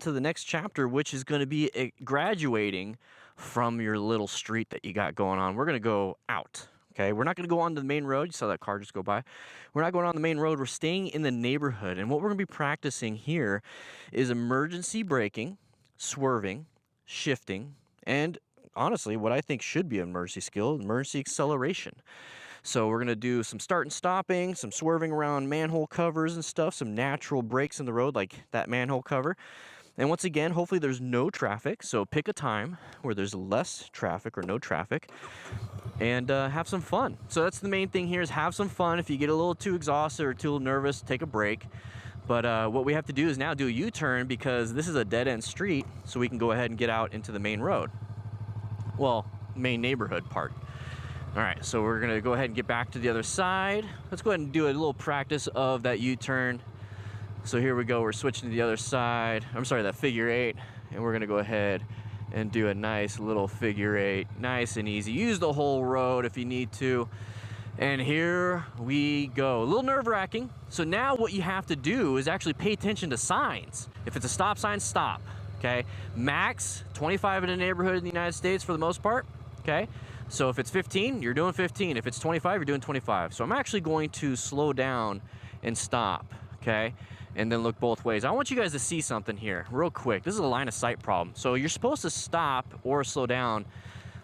to the next chapter, which is going to be graduating from your little street that you got going on. We're going to go out. Okay, we're not going to go on the main road. You saw that car just go by. We're not going on the main road. We're staying in the neighborhood. And what we're going to be practicing here is emergency braking, swerving, shifting, and honestly, what I think should be an emergency skill, emergency acceleration. So we're going to do some start and stopping, some swerving around manhole covers and stuff, some natural breaks in the road like that manhole cover. And once again, hopefully there's no traffic. So pick a time where there's less traffic or no traffic and have some fun. So that's the main thing here, is have some fun. If you get a little too exhausted or too nervous, take a break. But what we have to do is now do a U-turn, because this is a dead-end street, so we can go ahead and get out into the main road. Well, main neighborhood part. All right, so we're gonna go ahead and get back to the other side. Let's go ahead and do a little practice of that U-turn. So here we go, we're switching to the other side. I'm sorry, that figure eight. And we're gonna go ahead and do a nice little figure eight, nice and easy. Use the whole road if you need to. And here we go. A little nerve-wracking. So now what you have to do is actually pay attention to signs. If it's a stop sign, stop, okay? Max 25 in a neighborhood in the United States for the most part, okay? So if it's 15, you're doing 15. If it's 25, you're doing 25. So I'm actually going to slow down and stop, okay? And then look both ways. I want you guys to see something here real quick. This is a line of sight problem. So you're supposed to stop or slow down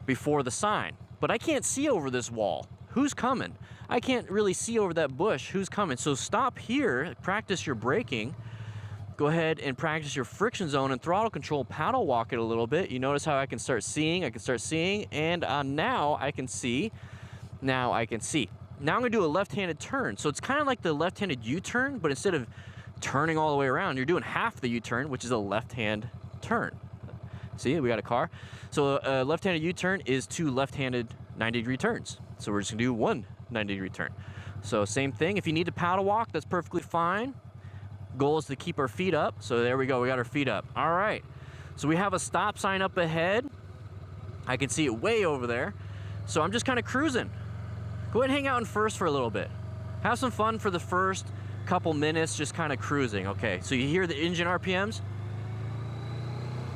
before the sign, but I can't see over this wall. Who's coming? I can't really see over that bush who's coming. So stop here, practice your braking. Go ahead and practice your friction zone and throttle control, paddle walk it a little bit. You notice how I can start seeing, and now I can see. Now I can see. Now I'm gonna do a left-handed turn. So it's kind of like the left-handed U-turn, but instead of turning all the way around, you're doing half the U-turn, which is a left-hand turn. See, we got a car. So a left-handed U-turn is two left-handed 90-degree turns. So we're just gonna do one 90-degree turn. So same thing, if you need to paddle walk, that's perfectly fine. Goal is to keep our feet up. So there we go, we got our feet up. All right, so we have a stop sign up ahead. I can see it way over there. So I'm just kind of cruising. Go ahead and hang out in first for a little bit. Have some fun for the first couple minutes, just kind of cruising. Okay, so you hear the engine RPMs?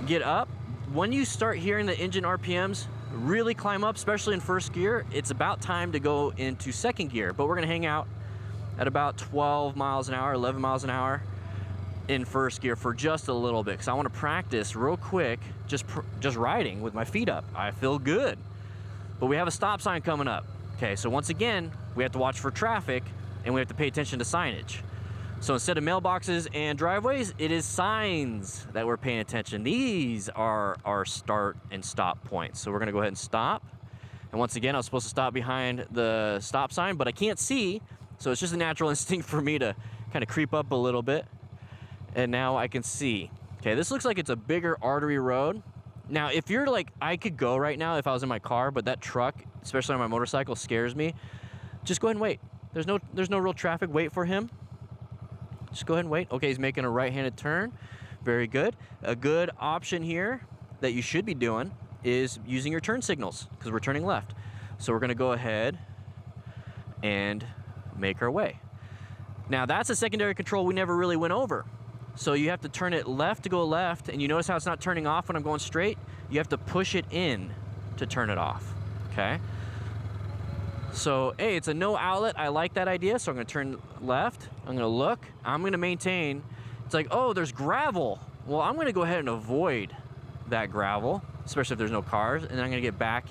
Get up. When you start hearing the engine RPMs really climb up, especially in first gear, it's about time to go into second gear. But we're gonna hang out at about 12 miles an hour, 11 miles an hour in first gear for just a little bit, because I want to practice real quick just riding with my feet up. I feel good. But we have a stop sign coming up. Okay, so once again, we have to watch for traffic and we have to pay attention to signage. So instead of mailboxes and driveways, it is signs that we're paying attention. These are our start and stop points. So we're gonna go ahead and stop. And once again, I was supposed to stop behind the stop sign, but I can't see. So it's just a natural instinct for me to kind of creep up a little bit. And now I can see. Okay, this looks like it's a bigger artery road. Now, if you're like, I could go right now if I was in my car, but that truck, especially on my motorcycle, scares me. Just go ahead and wait. There's no real traffic. Wait for him. Just go ahead and wait. Okay, he's making a right-handed turn. Very good. A good option here that you should be doing is using your turn signals, because we're turning left. So we're gonna go ahead and make our way. Now that's a secondary control we never really went over. So you have to turn it left to go left, and you notice how it's not turning off when I'm going straight? You have to push it in to turn it off, okay? So, hey, it's a no outlet. I like that idea, so I'm gonna turn left. I'm gonna look, I'm gonna maintain. It's like, oh, there's gravel. Well, I'm gonna go ahead and avoid that gravel, especially if there's no cars, and then I'm gonna get back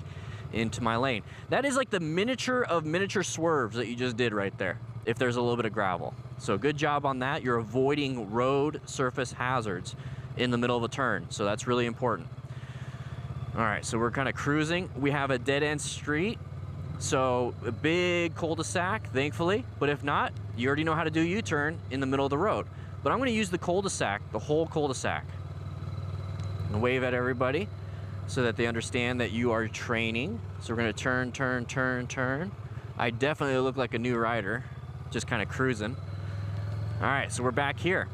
into my lane. That is like the miniature of miniature swerves that you just did right there, if there's a little bit of gravel. So good job on that. You're avoiding road surface hazards in the middle of a turn, so that's really important. All right, so we're kind of cruising. We have a dead-end street, so a big cul-de-sac, thankfully, but if not, you already know how to do a U-turn in the middle of the road. But I'm gonna use the cul-de-sac, the whole cul-de-sac, and wave at everybody so that they understand that you are training. So we're gonna turn, turn, turn, turn. I definitely look like a new rider, just kind of cruising. All right, so we're back here.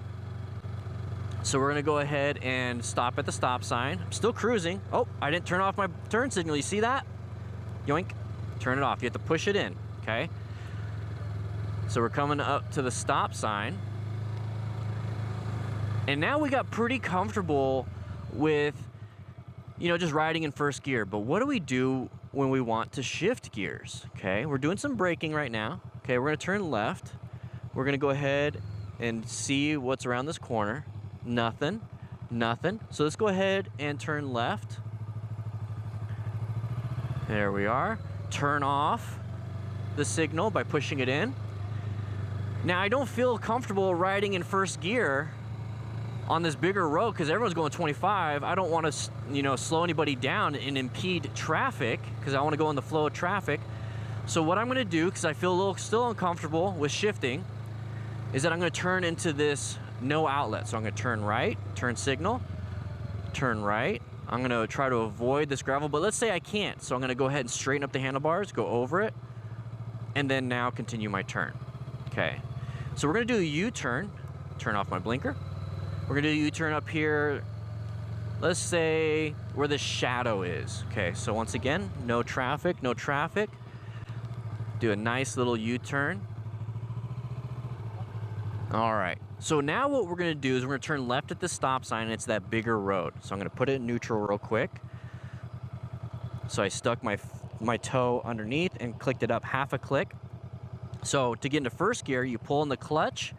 So we're gonna go ahead and stop at the stop sign. I'm still cruising. Oh, I didn't turn off my turn signal, you see that? Yoink, turn it off. You have to push it in, okay? So we're coming up to the stop sign. And now we got pretty comfortable with, you know, just riding in first gear. But what do we do when we want to shift gears? Okay, we're doing some braking right now. Okay, we're gonna turn left. We're gonna go ahead and see what's around this corner. Nothing, nothing. So let's go ahead and turn left. There we are. Turn off the signal by pushing it in. Now I don't feel comfortable riding in first gear on this bigger road because everyone's going 25. I don't want to, you know, slow anybody down and impede traffic because I want to go in the flow of traffic. So what I'm going to do, because I feel a little still uncomfortable with shifting, is that I'm going to turn into this no outlet. So I'm going to turn right, turn signal, turn right. I'm going to try to avoid this gravel, but let's say I can't. So I'm going to go ahead and straighten up the handlebars, go over it, and then now continue my turn. Okay. So we're going to do a U-turn, turn off my blinker. We're gonna do a U-turn up here, let's say where the shadow is. Okay, so once again, no traffic, no traffic. Do a nice little U-turn. All right, so now what we're gonna do is we're gonna turn left at the stop sign, and it's that bigger road. So I'm gonna put it in neutral real quick. So I stuck my toe underneath and clicked it up half a click. So to get into first gear, you pull in the clutch,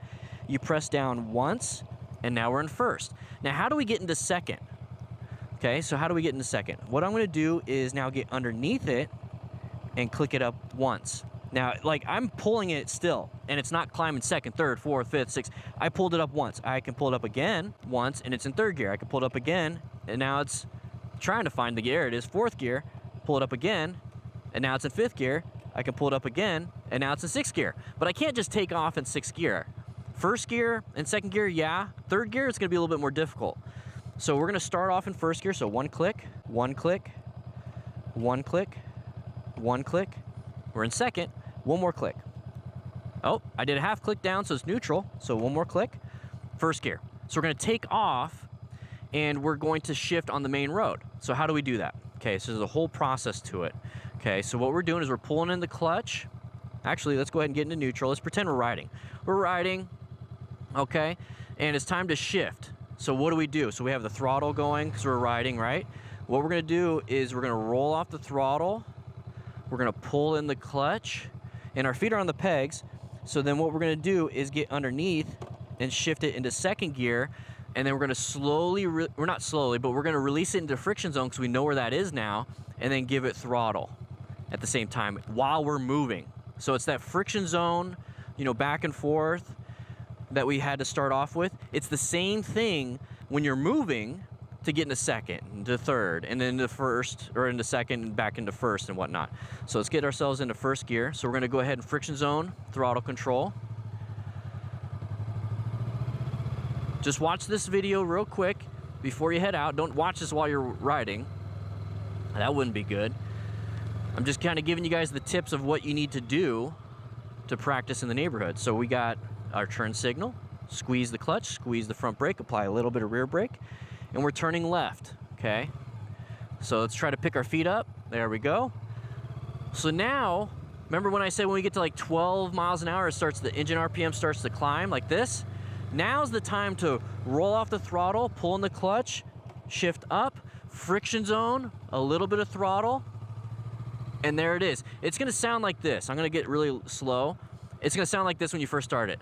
you press down once, and now we're in first. Now, how do we get into second? Okay, so how do we get into second? What I'm gonna do is now get underneath it and click it up once. Now, like, I'm pulling it still, and it's not climbing second, third, fourth, fifth, sixth. I pulled it up once. I can pull it up again once, and it's in third gear. I can pull it up again, and now it's trying to find the gear. It is fourth gear. Pull it up again, and now it's in fifth gear. I can pull it up again, and now it's in sixth gear. But I can't just take off in sixth gear. First gear and second gear, yeah. Third gear, it's gonna be a little bit more difficult. So we're gonna start off in first gear. So one click, one click, one click, one click. We're in second, one more click. Oh, I did a half click down, so it's neutral. So one more click, first gear. So we're gonna take off and we're going to shift on the main road. So how do we do that? Okay, so there's a whole process to it. Okay, so what we're doing is we're pulling in the clutch. Actually, let's go ahead and get into neutral. Let's pretend we're riding. We're riding. Okay, and it's time to shift. So what do we do? So we have the throttle going because we're riding, right? What we're gonna do is we're gonna roll off the throttle, we're gonna pull in the clutch, and our feet are on the pegs. So then what we're gonna do is get underneath and shift it into second gear, and then we're gonna slowly, we're not slowly, but we're gonna release it into friction zone because we know where that is now, and then give it throttle at the same time while we're moving. So it's that friction zone, you know, back and forth, that we had to start off with. It's the same thing when you're moving to get into second, into third, and then into first, or into second, and back into first and whatnot. So let's get ourselves into first gear. So we're gonna go ahead and friction zone, throttle control. Just watch this video real quick before you head out. Don't watch this while you're riding. That wouldn't be good. I'm just kind of giving you guys the tips of what you need to do to practice in the neighborhood. So we got our turn signal, squeeze the clutch, squeeze the front brake, apply a little bit of rear brake, and we're turning left, okay? So let's try to pick our feet up. There we go. So now, remember when I said when we get to like 12 miles an hour, it starts, the engine RPM starts to climb like this? Now's the time to roll off the throttle, pull in the clutch, shift up, friction zone, a little bit of throttle, and there it is. It's gonna sound like this. I'm gonna get really slow. It's gonna sound like this when you first start it.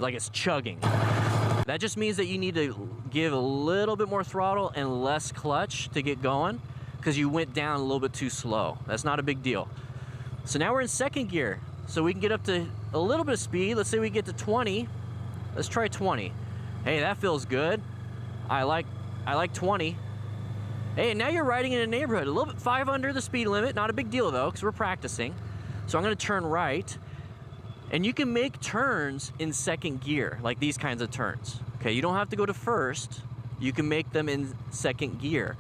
Like it's chugging. That just means that you need to give a little bit more throttle and less clutch to get going because you went down a little bit too slow. That's not a big deal. So now we're in second gear. So we can get up to a little bit of speed. Let's say we get to 20. Let's try 20. Hey, that feels good. I like 20. Hey, now you're riding in a neighborhood, a little bit 5 under the speed limit. Not a big deal though, because we're practicing. So I'm gonna turn right, and you can make turns in second gear, like these kinds of turns. Okay, you don't have to go to first. You can make them in second gear.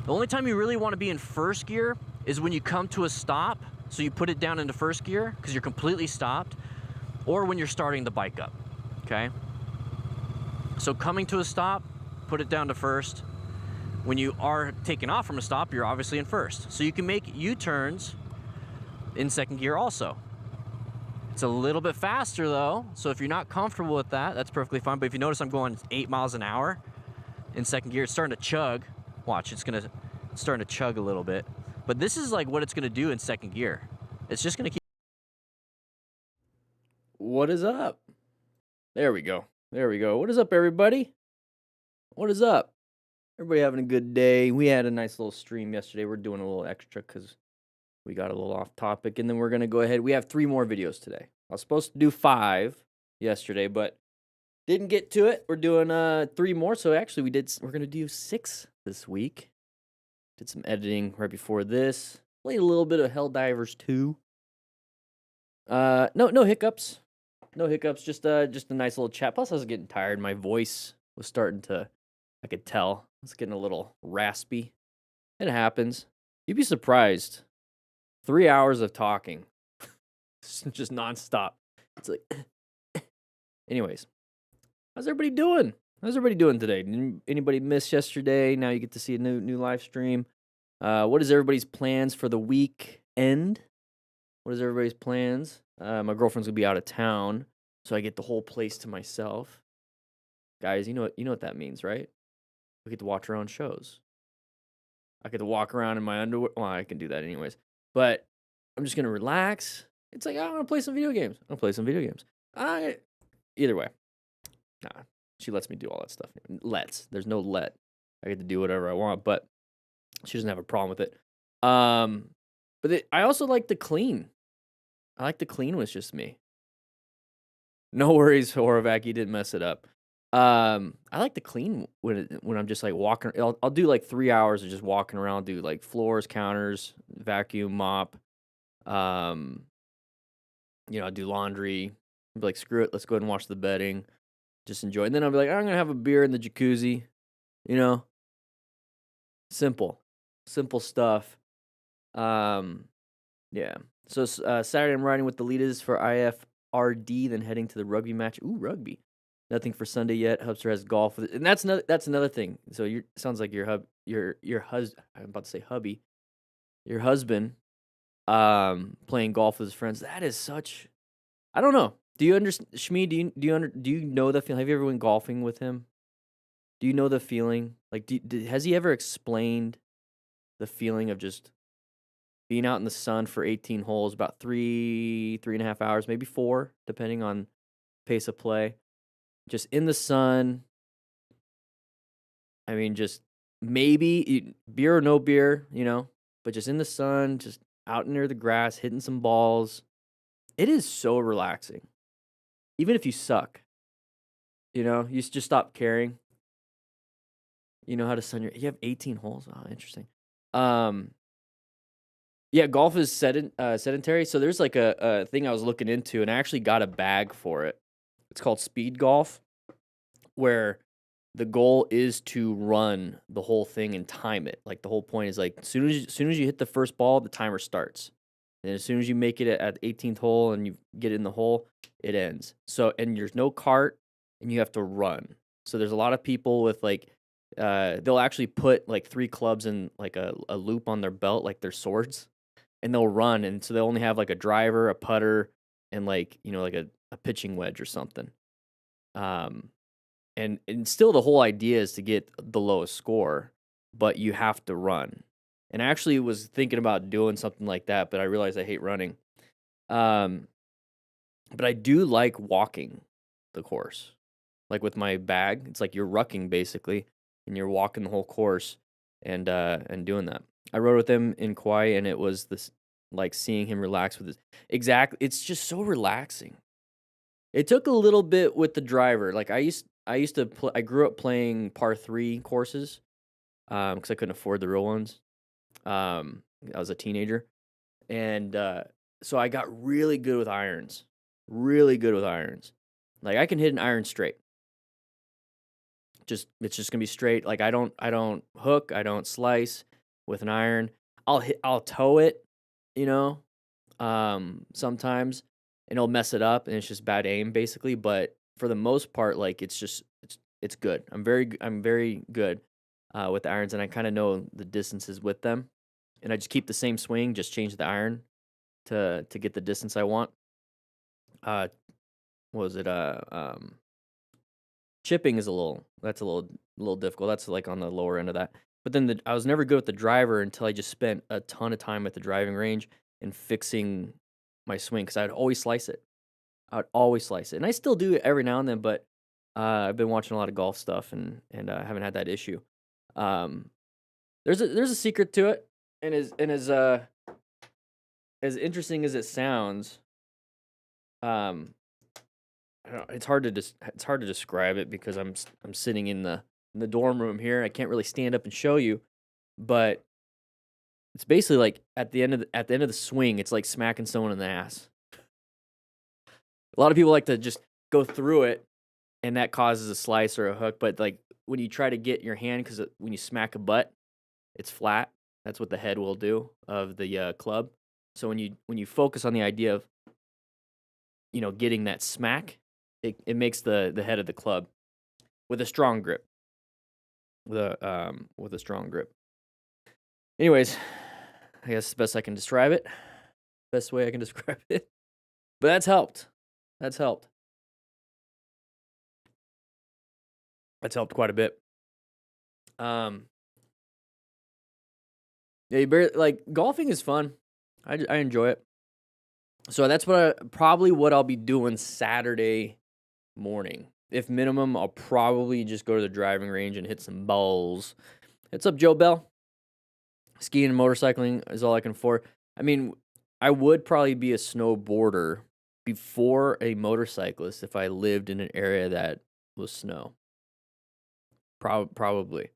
The only time you really wanna be in first gear is when you come to a stop, so you put it down into first gear because you're completely stopped, or when you're starting the bike up, okay? So coming to a stop, put it down to first. When you are taking off from a stop, you're obviously in first. So you can make U-turns in second gear also. It's a little bit faster though, so if you're not comfortable with that, that's perfectly fine. But if you notice I'm going 8 miles an hour in second gear, it's starting to chug. Watch, it's starting to chug a little bit. But this is like what it's gonna do in second gear. It's just gonna keep. What is up? There we go. There we go. What is up, everybody? What is up? Everybody having a good day? We had a nice little stream yesterday. We're doing a little extra because we got a little off topic, and then we're gonna go ahead. We have 3 more videos today. I was supposed to do 5 yesterday, but didn't get to it. We're doing 3 more. So actually, we're gonna do 6 this week. Did some editing right before this. Played a little bit of Helldivers 2. No hiccups. No hiccups. Just a nice little chat. Plus, I was getting tired. My voice was starting to. I could tell. It's getting a little raspy. It happens. You'd be surprised. 3 hours of talking. Just nonstop. It's like. Anyways. How's everybody doing? How's everybody doing today? Anybody miss yesterday? Now you get to see a new live stream. What is everybody's plans for the weekend? What is everybody's plans? My girlfriend's gonna be out of town, so I get the whole place to myself. Guys, you know what that means, right? We get to watch our own shows. I get to walk around in my underwear. Well, I can do that anyways. But I'm just gonna relax. It's like I want to play some video games. I'll play some video games. Either way. Nah, she lets me do all that stuff. There's no let. I get to do whatever I want, but she doesn't have a problem with it. But I also like to clean. I like to clean when it's just me. No worries, Horovac, you didn't mess it up. I like to clean when I'm just like walking. I'll do like 3 hours of just walking around, do like floors, counters, vacuum, mop. I do laundry. I'll be like, screw it, let's go ahead and wash the bedding. Just enjoy. And then I'll be like, I'm gonna have a beer in the jacuzzi. Simple stuff. Yeah. So Saturday I'm riding with the leaders for IFRD, then heading to the rugby match. Ooh, rugby. Nothing for Sunday yet. Hubster has golf, and that's another thing. So sounds like your husband. I'm about to say hubby. Your husband, playing golf with his friends. That is such. I don't know. Do you understand, Shmi? Do you know the feeling? Have you ever went golfing with him? Do you know the feeling? Like, has he ever explained the feeling of just being out in the sun for 18 holes, about 3.5 hours, maybe 4, depending on pace of play, just in the sun? I mean, just maybe beer or no beer, but just in the sun, just out near the grass, hitting some balls. It is so relaxing. Even if you suck, you just stop caring. You know how to you have 18 holes. Oh, interesting. Yeah, golf is sedentary. So there's like a thing I was looking into, and I actually got a bag for it. It's called speed golf, where the goal is to run the whole thing and time it. Like the whole point is like as soon as you hit the first ball, the timer starts. And as soon as you make it at the 18th hole and you get in the hole, it ends. So, and there's no cart, and you have to run. So there's a lot of people with like, they'll actually put like 3 clubs in like a loop on their belt, like their swords, and they'll run. And so they only have like a driver, a putter, and like, like a pitching wedge or something. And still the whole idea is to get the lowest score, but you have to run. And I actually was thinking about doing something like that, but I realized I hate running. But I do like walking the course. Like with my bag, it's like you're rucking basically, and you're walking the whole course and doing that. I rode with him in Kauai, and it was this like seeing him relax with his it's just so relaxing. It took a little bit with the driver. Like I used to I grew up playing par 3 courses because I couldn't afford the real ones. I was a teenager, and so I got really good with irons. Like I can hit an iron straight. It's just gonna be straight. Like I don't hook, I don't slice with an iron. I'll toe it, sometimes, and it'll mess it up, and it's just bad aim basically. But for the most part, like it's good. I'm very good with irons, and I kind of know the distances with them. And I just keep the same swing, just change the iron to get the distance I want. Uh, what was it? Chipping is that's a little difficult. That's like on the lower end of that. But then I was never good with the driver until I just spent a ton of time at the driving range and fixing my swing because I'd always slice it. I would always slice it, and I still do it every now and then. But I've been watching a lot of golf stuff and haven't had that issue. Um, there's a secret to it, and as interesting as it sounds, um, I don't know, it's hard to describe it because I'm sitting in the dorm room here. I can't really stand up and show you, but it's basically like at the end of the swing, it's like smacking someone in the ass. A lot of people like to just go through it, and that causes a slice or a hook. But like when you try to get your hand, because when you smack a butt, it's flat. That's what the head will do of the club. So when you focus on the idea of getting that smack, it makes the head of the club with a strong grip. With a strong grip. Anyways, I guess the best I can describe it. Best way I can describe it. But that's helped. That's helped. That's helped quite a bit. Yeah, like golfing is fun. I enjoy it. So that's probably what I'll be doing Saturday morning. If minimum, I'll probably just go to the driving range and hit some balls. What's up, Joe Bell? Skiing and motorcycling is all I can afford. I mean, I would probably be a snowboarder before a motorcyclist if I lived in an area that was snow. Probably.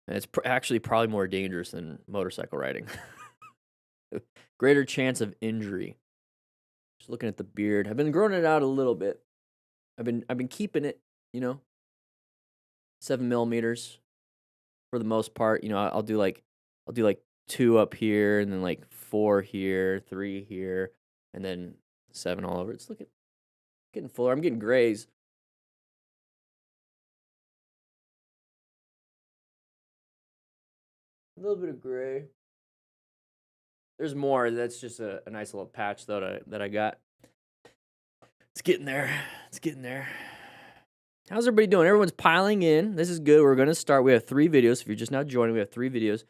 And it's actually probably more dangerous than motorcycle riding. Greater chance of injury. Just looking at the beard. I've been growing it out a little bit. I've been keeping it, 7 millimeters for the most part. I'll do like 2 up here, and then like 4 here, 3 here, and then 7 all over. It's getting fuller. I'm getting grays. A little bit of gray. There's more. That's just a nice little patch though that I got. It's getting there. It's getting there. How's everybody doing? Everyone's piling in. This is good. We're going to start. We have 3 videos. If you're just now joining, we have 3 videos.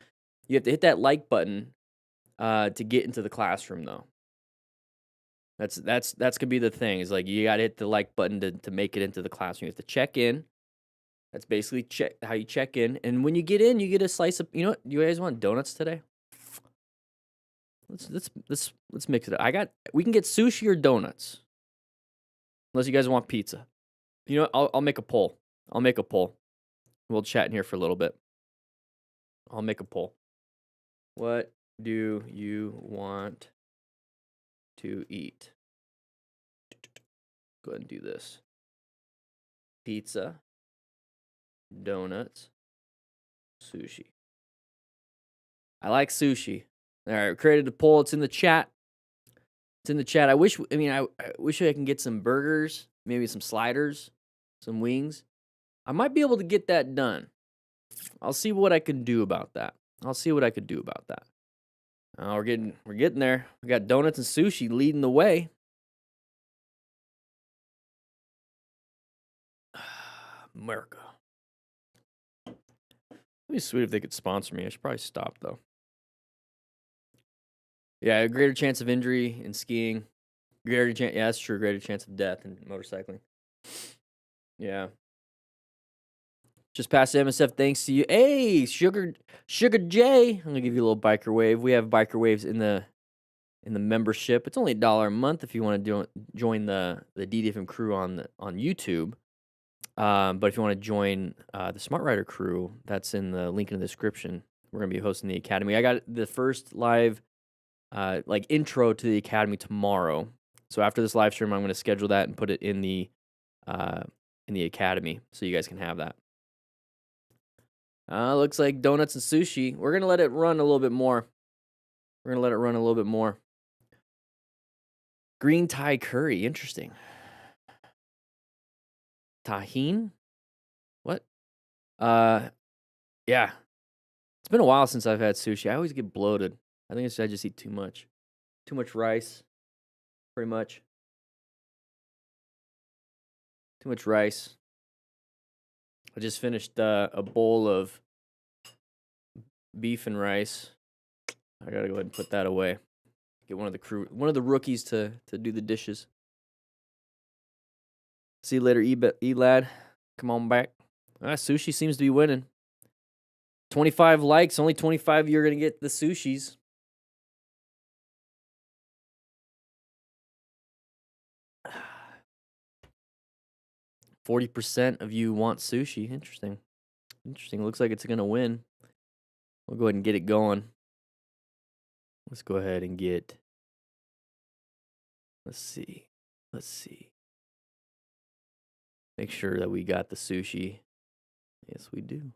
You have to hit that like button to get into the classroom, though. That's gonna be the thing. Is like you gotta hit the like button to make it into the classroom. You have to check in. That's basically how you check in. And when you get in, you get a slice of. You know what? You guys want donuts today? Let's mix it up. We can get sushi or donuts. Unless you guys want pizza. You know what? I'll make a poll. We'll chat in here for a little bit. I'll make a poll. What do you want to eat? Go ahead and do this. Pizza, donuts, sushi. I like sushi. All right, we created a poll. It's in the chat. I wish I can get some burgers, maybe some sliders, some wings. I might be able to get that done. I'll see what I can do about that. We're getting there. We got donuts and sushi leading the way. America. It'd be sweet if they could sponsor me. I should probably stop though. Yeah, a greater chance of injury in skiing. Yeah, that's true. Greater chance of death in motorcycling. Yeah. Just past MSF, thanks to you. Hey, Sugar J. I'm gonna give you a little biker wave. We have biker waves in the membership. It's only $1 a month if you want to join the DDFM crew on YouTube. But if you want to join the Smart Rider crew, that's in the link in the description. We're gonna be hosting the academy. I got the first live intro to the academy tomorrow. So after this live stream, I'm gonna schedule that and put it in the academy so you guys can have that. Looks like donuts and sushi. We're gonna let it run a little bit more. Green Thai curry, interesting. Tahine? What? Yeah. It's been a while since I've had sushi. I always get bloated. I think I just eat too much. Too much rice. Pretty much. Too much rice. I just finished a bowl of beef and rice. I gotta go ahead and put that away. Get one of the rookies to do the dishes. See you later, E-Lad. Come on back. Sushi seems to be winning. 25 likes, only 25 you're going to get the sushis. %40 of you want sushi. Interesting. Looks like it's going to win. We'll go ahead and get it going. Let's go ahead and get... Let's see. Make sure that we got the sushi. Yes, we do.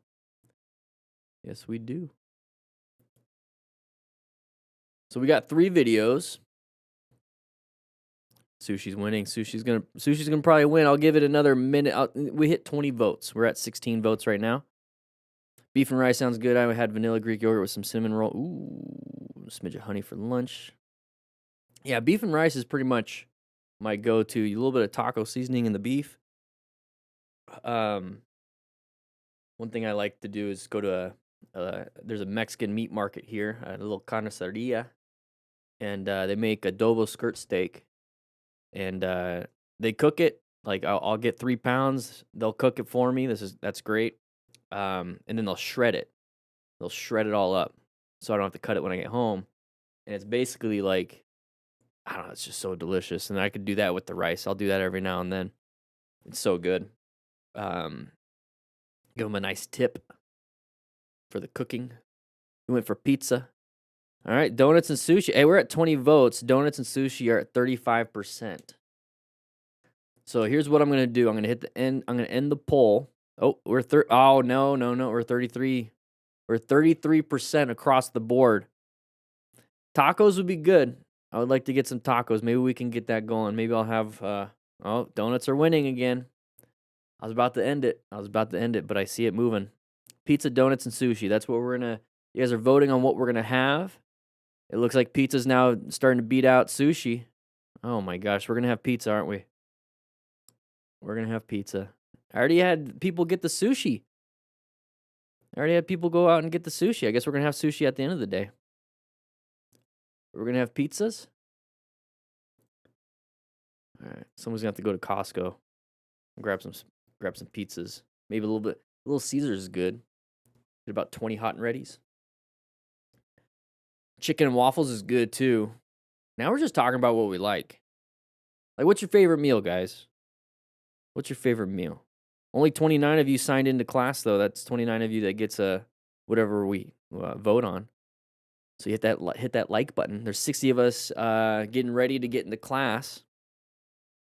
So we got 3 videos. Sushi's winning. Sushi's gonna probably win. I'll give it another minute. We hit 20 votes. We're at 16 votes right now. Beef and rice sounds good. I had vanilla Greek yogurt with some cinnamon roll. Ooh, a smidge of honey for lunch. Yeah, beef and rice is pretty much my go-to. A little bit of taco seasoning in the beef. One thing I like to do is go to there's a Mexican meat market here, a little carniceria, and they make adobo skirt steak, and they cook it. Like I'll get 3 pounds. They'll cook it for me. That's great. And then they'll shred it. They'll shred it all up, so I don't have to cut it when I get home. And it's basically like, I don't know. It's just so delicious, and I could do that with the rice. I'll do that every now and then. It's so good. Give them a nice tip for the cooking. We went for pizza. All right, donuts and sushi. Hey, we're at 20 votes. Donuts and sushi are at 35%. So here's what I'm gonna do. I'm gonna hit the end. I'm gonna end the poll. Oh, oh no. We're 33. We're 33% across the board. Tacos would be good. I would like to get some tacos. Maybe we can get that going. Maybe I'll have. Oh, donuts are winning again. I was about to end it, but I see it moving. Pizza, donuts, and sushi. That's what we're gonna. You guys are voting on what we're gonna have. It looks like pizza's now starting to beat out sushi. Oh my gosh, we're gonna have pizza, aren't we? We're gonna have pizza. I already had people get the sushi. I already had people go out and get the sushi. I guess we're gonna have sushi at the end of the day. We're gonna have pizzas. All right, someone's gonna have to go to Costco and grab some pizzas. Maybe a little bit. Little Caesars is good. Get about 20 hot and readies. Chicken and waffles is good too. Now we're just talking about what we like. Like, what's your favorite meal, guys? What's your favorite meal? Only 29 of you signed into class, though. That's 29 of you that gets whatever we vote on. So you hit that like button. There's 60 of us getting ready to get into class.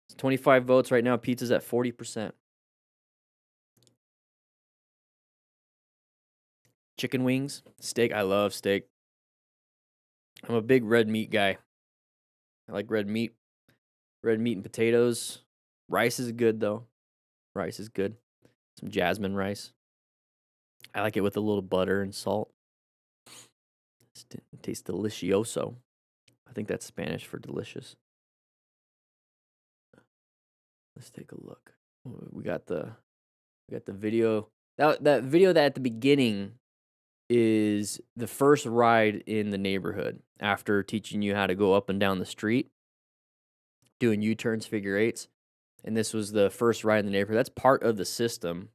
It's 25 votes right now. Pizza's at 40%. Chicken wings, steak. I love steak. I'm a big red meat guy. I like red meat. Red meat and potatoes. Rice is good, though. Rice is good. Some jasmine rice. I like it with a little butter and salt. It tastes delicioso. I think that's Spanish for delicious. Let's take a look. We got the video. That video that at the beginning is the first ride in the neighborhood after teaching you how to go up and down the street, doing U-turns, figure eights. And this was the first ride in the neighborhood. That's part of the system.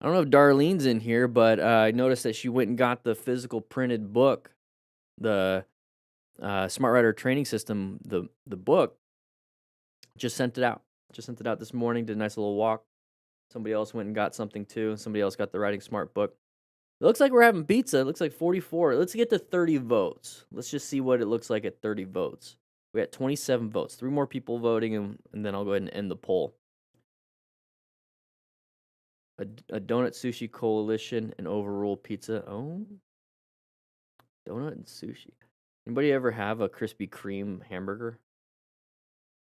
I don't know if Darlene's in here, but I noticed that she went and got the physical printed book, the Smart Rider Training System, the book. Just sent it out. This morning. Did a nice little walk. Somebody else went and got something too. Somebody else got the Riding Smart book. It looks like we're having pizza. It looks like 44. Let's get to 30 votes. Let's just see what it looks like at 30 votes. We got 27 votes. 3 more people voting, and then I'll go ahead and end the poll. A donut sushi coalition and overrule pizza. Oh, donut and sushi. Anybody ever have a Krispy Kreme hamburger?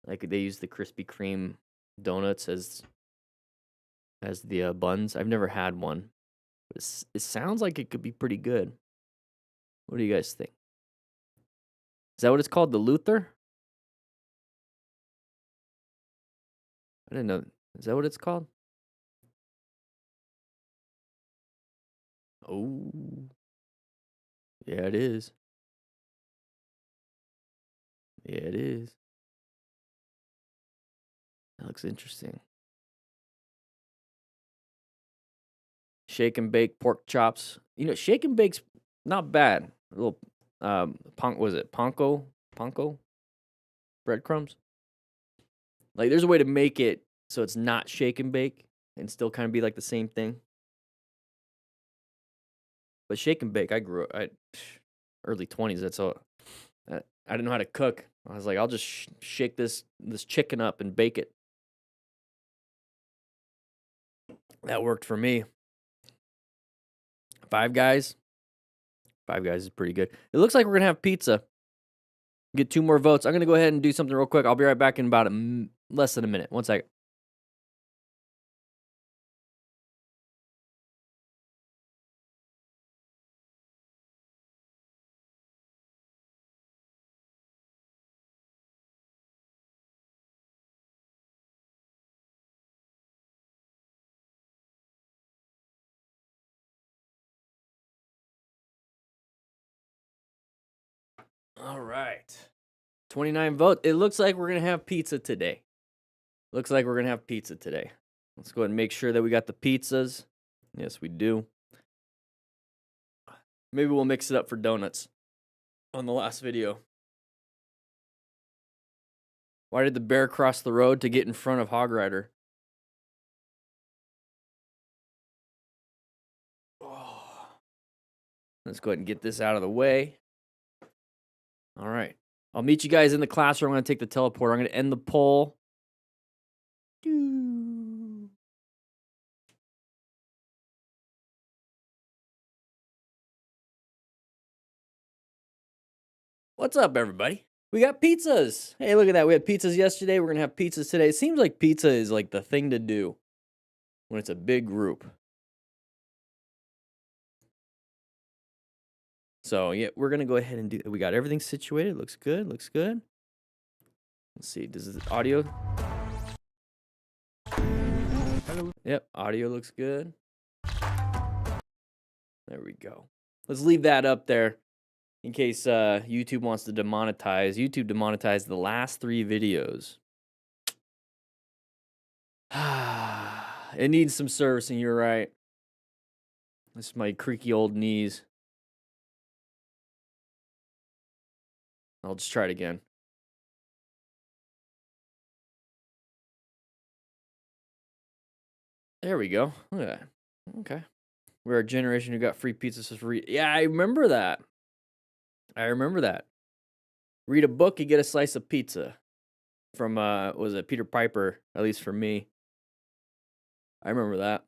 Like they use the Krispy Kreme donuts as the buns. I've never had one, but it sounds like it could be pretty good. What do you guys think? Is that what it's called? The Luther? I didn't know. Is that what it's called? Oh, yeah, it is. Yeah, it is. That looks interesting. Shake and bake pork chops. You know, shake and bake's not bad. A little was it panko breadcrumbs? Like there's a way to make it so it's not shake and bake and still kind of be like the same thing. But shake and bake, I grew up early 20s. That's all. I didn't know how to cook. I was like, I'll just shake this chicken up and bake it. That worked for me. Five Guys. Five Guys is pretty good. It looks like we're gonna have pizza. Get 2 more votes. I'm gonna go ahead and do something real quick. I'll be right back in about less than a minute. 1 second. All right. 29 votes. It looks like we're gonna have pizza today. Looks like we're gonna have pizza today. Let's go ahead and make sure that we got the pizzas. Yes, we do. Maybe we'll mix it up for donuts on the last video. Why did the bear cross the road to get in front of Hog Rider? Oh. Let's go ahead and get this out of the way. All right. I'll meet you guys in the classroom. I'm going to take the teleporter. I'm going to end the poll. What's up, everybody? We got pizzas. Hey, look at that. We had pizzas yesterday. We're going to have pizzas today. It seems like pizza is like the thing to do when it's a big group. So, yeah, we're going to go ahead and do it. We got everything situated. Looks good. Looks good. Let's see. Does the audio? Yep, audio looks good. There we go. Let's leave that up there in case YouTube wants to demonetize. YouTube demonetized the last 3 videos. It needs some servicing, you're right. This is my creaky old knees. I'll just try it again. There we go. Look at that. Okay. We're a generation who got free pizzas for free. Yeah, I remember that. Read a book, you get a slice of pizza. From, was it Peter Piper, at least for me. I remember that.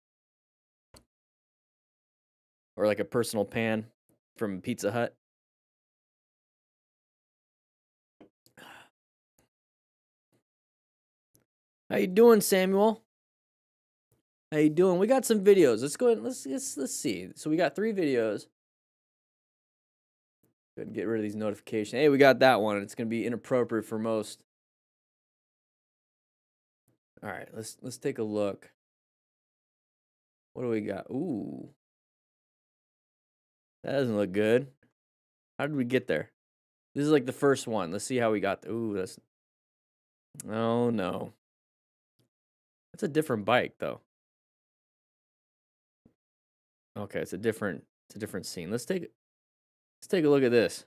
Or like a personal pan from Pizza Hut. How you doing, Samuel? How you doing? We got some videos. Let's go ahead and let's see. So we got 3 videos. Go ahead and get rid of these notifications. Hey, we got that one. It's gonna be inappropriate for most. All right, let's take a look. What do we got? Ooh, that doesn't look good. How did we get there? This is like the first one. Let's see how we got. Ooh, that's. Oh no. That's a different bike though. Okay, it's a different scene. Let's take a look at this.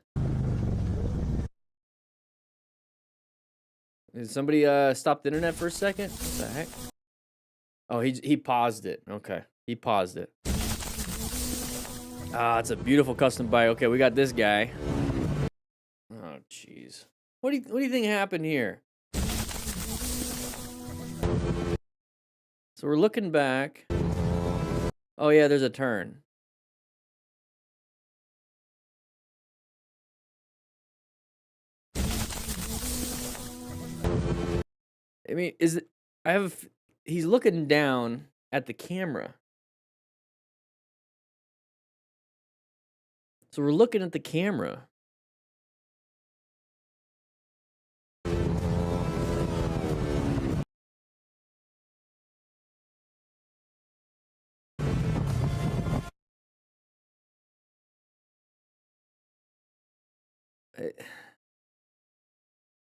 Did somebody stop the internet for a second? What the heck? Oh, he paused it. Okay, he paused it. Ah, it's a beautiful custom bike. Okay, we got this guy. Oh, jeez. What do you think happened here? So we're looking back. Oh yeah, there's a turn. I mean, he's looking down at the camera. So we're looking at the camera.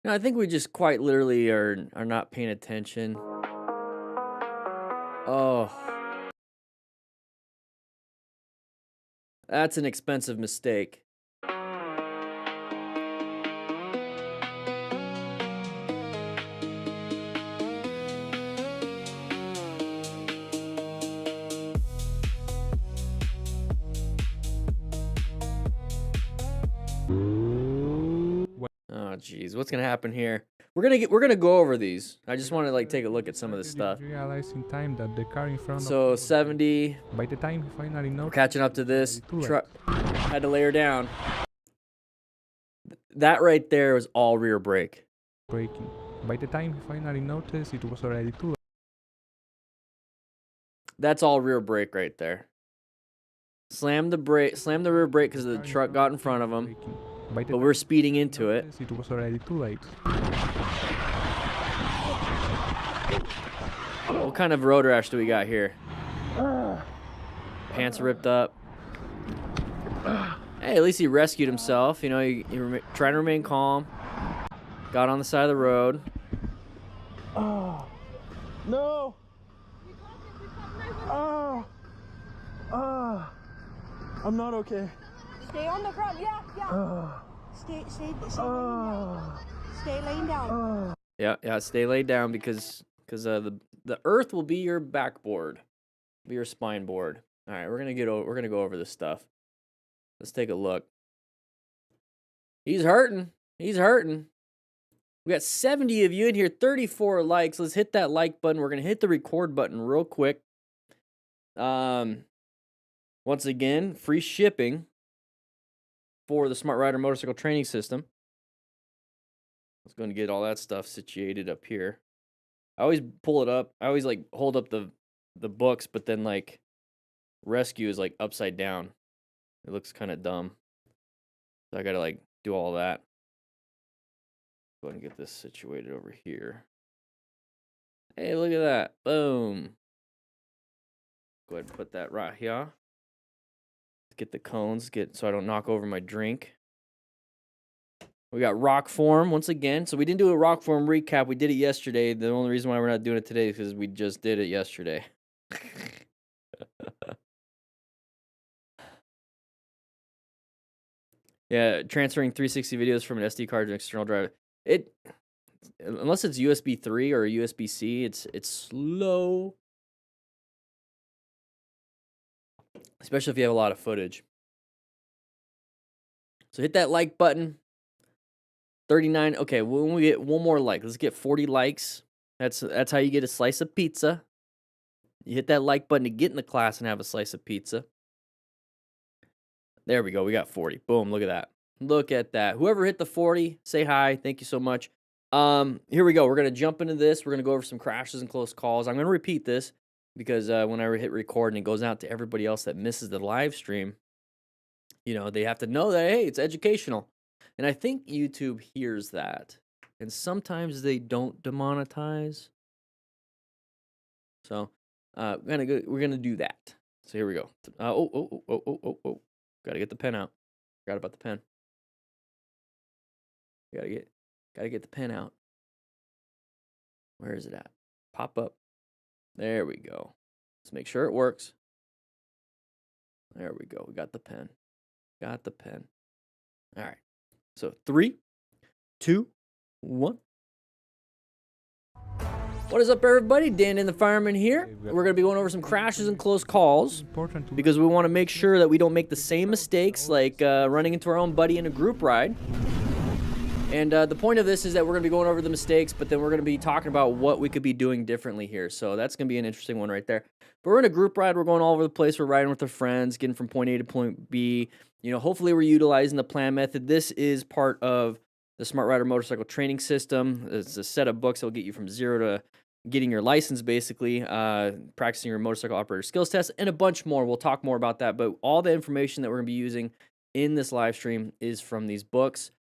No, I think we just quite literally are not paying attention. Oh, that's an expensive mistake. Oh, geez, what's gonna happen here? We're gonna go over these. I just want to like take a look at some of this stuff. Realize in time that the car in front So of 70. by the time he finally We're noticed, catching up to this. too late. Truck had to lay her down. That right there was all rear brake. braking. By the time he finally noticed, it was already too late. That's all rear brake right there. Slam the rear brake because the truck got in front of him, Braking. By the but we're time speeding he into it. noticed, it was already too late. What kind of road rash do we got here? Pants ripped up. Hey, at least he rescued himself. You know, he trying to remain calm. Got on the side of the road. Oh, no. Oh, I'm not okay. Stay on the front, yeah. Stay laying down. Yeah, stay laid down because the earth will be your backboard, be your spine board. All right, we're gonna go over this stuff. Let's take a look. He's hurting. He's hurting. We got 70 of you in here, 34 likes. Let's hit that like button. We're gonna hit the record button real quick. Once again, free shipping for the Smart Rider motorcycle training system. I was going to get all that stuff situated up here. I always pull it up. I always like hold up the books, but then like rescue is like upside down. It looks kind of dumb. So I got to like do all that. Go ahead and get this situated over here. Hey, look at that. Boom. Go ahead and put that right here. Get the cones, so I don't knock over my drink. We got rock form once again. So we didn't do a rock form recap. We did it yesterday. The only reason why we're not doing it today is because we just did it yesterday. Yeah, transferring 360 videos from an SD card to an external drive. Unless it's USB 3 or USB-C, it's slow. Especially if you have a lot of footage. So hit that like button. 39. Okay, when we get one more like, let's get 40 likes. That's how you get a slice of pizza. You hit that like button to get in the class and have a slice of pizza. There we go. We got 40. Boom. Look at that. Look at that. Whoever hit the 40, say hi. Thank you so much. Here we go. We're going to jump into this. We're going to go over some crashes and close calls. I'm going to repeat this because when I hit record and it goes out to everybody else that misses the live stream, you know, they have to know that, hey, it's educational. And I think YouTube hears that. And sometimes they don't demonetize. So we're gonna do that. So here we go. Gotta get the pen out. Forgot about the pen. Gotta get the pen out. Where is it at? Pop up. There we go. Let's make sure it works. There we go. We got the pen. Got the pen. All right. So 3, 2, 1. What is up, everybody? DanDanTheFireman here. We're going to be going over some crashes and close calls because we want to make sure that we don't make the same mistakes like running into our own buddy in a group ride. And the point of this is that we're going to be going over the mistakes, but then we're going to be talking about what we could be doing differently here. So that's going to be an interesting one right there. But we're in a group ride. We're going all over the place. We're riding with our friends, getting from point A to point B. You know, hopefully we're utilizing the plan method. This is part of the Smart Rider motorcycle training system. It's a set of books that will get you from 0 to getting your license, basically, practicing your motorcycle operator skills test, and a bunch more. We'll talk more about that, but all the information that we're going to be using in this live stream is from these books.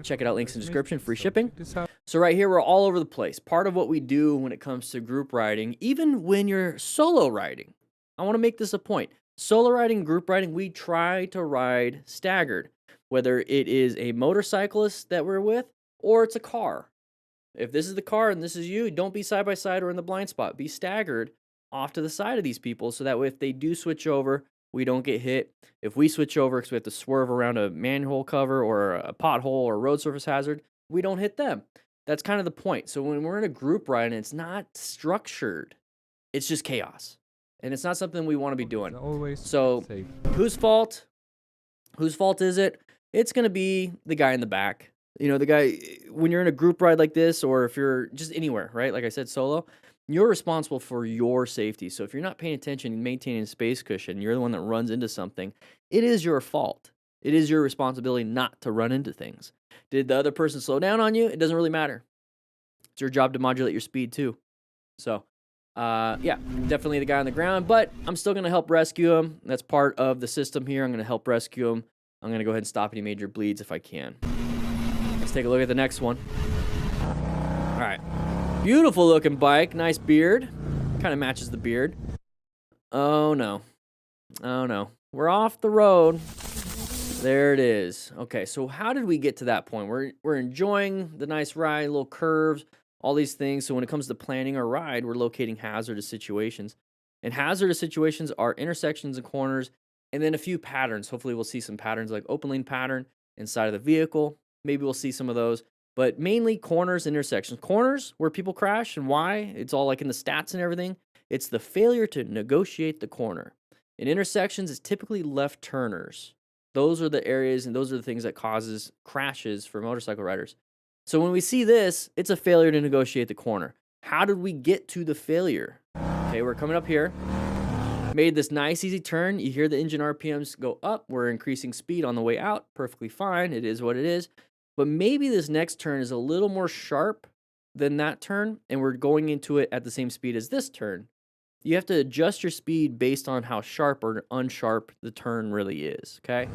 Check it out, links in the description, free shipping. So right here, we're all over the place. Part of what we do when it comes to group riding, even when you're solo riding, I want to make this a point. Solo riding, group riding, we try to ride staggered. whether it is a motorcyclist that we're with or it's a car. If this is the car and this is you, don't be side by side or in the blind spot. Be staggered off to the side of these people so that way if they do switch over, we don't get hit. If we switch over because we have to swerve around a manhole cover or a pothole or a road surface hazard, we don't hit them. That's kind of the point. So when we're in a group ride and it's not structured, it's just chaos. And it's not something we want to be doing. Always So safe. whose fault? Whose fault is it? It's going to be the guy in the back. You know, the guy, when you're in a group ride like this, or if you're just anywhere, right? Like I said, solo, you're responsible for your safety. So if you're not paying attention and maintaining a space cushion, you're the one that runs into something, it is your fault. It is your responsibility not to run into things. Did the other person slow down on you? It doesn't really matter. It's your job to modulate your speed too. So, yeah, definitely the guy on the ground, but I'm still going to help rescue him. That's part of the system here. I'm going to help rescue him. I'm going to go ahead and stop any major bleeds if I can. Let's take a look at the next one. All right. Beautiful looking bike. Nice beard. Kind of matches the beard. Oh, no. Oh, no. We're off the road. There it is. Okay, so how did we get to that point? We're enjoying the nice ride, little curves, all these things. So when it comes to planning our ride, we're locating hazardous situations. And hazardous situations are intersections and corners, and then a few patterns. Hopefully we'll see some patterns like open lane pattern inside of the vehicle. Maybe we'll see some of those. But mainly corners, intersections. Corners, where people crash and why, it's all like in the stats and everything. It's the failure to negotiate the corner. In intersections, it's typically left turners. Those are the areas and those are the things that causes crashes for motorcycle riders. So when we see this, it's a failure to negotiate the corner. How did we get to the failure? Okay, we're coming up here. Made this nice easy turn. You hear the engine RPMs go up. We're increasing speed on the way out. Perfectly fine. It is what it is. But maybe this next turn is a little more sharp than that turn, and we're going into it at the same speed as this turn. You have to adjust your speed based on how sharp or unsharp the turn really is, okay?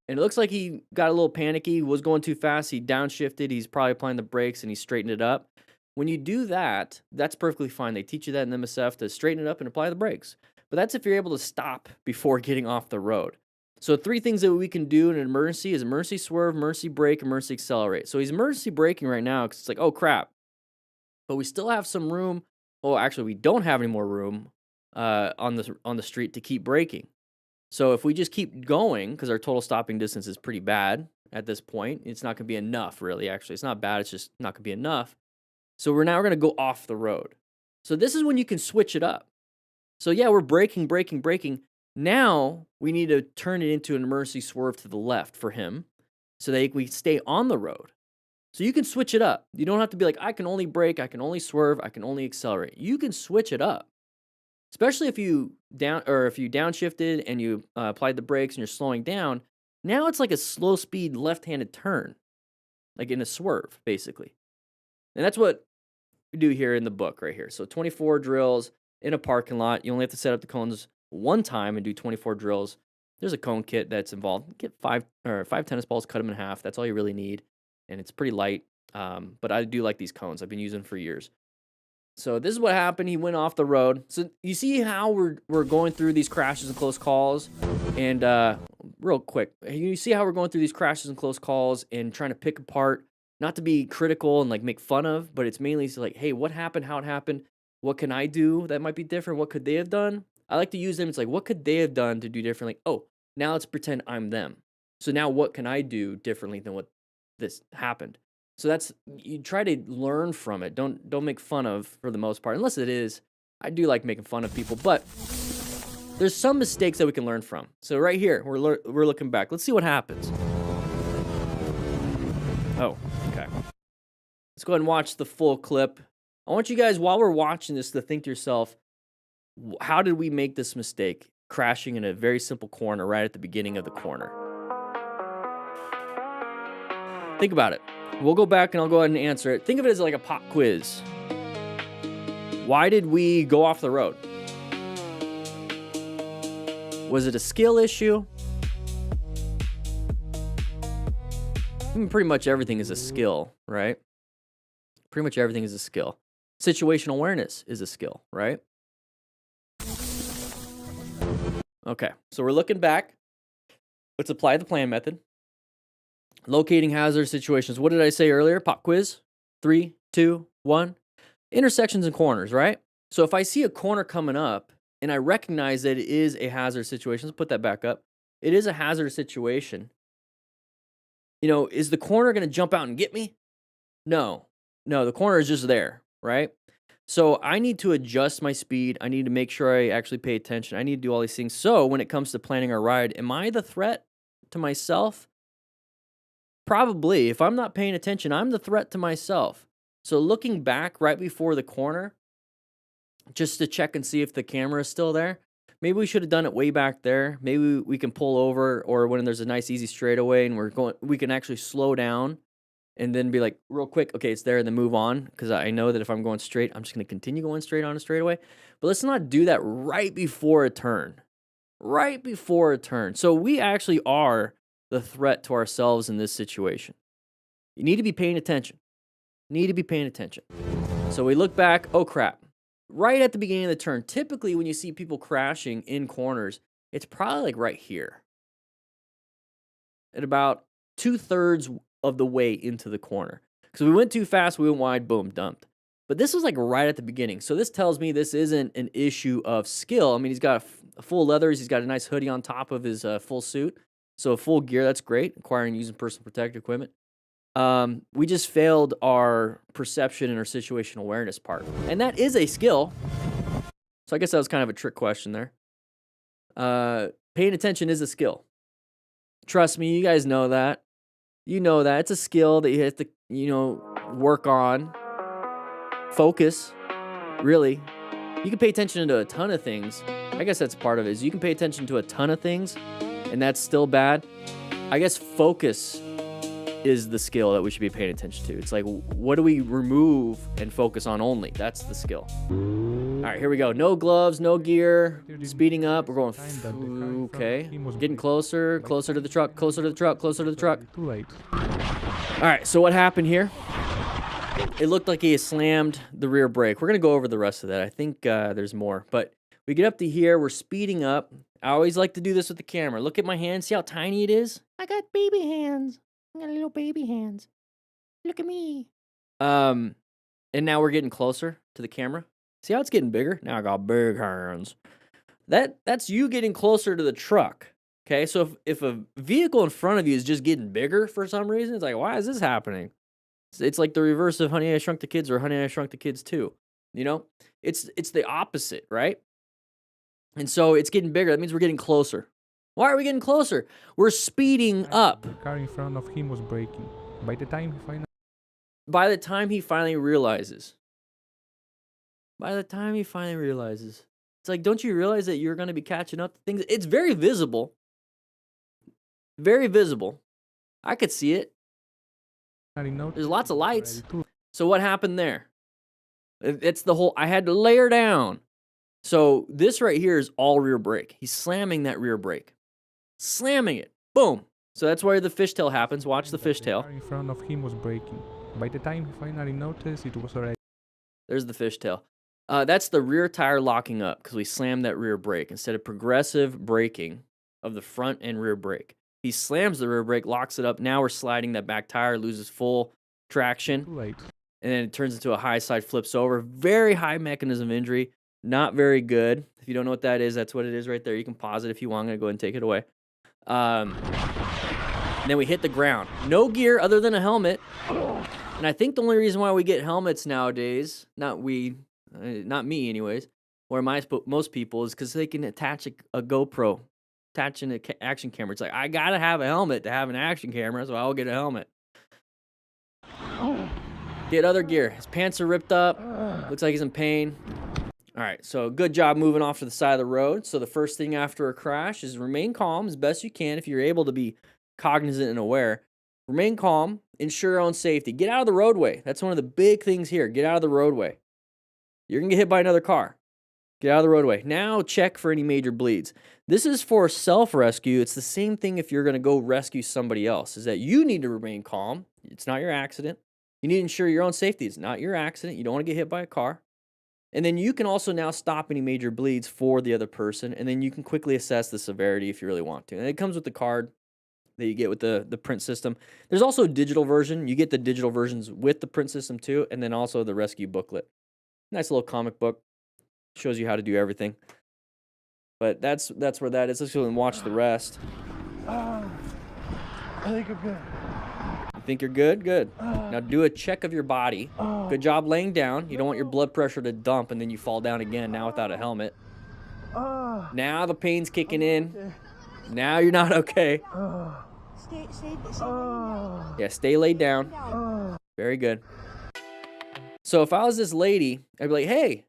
And it looks like he got a little panicky, he was going too fast, he downshifted, he's probably applying the brakes, and he straightened it up. When you do that, that's perfectly fine. They teach you that in MSF to straighten it up and apply the brakes. But that's if you're able to stop before getting off the road. So 3 things that we can do in an emergency is emergency swerve, emergency brake, emergency accelerate. So he's emergency braking right now because it's like, oh crap. But we still have some room. Well, actually, we don't have any more room on the street to keep braking. So if we just keep going, because our total stopping distance is pretty bad at this point, it's not going to be enough, really, actually. It's not bad, it's just not going to be enough. So we're going to go off the road. So this is when you can switch it up. So yeah, we're braking. Now we need to turn it into an emergency swerve to the left for him so that we stay on the road. So you can switch it up. You don't have to be like, I can only brake, I can only swerve, I can only accelerate. You can switch it up. Especially if you downshifted and you applied the brakes and you're slowing down. Now it's like a slow speed left-handed turn, like in a swerve, basically. And that's what we do here in the book right here. So 24 drills in a parking lot. You only have to set up the cones one time and do 24 drills. There's a cone kit that's involved. Get five tennis balls, cut them in half. That's all you really need. And it's pretty light. But I do like these cones. I've been using them for years. So this is what happened. He went off the road. So you see how we're going through these crashes and close calls. And real quick, you see how we're going through these crashes and close calls and trying to pick apart, not to be critical and like make fun of, but it's mainly like, hey, what happened? How it happened? What can I do that might be different? What could they have done? I like to use them. It's like, what could they have done to do differently? Oh, now let's pretend I'm them. So now what can I do differently than what this happened? So that's, you try to learn from it. Don't make fun of for the most part, unless it is. I do like making fun of people, but there's some mistakes that we can learn from. So right here, we're looking back. Let's see what happens. Oh, okay. Let's go ahead and watch the full clip. I want you guys, while we're watching this, to think to yourself, how did we make this mistake? Crashing in a very simple corner right at the beginning of the corner. Think about it. We'll go back and I'll go ahead and answer it. Think of it as like a pop quiz. Why did we go off the road? Was it a skill issue? I mean, pretty much everything is a skill, right? Pretty much everything is a skill. Situational awareness is a skill, right? Okay, so we're looking back. Let's apply the plan method. Locating hazardous situations. What did I say earlier? Pop quiz. 3, 2, 1. Intersections and corners, right? So if I see a corner coming up and I recognize that it is a hazardous situation, let's put that back up. It is a hazardous situation. You know, is the corner going to jump out and get me? No. No, the corner is just there, right? So I need to adjust my speed. I need to make sure I actually pay attention. I need to do all these things. So when it comes to planning our ride, am I the threat to myself? Probably. If I'm not paying attention, I'm the threat to myself. So looking back right before the corner, just to check and see if the camera is still there. Maybe we should have done it way back there. Maybe we can pull over, or when there's a nice easy straightaway and we can actually slow down and then be like, real quick, okay, it's there, and then move on. Because I know that if I'm going straight, I'm just going to continue going straight on a straightaway. But let's not do that right before a turn. Right before a turn. So we actually are the threat to ourselves in this situation. You need to be paying attention. Need to be paying attention. So we look back, oh crap. Right at the beginning of the turn, typically when you see people crashing in corners, it's probably like right here. At about 2/3 of the way into the corner. Because we went too fast, we went wide, boom, dumped. But this was like right at the beginning. So this tells me this isn't an issue of skill. I mean, he's got a full leathers, he's got a nice hoodie on top of his full suit. So full gear, that's great. Acquiring and using personal protective equipment. We just failed our perception and our situational awareness part. And that is a skill. So I guess that was kind of a trick question there. Paying attention is a skill. Trust me, you guys know that. You know that. It's a skill that you have to, work on. Focus. Really. You can pay attention to a ton of things. I guess that's part of it. Is you can pay attention to a ton of things, and that's still bad. I guess focus is the skill that we should be paying attention to. It's like, what do we remove and focus on only? That's the skill. All right, here we go. No gloves, no gear, speeding up. We're going, okay. Getting closer to the truck, closer to the truck, closer to the truck. Too late. All right, so what happened here? It looked like he slammed the rear brake. We're going to go over the rest of that. I think there's more, but we get up to here. We're speeding up. I always like to do this with the camera. Look at my hand. See how tiny it is? I got baby hands. I got little baby hands. Look at me. And now we're getting closer to the camera. See how it's getting bigger? Now I got big hands. That's you getting closer to the truck. Okay, so if a vehicle in front of you is just getting bigger for some reason, it's like, why is this happening? It's like the reverse of Honey, I Shrunk the Kids or Honey, I Shrunk the Kids 2. It's the opposite, right? And so it's getting bigger. That means we're getting closer. Why are we getting closer? We're speeding up. The car in front of him was braking. By the time he finally realizes. It's like, don't you realize that you're going to be catching up to things? It's very visible. Very visible. I could see it. There's lots of lights. So what happened there? It's the whole, I had to layer down. So this right here is all rear brake. He's slamming that rear brake. Slamming it. Boom. So that's where the fishtail happens. Watch the fishtail. The car in front of him was braking. By the time he finally noticed, it was already. There's the fishtail. That's the rear tire locking up because we slammed that rear brake instead of progressive braking of the front and rear brake. He slams the rear brake, locks it up. Now we're sliding that back tire, loses full traction. Too late. And then it turns into a high side, flips over. Very high mechanism injury. Not very good. If you don't know what that is, that's what it is right there. You can pause it if you want. I'm going to go ahead and take it away. And then we hit the ground. No gear other than a helmet. And I think the only reason why we get helmets nowadays, not me anyways, or most people, is because they can attach a GoPro, attach an action camera. It's like, I got to have a helmet to have an action camera, so I'll get a helmet. Get other gear. His pants are ripped up. Looks like he's in pain. All right, so good job moving off to the side of the road. So the first thing after a crash is remain calm as best you can if you're able to be cognizant and aware. Remain calm, ensure your own safety. Get out of the roadway. That's one of the big things here. Get out of the roadway. You're going to get hit by another car. Get out of the roadway. Now check for any major bleeds. This is for self-rescue. It's the same thing if you're going to go rescue somebody else, is that you need to remain calm. It's not your accident. You need to ensure your own safety. It's not your accident. You don't want to get hit by a car. And then you can also now stop any major bleeds for the other person, and then you can quickly assess the severity if you really want to. And it comes with the card. that you get with the print system. There's also a digital version. You get the digital versions with the print system too, and then also the rescue booklet. Nice little comic book. Shows you how to do everything. But that's where that is. Let's go and watch the rest. I think I'm good. You think you're good? Good. Now do a check of your body. Good job laying down. You don't want your blood pressure to dump and then you fall down again, now without a helmet. Now the pain's kicking in. Okay. Now you're not okay. Stay down. Yeah, stay laid down. Very good. So if I was this lady, I'd be like, hey,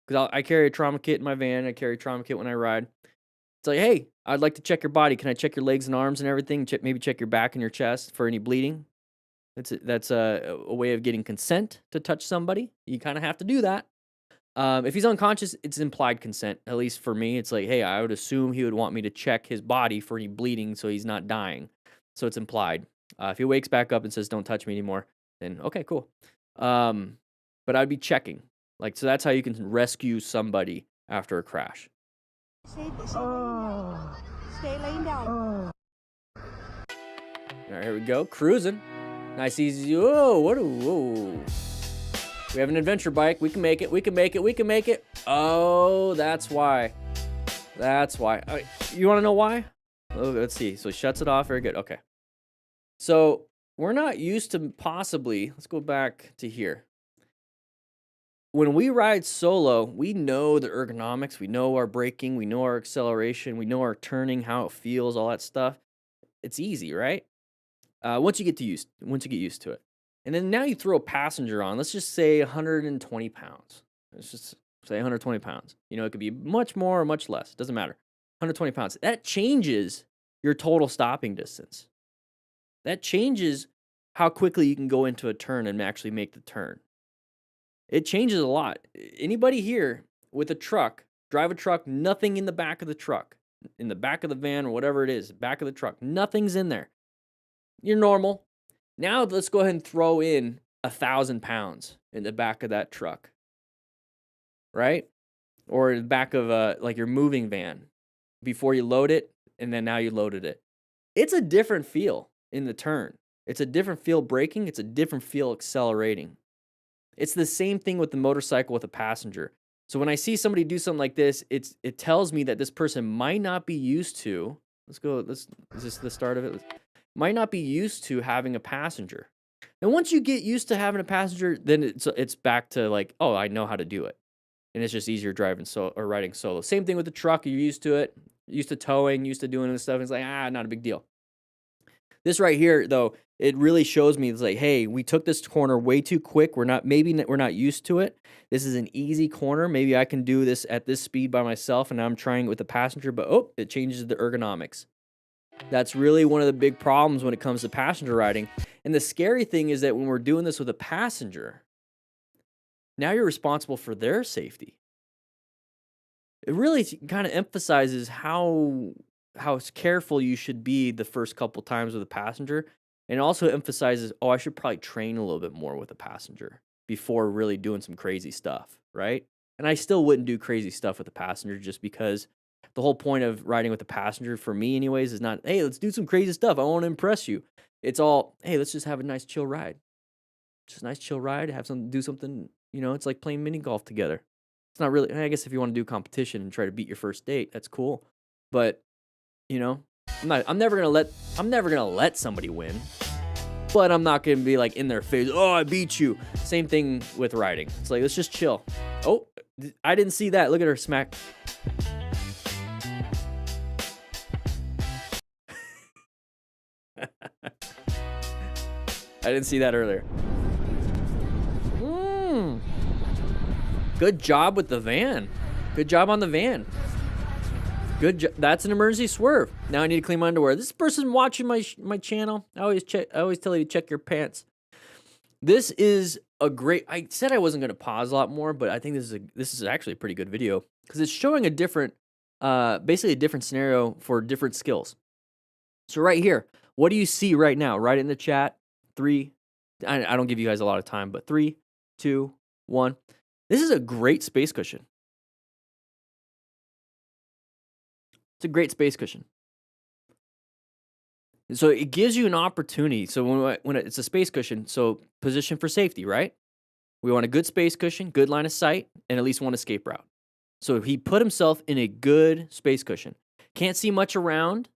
because I carry a trauma kit in my van. I carry a trauma kit when I ride. It's like, hey, I'd like to check your body. Can I check your legs and arms and everything? Maybe check your back and your chest for any bleeding. That's a way of getting consent to touch somebody. You kind of have to do that. If he's unconscious, it's implied consent. At least for me, it's like, hey, I would assume he would want me to check his body for any bleeding so he's not dying. So it's implied. If he wakes back up and says, don't touch me anymore, then okay, cool. But I'd be checking. Like, so that's how you can rescue somebody after a crash. Stay laying down. All right, here we go. Cruising. Nice, easy. Whoa, whoa. We have an adventure bike. We can make it. We can make it. We can make it. Oh, that's why. That's why. You want to know why? Oh, let's see. So he shuts it off. Very good. Okay. So we're not used to possibly. Let's go back to here. When we ride solo, we know the ergonomics. We know our braking. We know our acceleration. We know our turning, how it feels, all that stuff. It's easy, right? Once you get used to it. And then now you throw a passenger on, let's just say 120 pounds. Let's just say 120 pounds. You know, it could be much more or much less. Doesn't matter. 120 pounds. That changes your total stopping distance. That changes how quickly you can go into a turn and actually make the turn. It changes a lot. Anybody here with a truck, drive a truck, nothing in the back of the truck, in the back of the van or whatever it is, back of the truck, nothing's in there. You're normal. Now let's go ahead and throw in 1,000 pounds in the back of that truck, right? Or the back of like your moving van before you load it, and then now you loaded it. It's a different feel in the turn. It's a different feel braking. It's a different feel accelerating. It's the same thing with the motorcycle with a passenger. So when I see somebody do something like this, it tells me that this person might not be used to. Is this the start of it? Might not be used to having a passenger. And once you get used to having a passenger, then it's back to like, oh, I know how to do it. And it's just easier driving or riding solo. Same thing with the truck. You're used to it, used to towing, used to doing this stuff. It's like, not a big deal. This right here, though, it really shows me it's like, hey, we took this corner way too quick. We're not used to it. This is an easy corner. Maybe I can do this at this speed by myself, and now I'm trying it with a passenger, but it changes the ergonomics. That's really one of the big problems when it comes to passenger riding. And the scary thing is that when we're doing this with a passenger, now you're responsible for their safety. It really kind of emphasizes how careful you should be the first couple times with a passenger. And it also emphasizes, I should probably train a little bit more with a passenger before really doing some crazy stuff, right? And I still wouldn't do crazy stuff with a passenger just because the whole point of riding with a passenger, for me anyways, is not, hey, let's do some crazy stuff. I want to impress you. It's all, hey, let's just have a nice chill ride. Just a nice chill ride, do something, it's like playing mini golf together. It's not really, I guess if you want to do competition and try to beat your first date, that's cool. But, I'm never gonna let somebody win. But I'm not gonna be like in their face, oh, I beat you. Same thing with riding. It's like, let's just chill. Oh, I didn't see that. Look at her smack. I didn't see that earlier. Good job with the van. Good job on the van. Good job. That's an emergency swerve. Now I need to clean my underwear. This person watching my channel, I always tell you to check your pants. This is a great. I said I wasn't going to pause a lot more, but I think this is actually a pretty good video because it's showing a different, basically a different scenario for different skills. So right here, what do you see right now? Write it in the chat. 3. I don't give you guys a lot of time, but 3, 2, 1. This is a great space cushion. It's a great space cushion. So it gives you an opportunity. So when it's a space cushion, so position for safety, right? We want a good space cushion, good line of sight, and at least one escape route. So he put himself in a good space cushion. Can't see much around,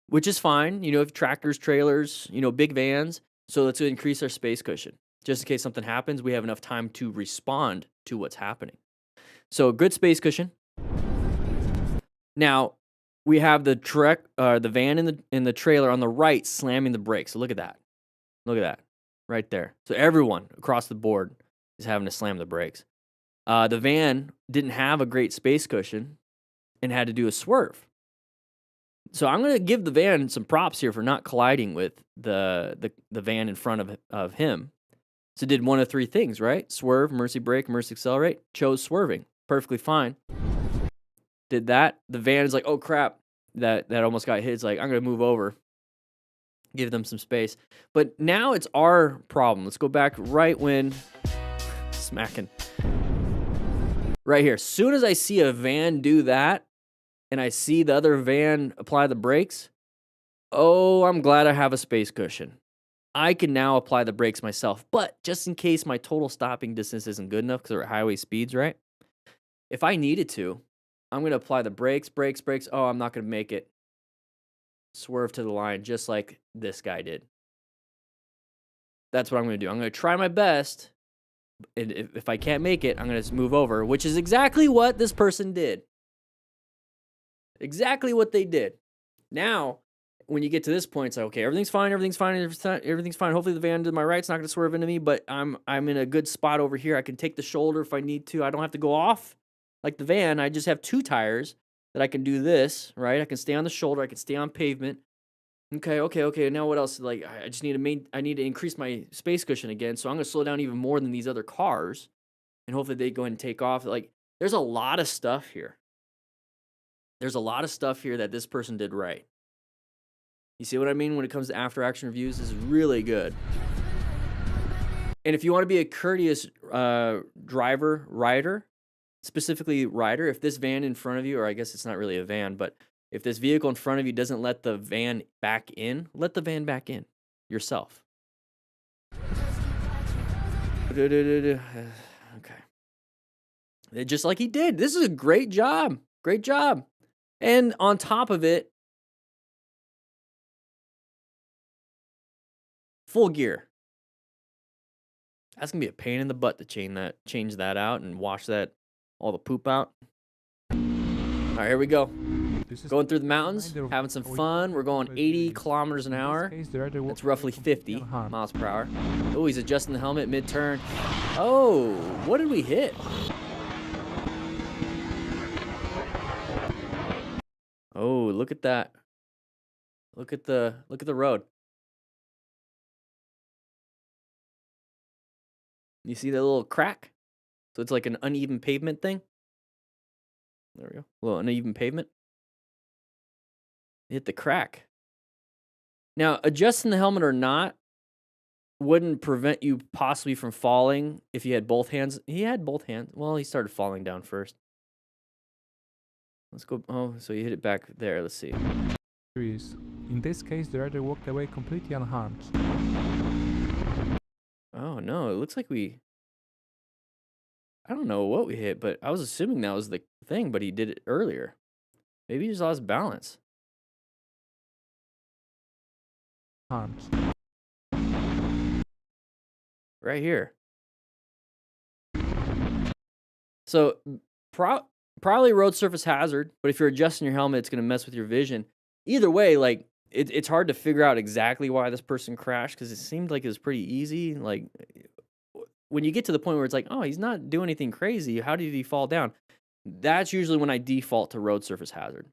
which is fine. You know, if tractors, trailers, you know, big vans. So let's increase our space cushion. Just in case something happens, we have enough time to respond to what's happening. So good space cushion. Now, we have the van in the trailer on the right slamming the brakes. So look at that. Look at that. Right there. So everyone across the board is having to slam the brakes. The van didn't have a great space cushion and had to do a swerve. So I'm going to give the van some props here for not colliding with the van in front of him. So it did one of three things, right? Swerve, mercy brake, mercy accelerate. Chose swerving. Perfectly fine. Did that. The van is like, oh crap, that almost got hit. It's like, I'm going to move over. Give them some space. But now it's our problem. Let's go back right when smacking. Right here. As soon as I see a van do that, and I see the other van apply the brakes, oh, I'm glad I have a space cushion. I can now apply the brakes myself. But just in case my total stopping distance isn't good enough, because we're at highway speeds, right? If I needed to, I'm going to apply the brakes. Oh, I'm not going to make it. Swerve to the line, just like this guy did. That's what I'm going to do. I'm going to try my best. And if I can't make it, I'm going to move over, which is exactly what this person did. Exactly what they did. Now, when you get to this point, it's like, okay, everything's fine. Hopefully the van to my right's not going to swerve into me, but I'm in a good spot over here. I can take the shoulder if I need to. I don't have to go off like the van. I just have two tires that I can do this, right? I can stay on the shoulder. I can stay on pavement. Okay. Now what else? Like, I just need to increase my space cushion again. So I'm going to slow down even more than these other cars, and hopefully they go ahead and take off. Like, there's a lot of stuff here. There's a lot of stuff here that this person did right. You see what I mean when it comes to after action reviews? This is really good. And if you want to be a courteous rider, specifically rider, if this van in front of you, or I guess it's not really a van, but if this vehicle in front of you doesn't let the van back in, let the van back in yourself. Okay. Just like he did. This is a great job. Great job. And on top of it, full gear. That's going to be a pain in the butt to change that out and wash all the poop out. All right, here we go. Going through the mountains, having some fun. We're going 80 kilometers an hour. That's roughly 50 miles per hour. Oh, he's adjusting the helmet mid-turn. Oh, what did we hit? Oh, look at that. Look at the road. You see that little crack? So it's like an uneven pavement thing. There we go. A little uneven pavement. Hit the crack. Now, adjusting the helmet or not wouldn't prevent you possibly from falling if you had both hands. He had both hands. Well, he started falling down first. Let's go. Oh, so you hit it back there. Let's see. In this case, the rider walked away completely unharmed. Oh, no. It looks like I don't know what we hit, but I was assuming that was the thing, but he did it earlier. Maybe he just lost balance. Harmed. Right here. So, probably road surface hazard, but if you're adjusting your helmet, it's going to mess with your vision. Either way, like, it's hard to figure out exactly why this person crashed, because it seemed like it was pretty easy. Like, when you get to the point where it's like, oh, he's not doing anything crazy, how did he fall down? That's usually when I default to road surface hazard.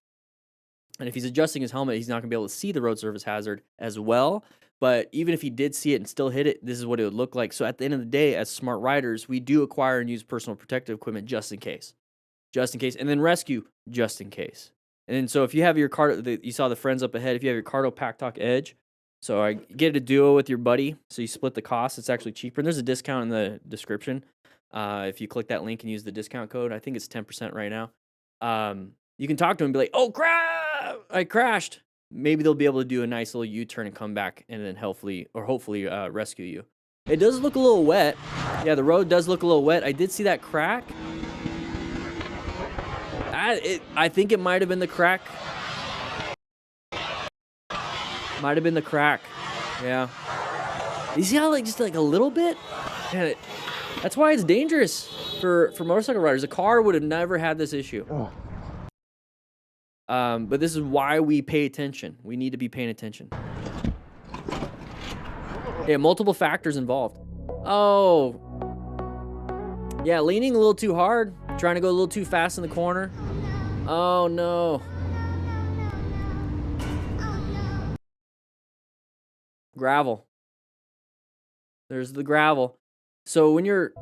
And if he's adjusting his helmet, he's not going to be able to see the road surface hazard as well. But even if he did see it and still hit it, this is what it would look like. So at the end of the day, as smart riders, we do acquire and use personal protective equipment just in case. Just in case. And then rescue just in case. And then so if you have your you saw the friends up ahead, if you have your Cardo Pack Talk Edge, so I get a duo with your buddy, so you split the cost. It's actually cheaper. And there's a discount in the description. If you click that link and use the discount code, I think it's 10% right now. You can talk to him and be like, oh, crap, I crashed. maybe they'll be able to do a nice little U-turn and come back and then hopefully rescue you. It does look a little wet. Yeah, the road does look a little wet. I did see that crack. I think it might have been the crack. Might have been the crack. Yeah. You see how like just like a little bit? Man, that's why it's dangerous for motorcycle riders. A car would have never had this issue. But this is why we pay attention. We need to be paying attention. Yeah, multiple factors involved. Oh. Yeah, leaning a little too hard. Trying to go a little too fast in the corner. Oh, no. Gravel. There's the gravel. So when you're...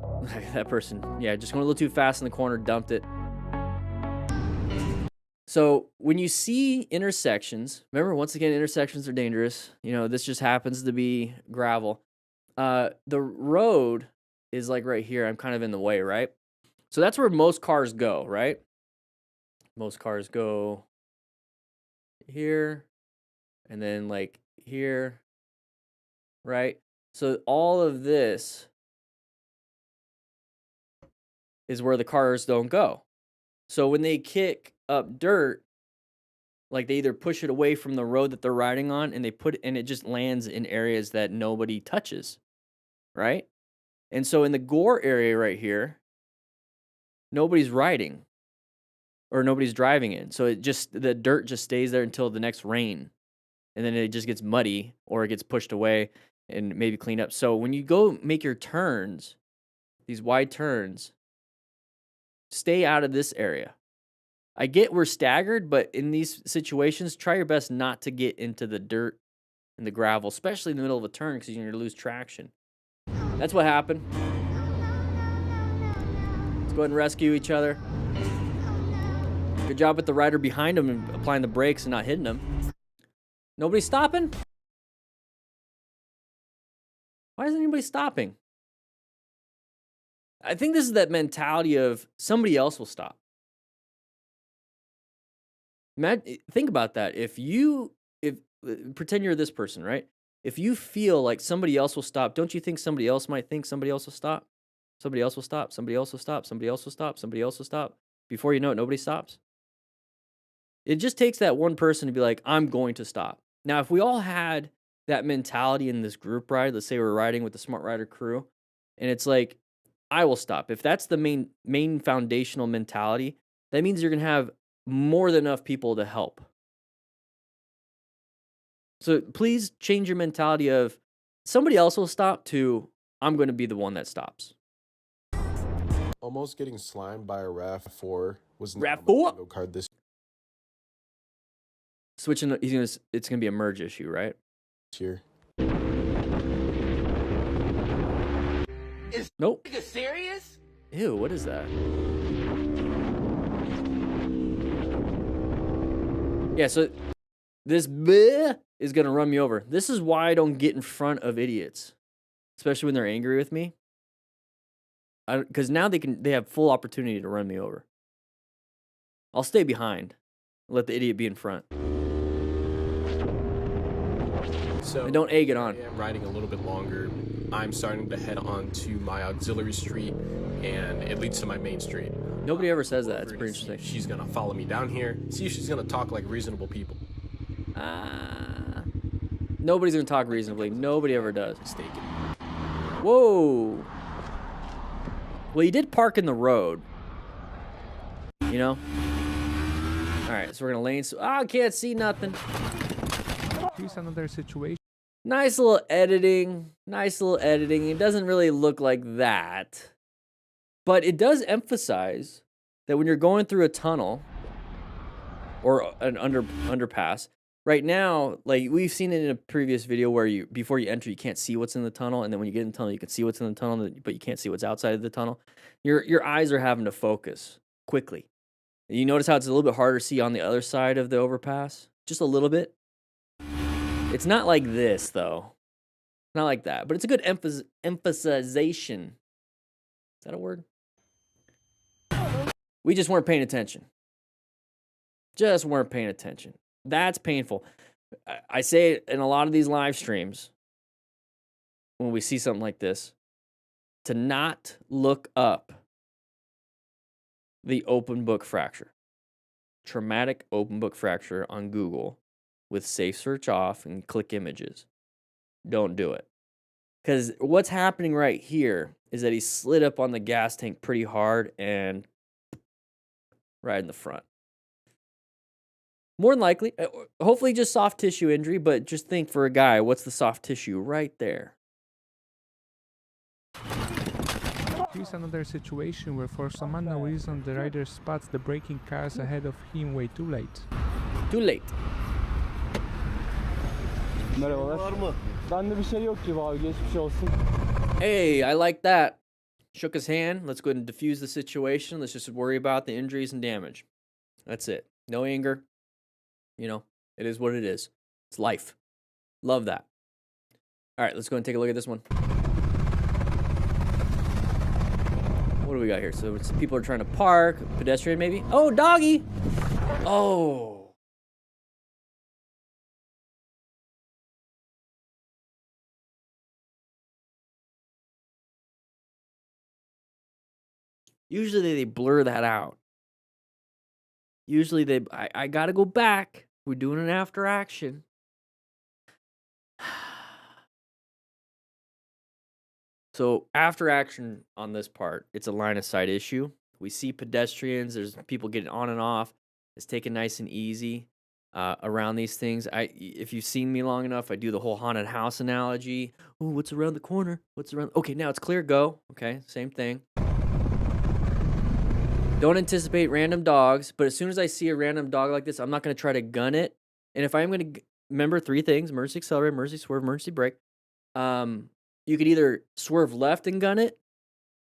that person, yeah, just going a little too fast in the corner, dumped it. So when you see intersections, remember, once again, intersections are dangerous. You know, this just happens to be gravel. The road is like right here. I'm kind of in the way, right? So that's where most cars go, right? Most cars go here and then like here, right? So all of this is where the cars don't go. So when they kick up dirt, like they either push it away from the road that they're riding on and it just lands in areas that nobody touches, right? And so in the gore area right here, nobody's riding or nobody's driving in. So the dirt just stays there until the next rain. And then it just gets muddy or it gets pushed away and maybe cleaned up. So when you go make your turns, these wide turns, stay out of this area. I get we're staggered, but in these situations, try your best not to get into the dirt and the gravel, especially in the middle of a turn because you're going to lose traction. That's what happened. Let's go ahead and rescue each other. Good job with the rider behind him and applying the brakes and not hitting him. Nobody stopping? Why isn't anybody stopping? I think this is that mentality of somebody else will stop. Think about that. If pretend you're this person, right? If you feel like somebody else will stop, don't you think somebody else might think somebody else will stop? Somebody else will stop. Somebody else will stop. Somebody else will stop. Somebody else will stop. Before you know it, nobody stops. It just takes that one person to be like, I'm going to stop. Now, if we all had that mentality in this group ride, let's say we're riding with the Smart Rider crew, and it's like, I will stop. If that's the main foundational mentality, that means you're going to have more than enough people to help. So please change your mentality of somebody else will stop to I'm going to be the one that stops. Almost getting slimed by a RAV4 was not RAV4? go kart this Switching, it's going to be a merge issue, right? year. Nope. Are you serious? Ew, what is that? Yeah, so this bleh is going to run me over. This is why I don't get in front of idiots, especially when they're angry with me. Because now they have full opportunity to run me over. I'll stay behind. Let the idiot be in front. So And don't egg it on. I am riding a little bit longer. I'm starting to head on to my auxiliary street, and it leads to my main street. Nobody ever says that. It's Over pretty and see interesting. if she's gonna follow me down here. See if she's gonna talk like reasonable people. Nobody's going to talk reasonably. Nobody ever does. Mistaken. Whoa. Well, you did park in the road. You know? All right, so we're going to lane. I can't see nothing. Here's another situation. Nice little editing. Nice little editing. It doesn't really look like that. But it does emphasize that when you're going through a tunnel or an underpass, right now, like we've seen it in a previous video where before you enter, you can't see what's in the tunnel. And then when you get in the tunnel, you can see what's in the tunnel, but you can't see what's outside of the tunnel. Your eyes are having to focus quickly. You notice how it's a little bit harder to see on the other side of the overpass? Just a little bit. It's not like this, though. Not like that. But it's a good emphasization. Is that a word? We just weren't paying attention. Just weren't paying attention. That's painful. I say it in a lot of these live streams when we see something like this, to not look up the open book fracture, traumatic open book fracture on Google with safe search off and click images. Don't do it. Because what's happening right here is that he slid up on the gas tank pretty hard and right in the front. More than likely, hopefully just soft tissue injury, but just think for a guy, what's the soft tissue right there? Here's another situation where for some unknown reason the rider spots the braking cars ahead of him way too late. Too late. Merhabalar. Var mı? Bende bir şey yok gibi abi. Geçmiş olsun. Hey, I like that. Shook his hand. Let's go ahead and diffuse the situation. Let's just worry about the injuries and damage. That's it. No anger. You know, it is what it is. It's life. Love that. All right, let's go and take a look at this one. What do we got here? So it's people are trying to park, pedestrian maybe. Oh, doggy. Oh. Usually they blur that out. Usually I got to go back. We're doing an after action. So after action on this part, it's a line of sight issue. We see pedestrians. There's people getting on and off. It's taken nice and easy around these things. If you've seen me long enough, I do the whole haunted house analogy. Oh, what's around the corner? What's around? Okay, now it's clear. Go. Okay, same thing. Don't anticipate random dogs, but as soon as I see a random dog like this, I'm not going to try to gun it. And if I'm going to remember 3 things: emergency accelerate, emergency swerve, emergency brake. You could either swerve left and gun it,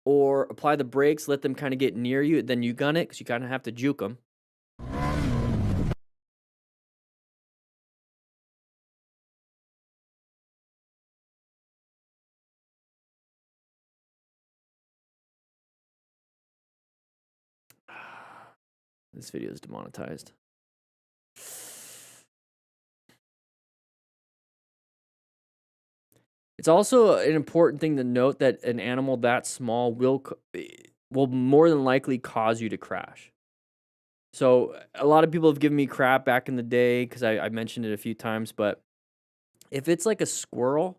or apply the brakes, let them kind of get near you, then you gun it because you kind of have to juke them. This video is demonetized. It's also an important thing to note that an animal that small will more than likely cause you to crash. So a lot of people have given me crap back in the day because I mentioned it a few times, but if it's like a squirrel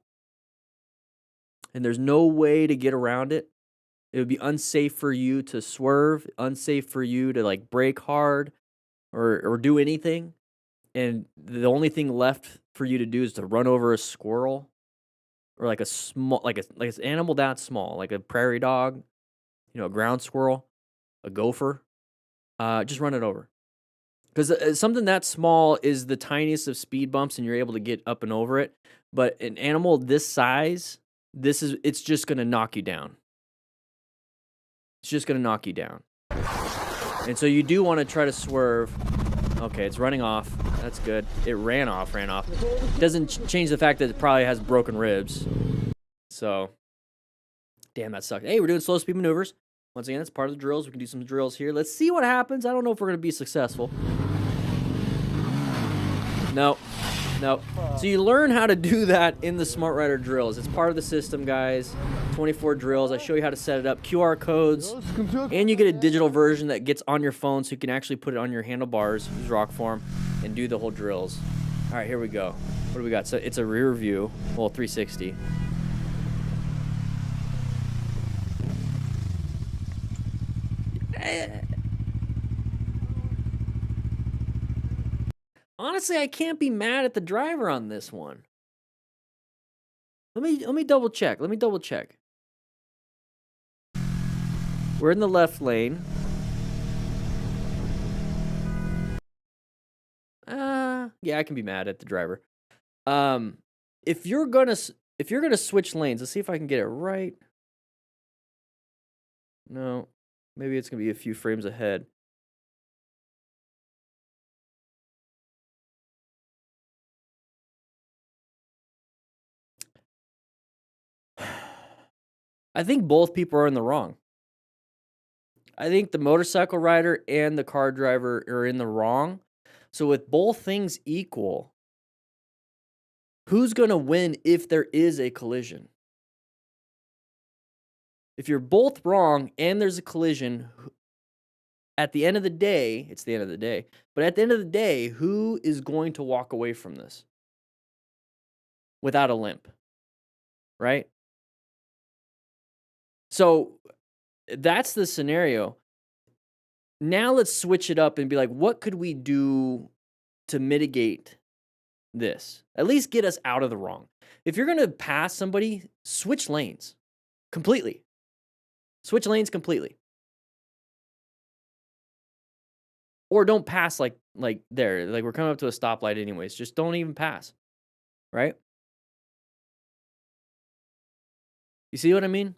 and there's no way to get around it, it would be unsafe for you to swerve, unsafe for you to like brake hard or do anything. And the only thing left for you to do is to run over a squirrel or like a small, like an animal that small, like a prairie dog, a ground squirrel, a gopher. Just run it over. Because something that small is the tiniest of speed bumps and you're able to get up and over it. But an animal this size, it's just going to knock you down. It's just going to knock you down. And so you do want to try to swerve. Okay, it's running off. That's good. It ran off. Doesn't change the fact that it probably has broken ribs. So, damn, that sucks. Hey, we're doing slow speed maneuvers. Once again, it's part of the drills. We can do some drills here. Let's see what happens. I don't know if we're going to be successful. No. So you learn how to do that in the Smart Rider drills. It's part of the system, guys. 24 drills. I show you how to set it up. QR codes. And you get a digital version that gets on your phone so you can actually put it on your handlebars, use rock form, and do the whole drills. All right, here we go. What do we got? So it's a rear view. Well, 360. Honestly, I can't be mad at the driver on this one. Let me double check. We're in the left lane. Yeah, I can be mad at the driver. If you're gonna switch lanes, let's see if I can get it right. No, maybe it's gonna be a few frames ahead. I think both people are in the wrong. I think the motorcycle rider and the car driver are in the wrong. So with both things equal, Who's going to win if there is a collision? If you're both wrong and there's a collision, at the end of the day, it's the end of the day, but at the end of the day, who is going to walk away from this without a limp, right? So that's the scenario. Now let's switch it up and be like, what could we do to mitigate this? At least get us out of the wrong. If you're going to pass somebody, switch lanes completely. Switch lanes completely. Or don't pass like there. Like we're coming up to a stoplight anyways. Just don't even pass. Right? You see what I mean?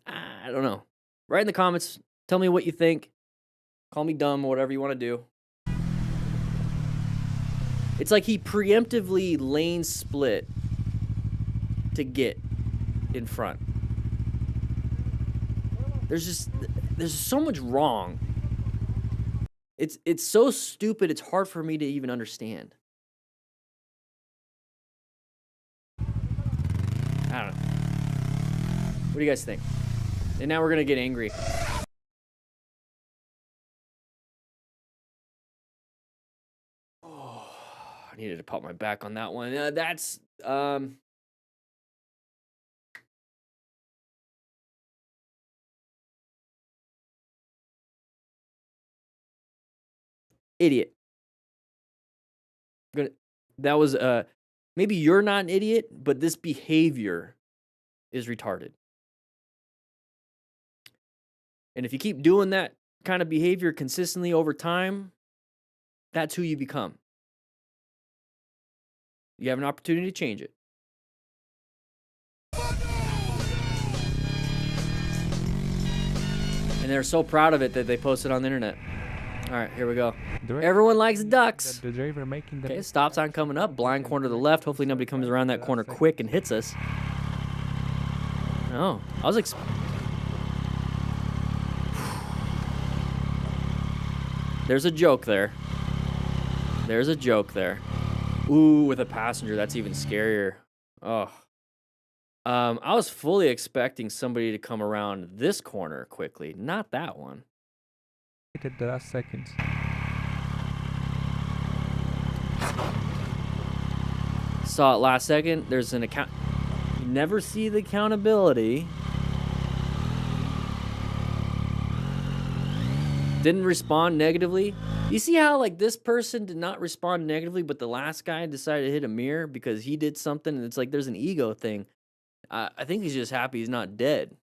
I don't know. Write in the comments. Tell me what you think. Call me dumb or whatever you want to do. It's like he preemptively lane split to get in front. There's so much wrong. It's so stupid, it's hard for me to even understand. I don't know. What do you guys think? And now we're gonna get angry. Oh, I needed to pop my back on that one. That's idiot. That was maybe you're not an idiot, but this behavior is retarded. And if you keep doing that kind of behavior consistently over time, that's who you become. You have an opportunity to change it. And they're so proud of it that they post it on the internet. All right, here we go. Everyone likes ducks. The driver making the Okay, stop sign coming up. Blind corner to the left. Hopefully nobody comes around that corner quick and hits us. Oh, I was There's a joke there. There's a joke there. Ooh, with a passenger, that's even scarier. Oh. I was fully expecting somebody to come around this corner quickly, not that one. at the last seconds. Saw it last second. There's an account. You never see the accountability. Didn't respond negatively. You see how like this person did not respond negatively, but the last guy decided to hit a mirror because he did something, and it's like there's an ego thing. I think he's just happy he's not dead.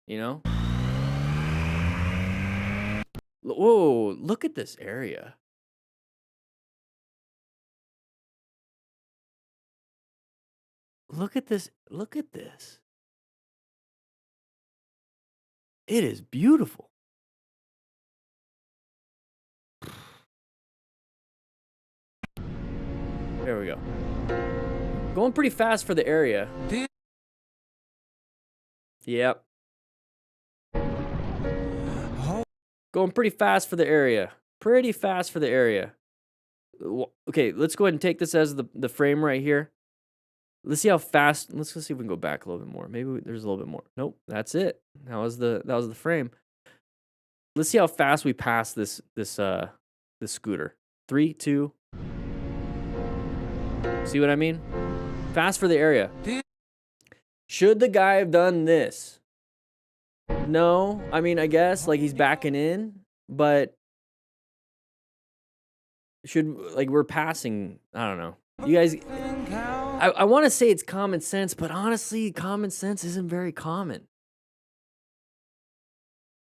You know? Whoa, look at this area. Look at this. Look at this. It is beautiful. There we go. Going pretty fast for the area. Yep. Going pretty fast for the area. Pretty fast for the area. Okay, let's go ahead and take this as the frame right here. Let's see how fast. Let's see if we can go back a little bit more. Maybe there's a little bit more. Nope, that's it. That was the frame. Let's see how fast we pass this scooter. 3, 2. See what I mean? Fast for the area. Should the guy have done this? No, I mean, I guess like he's backing in, but we're passing. I don't know. You guys, I want to say it's common sense, but honestly, common sense isn't very common.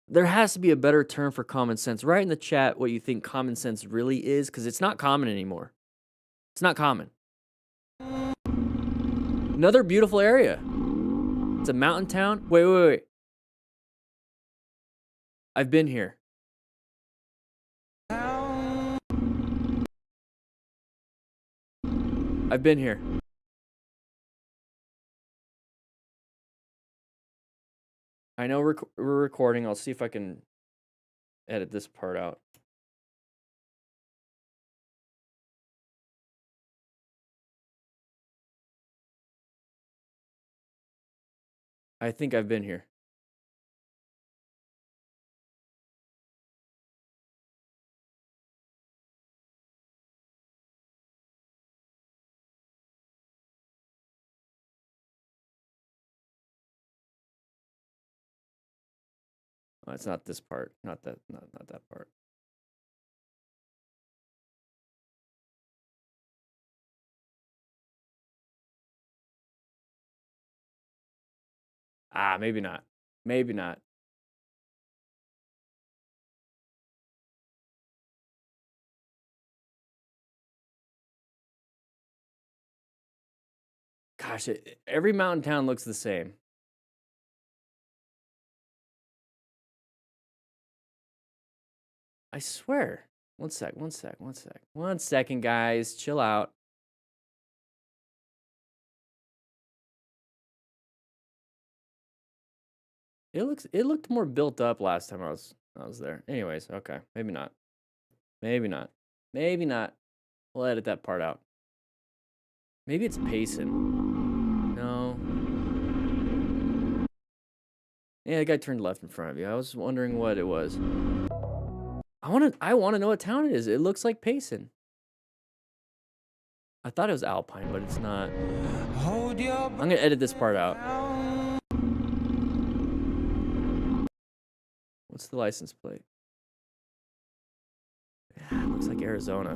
There has to be a better term for common sense. Write in the chat what you think common sense really is, because it's not common anymore. It's not common. Another beautiful area. It's a mountain town. Wait. I've been here. I've been here. I know we're recording. I'll see if I can edit this part out. I think I've been here. Oh, it's not this part. Not that. Not that part. Ah, maybe not. Maybe not. Gosh, every mountain town looks the same. I swear. One second, guys. Chill out. It looked more built up last time I was there. Anyways, okay. Maybe not. Maybe not. Maybe not. We'll edit that part out. Maybe it's Payson. No. Yeah, the guy turned left in front of you. I was wondering what it was. I want to know what town it is. It looks like Payson. I thought it was Alpine, but it's not. I'm gonna edit this part out. What's the license plate? Yeah, it looks like Arizona.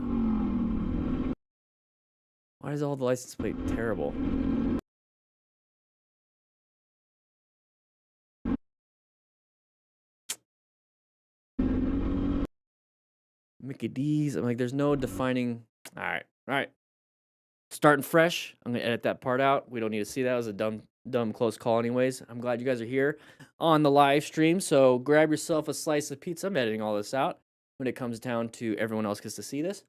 Why is all the license plate terrible? Mickey D's. I'm like, there's no defining. All right. Starting fresh. I'm gonna edit that part out. We don't need to see that. It was a dumb close call anyways. I'm glad you guys are here on the live stream. So grab yourself a slice of pizza. I'm editing all this out when it comes down to everyone else gets to see this.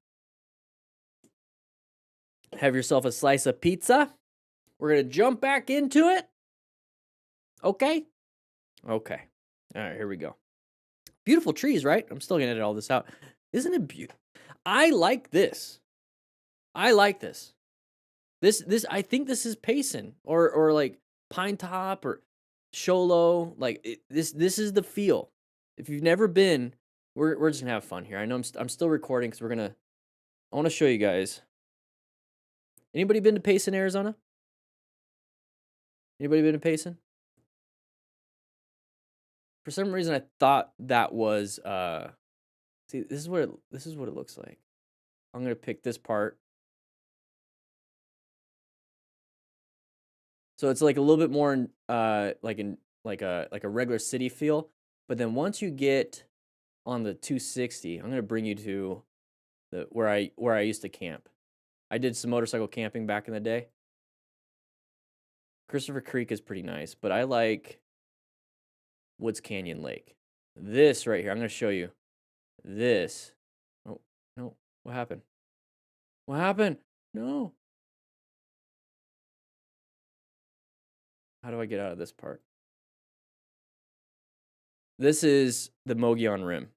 Have yourself a slice of pizza. We're gonna jump back into it. Okay. All right, here we go. Beautiful trees, right? I'm still gonna edit all this out. Isn't it beautiful? I like this. This I think this is Payson or like Pine Top or Sholo. Like this is the feel. If you've never been, we're just gonna have fun here. I know I'm still recording because I want to show you guys. Anybody been to Payson, Arizona? Anybody been to Payson? For some reason, I thought that was see, this is what it looks like. I'm gonna pick this part. So it's like a little bit more like a regular city feel. But then once you get on the 260, I'm gonna bring you to where I used to camp. I did some motorcycle camping back in the day. Christopher Creek is pretty nice, but I like Woods Canyon Lake. This right here, I'm gonna show you. This. Oh no! What happened? What happened? No. How do I get out of this part? This is the Mogollon Rim.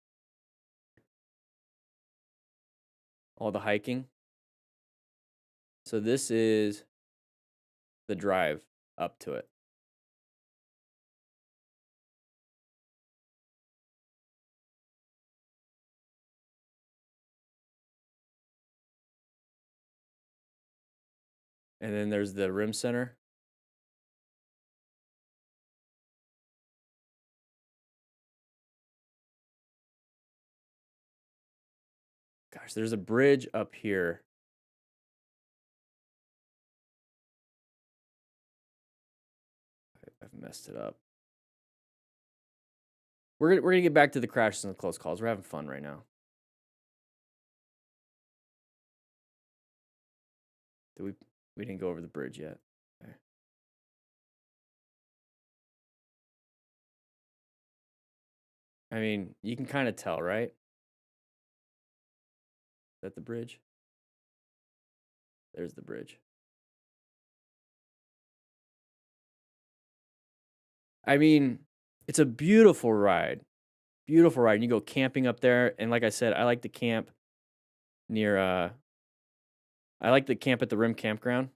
All the hiking. So this is the drive up to it. And then there's the rim center. Gosh, there's a bridge up here. I've messed it up. We're gonna get back to the crashes and the close calls. We're having fun right now. We didn't go over the bridge yet. Okay. I mean, you can kind of tell, right? Is that the bridge? There's the bridge. I mean, it's a beautiful ride. Beautiful ride. And you go camping up there. And like I said, I like to camp near I like to camp at the Rim Campground.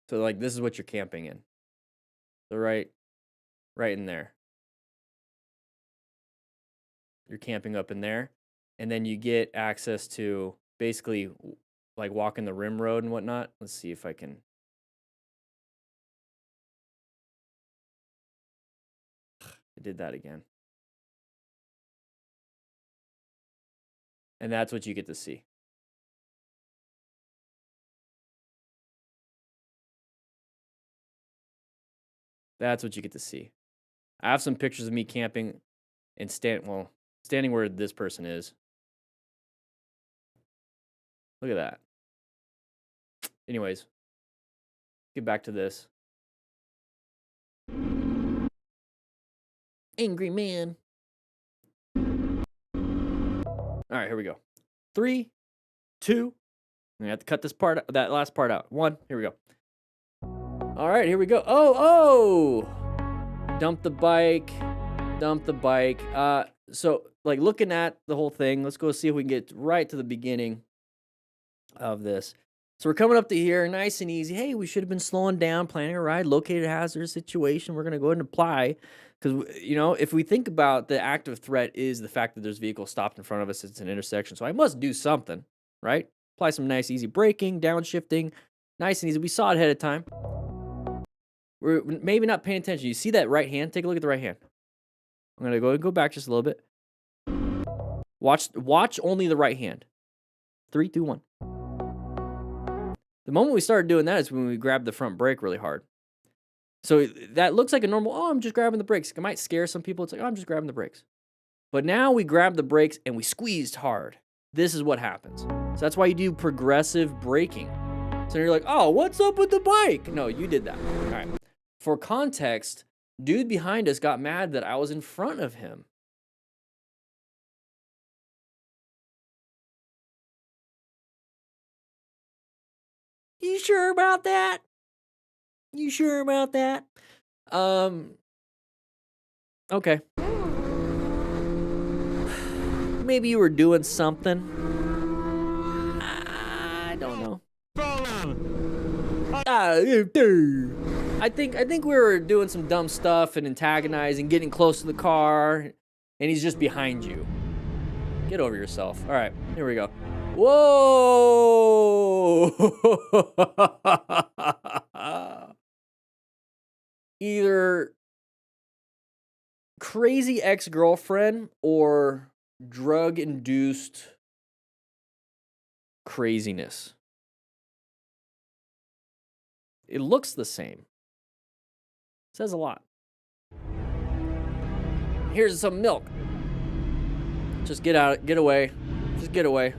So like this is what you're camping in. So right in there. You're camping up in there, and then you get access to basically like walking the rim road and whatnot. Let's see if I can. I did that again. And that's what you get to see. That's what you get to see. I have some pictures of me camping and standing where this person is. Look at that. Anyways, get back to this. Angry man. All right, here we go. 3, 2. I have to cut that last part out. 1. Here we go. All right, here we go. Oh! Dump the bike. So, like, looking at the whole thing, let's go see if we can get right to the beginning of this. So, we're coming up to here, nice and easy. Hey, we should have been slowing down, planning a ride, located a hazardous situation. We're going to go ahead and apply. Because, you know, if we think about the active threat is the fact that there's vehicles stopped in front of us, it's an intersection. So, I must do something, right? Apply some nice, easy braking, downshifting, nice and easy. We saw it ahead of time. We're maybe not paying attention. You see that right hand? Take a look at the right hand. I'm going to go back just a little bit. Watch only the right hand. 3, 2, 1. The moment we started doing that is when we grabbed the front brake really hard. So that looks like a normal, I'm just grabbing the brakes. It might scare some people. It's like, I'm just grabbing the brakes. But now we grab the brakes and we squeezed hard. This is what happens. So that's why you do progressive braking. So you're like, oh, what's up with the bike? No, you did that. All right. For context, dude behind us got mad that I was in front of him. You sure about that? You sure about that? Okay. Maybe you were doing something. I don't know. I think we were doing some dumb stuff and antagonizing, getting close to the car, and he's just behind you. Get over yourself. All right, here we go. Whoa! Either crazy ex-girlfriend or drug-induced craziness. It looks the same. Says a lot. Here's some milk. Just get out, get away. Just get away.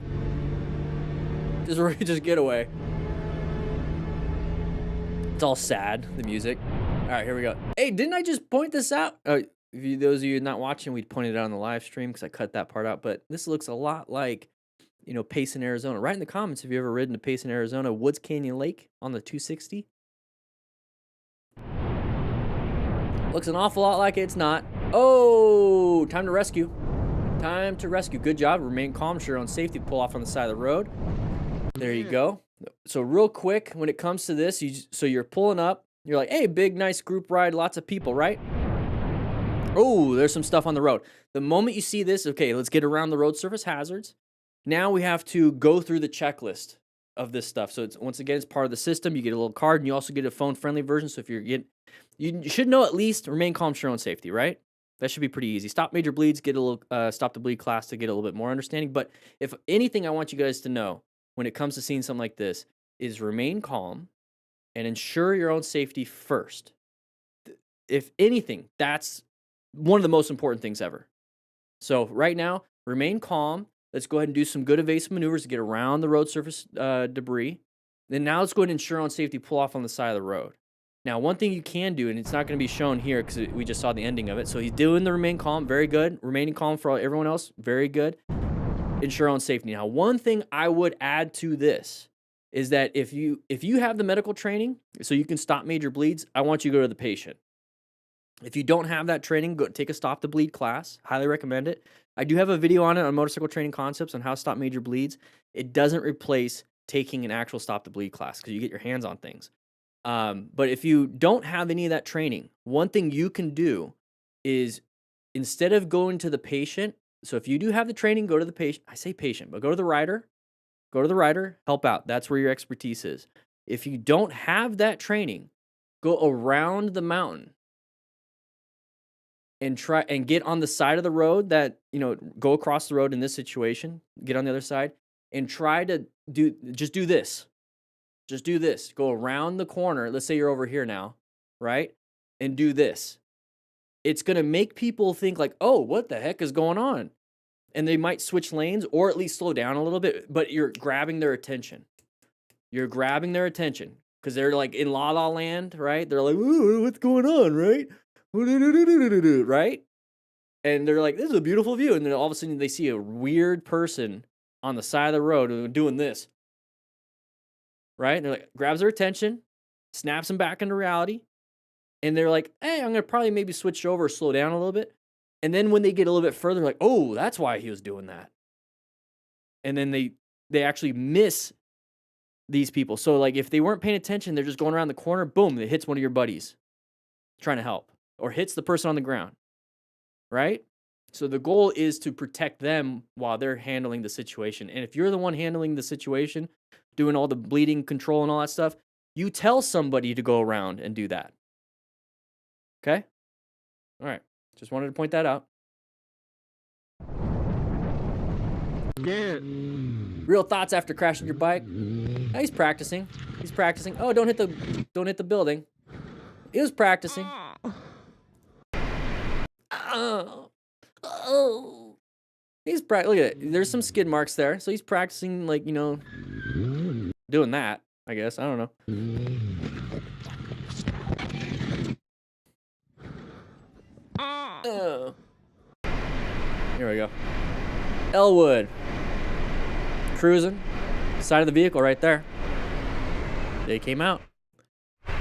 Just get away. It's all sad, the music. All right, here we go. Hey, didn't I just point this out? Those of you not watching, we pointed it out on the live stream because I cut that part out. But this looks a lot like, you know, Payson, Arizona. Write in the comments if you ever ridden to Payson, Arizona, Woods Canyon Lake on the 260. Looks an awful lot like it's not. Oh, time to rescue. Time to rescue. Good job. Remain calm. Sure on safety. Pull off on the side of the road. There you go. So real quick, when it comes to this, you're pulling up. You're like, hey, big, nice group ride. Lots of people, right? Oh, there's some stuff on the road. The moment you see this, okay, let's get around the road surface hazards. Now we have to go through the checklist of this stuff. So it's, once again, it's part of the system. You get a little card, and you also get a phone-friendly version. So if you should know at least remain calm, sure on safety, right? That should be pretty easy. Stop major bleeds, get a little stop the bleed class to get a little bit more understanding. But if anything I want you guys to know when it comes to seeing something like this is remain calm and ensure your own safety first. If anything, that's one of the most important things ever. So right now, remain calm. Let's go ahead and do some good evasive maneuvers to get around the road surface debris. Then now let's go ahead and ensure on safety, pull off on the side of the road. Now, one thing you can do, and it's not going to be shown here because we just saw the ending of it. So he's doing the remain calm, very good. Remaining calm for everyone else, very good. Ensure on safety. Now, one thing I would add to this is that if you have the medical training, so you can stop major bleeds, I want you to go to the patient. If you don't have that training, go take a stop the bleed class. Highly recommend it. I do have a video on it on Motorcycle Training Concepts on how to stop major bleeds. It doesn't replace taking an actual stop the bleed class because you get your hands on things. But if you don't have any of that training, one thing you can do is instead of going to the patient, so if you do have the training, go to the patient. I say patient, but go to the rider. Go to the rider, help out. That's where your expertise is. If you don't have that training, go around the mountain and try and get on the side of the road that, go across the road in this situation, get on the other side and try to do this. Just do this. Go around the corner. Let's say you're over here now, right? And do this. It's going to make people think like, oh, what the heck is going on? And they might switch lanes or at least slow down a little bit, but you're grabbing their attention. You're grabbing their attention because they're like in La La Land, right? They're like, ooh, what's going on, right? Right? And they're like, this is a beautiful view. And then all of a sudden they see a weird person on the side of the road doing this. Right? And they're like, grabs their attention, snaps them back into reality. And they're like, hey, I'm going to probably maybe switch over or slow down a little bit. And then when they get a little bit further, like, oh, that's why he was doing that. And then they actually miss these people. So like if they weren't paying attention, they're just going around the corner, boom, it hits one of your buddies trying to help or hits the person on the ground. Right? So the goal is to protect them while they're handling the situation. And if you're the one handling the situation, doing all the bleeding control and all that stuff, you tell somebody to go around and do that. Okay? All right. Just wanted to point that out. Yeah. Real thoughts after crashing your bike? Oh, he's practicing. He's practicing. Oh, don't hit the building. He was practicing. Oh. Look at it. There's some skid marks there. So he's practicing like, doing that, I guess. I don't know. Oh. Here we go. Elwood. Cruising. Side of the vehicle right there. They came out.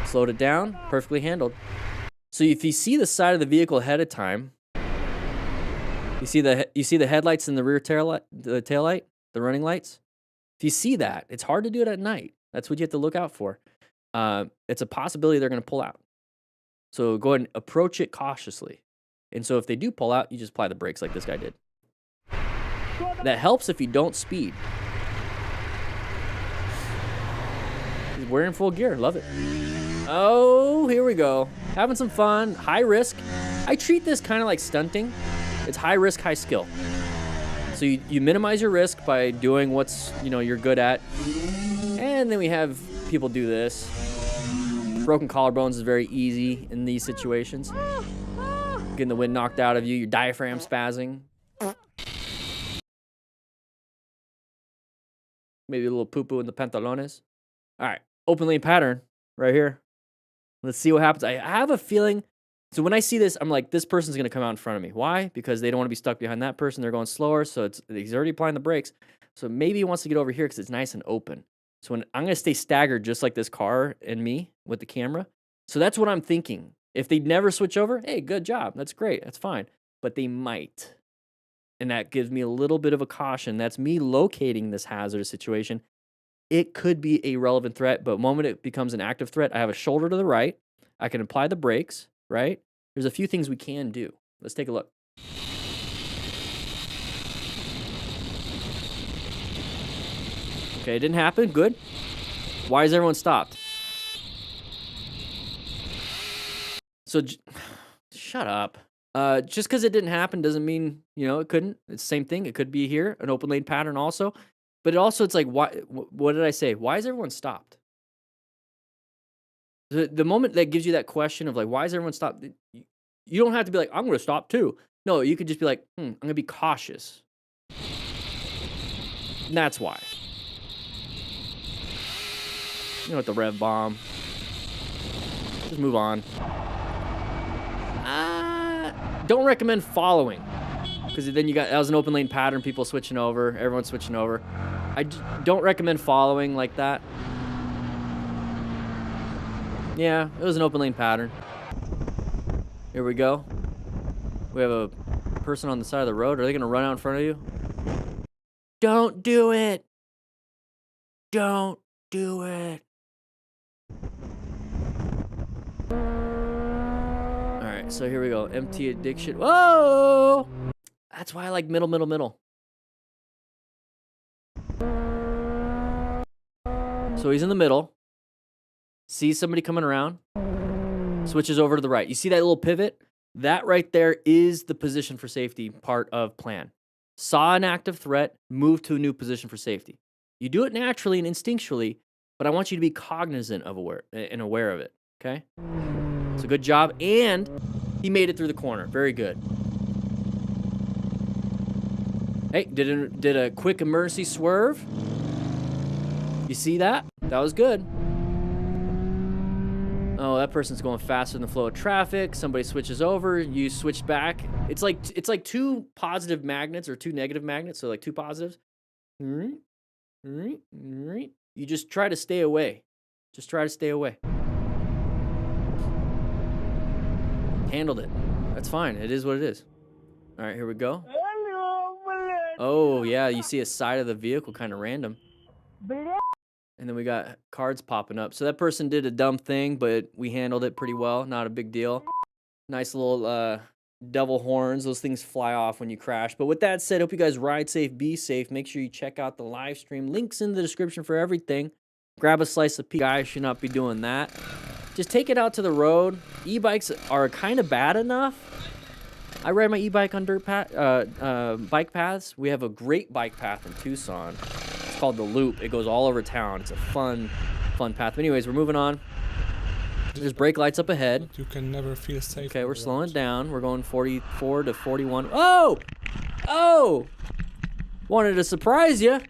Slowed it down. Perfectly handled. So if you see the side of the vehicle ahead of time, you see the headlights and the rear tail light, the running lights. If you see that, it's hard to do it at night. That's what you have to look out for. It's a possibility they're going to pull out. So go ahead and approach it cautiously. And so if they do pull out, you just apply the brakes like this guy did. That helps if you don't speed. He's wearing full gear. Love it. Oh, here we go. Having some fun. High risk. I treat this kind of like stunting. It's high risk, high skill. So you minimize your risk by doing what's, you're good at. And then we have people do this. Broken collarbones is very easy in these situations. Getting the wind knocked out of you, your diaphragm spazzing. Maybe a little poo-poo in the pantalones. All right, open lane pattern right here. Let's see what happens. I have a feeling. So when I see this, I'm like, this person's going to come out in front of me. Why? Because they don't want to be stuck behind that person. They're going slower, so he's already applying the brakes. So maybe he wants to get over here because it's nice and open. So I'm going to stay staggered just like this car and me with the camera. So that's what I'm thinking. If they never switch over, hey, good job. That's great. That's fine. But they might. And that gives me a little bit of a caution. That's me locating this hazardous situation. It could be a relevant threat, but the moment it becomes an active threat, I have a shoulder to the right. I can apply the brakes, right? There's a few things we can do. Let's take a look. Okay, it didn't happen. Good. Why is everyone stopped? So, shut up. Just because it didn't happen doesn't mean, it couldn't. It's the same thing. It could be here, an open lane pattern also. But it's like, why? What did I say? Why is everyone stopped? The moment that gives you that question of like, why is everyone stopped? You don't have to be like, I'm going to stop too. No, you could just be like, I'm going to be cautious. And that's why. With the rev bomb. Just move on. Don't recommend following. Because then that was an open lane pattern, people switching over, everyone's switching over. I don't recommend following like that. Yeah, it was an open lane pattern. Here we go. We have a person on the side of the road. Are they going to run out in front of you? Don't do it. Don't do it. right, so here we go. Empty addiction. Whoa! That's why I like middle. So he's in the middle. Sees somebody coming around. Switches over to the right. You see that little pivot? That right there is the position for safety part of plan. Saw an active threat, move to a new position for safety. You do it naturally and instinctually, but I want you to be cognizant of aware of it, okay? So good job, and he made it through the corner. Very good. Hey, did a quick emergency swerve. You see that? That was good. Oh, that person's going faster than the flow of traffic. Somebody switches over. You switch back. It's like two positive magnets or two negative magnets. So like two positives. You just try to stay away. Just try to stay away. Handled it. That's fine. It is what it is. All right, here we go. Oh, yeah. You see a side of the vehicle, kind of random. And then we got cards popping up. So that person did a dumb thing, but we handled it pretty well. Not a big deal. Nice little devil horns. Those things fly off when you crash. But with that said, hope you guys ride safe, be safe. Make sure you check out the live stream. Links in the description for everything. Grab a slice of pizza. Guys should not be doing that. Just take it out to the road. E-bikes are kind of bad enough. I ride my e-bike on bike paths. We have a great bike path in Tucson. It's called the Loop. It goes all over town. It's a fun path. But anyways, we're moving on. There's brake lights up ahead. You can never feel safe. Okay, we're slowing down. We're going 44 to 41. Oh! Oh! Wanted to surprise you.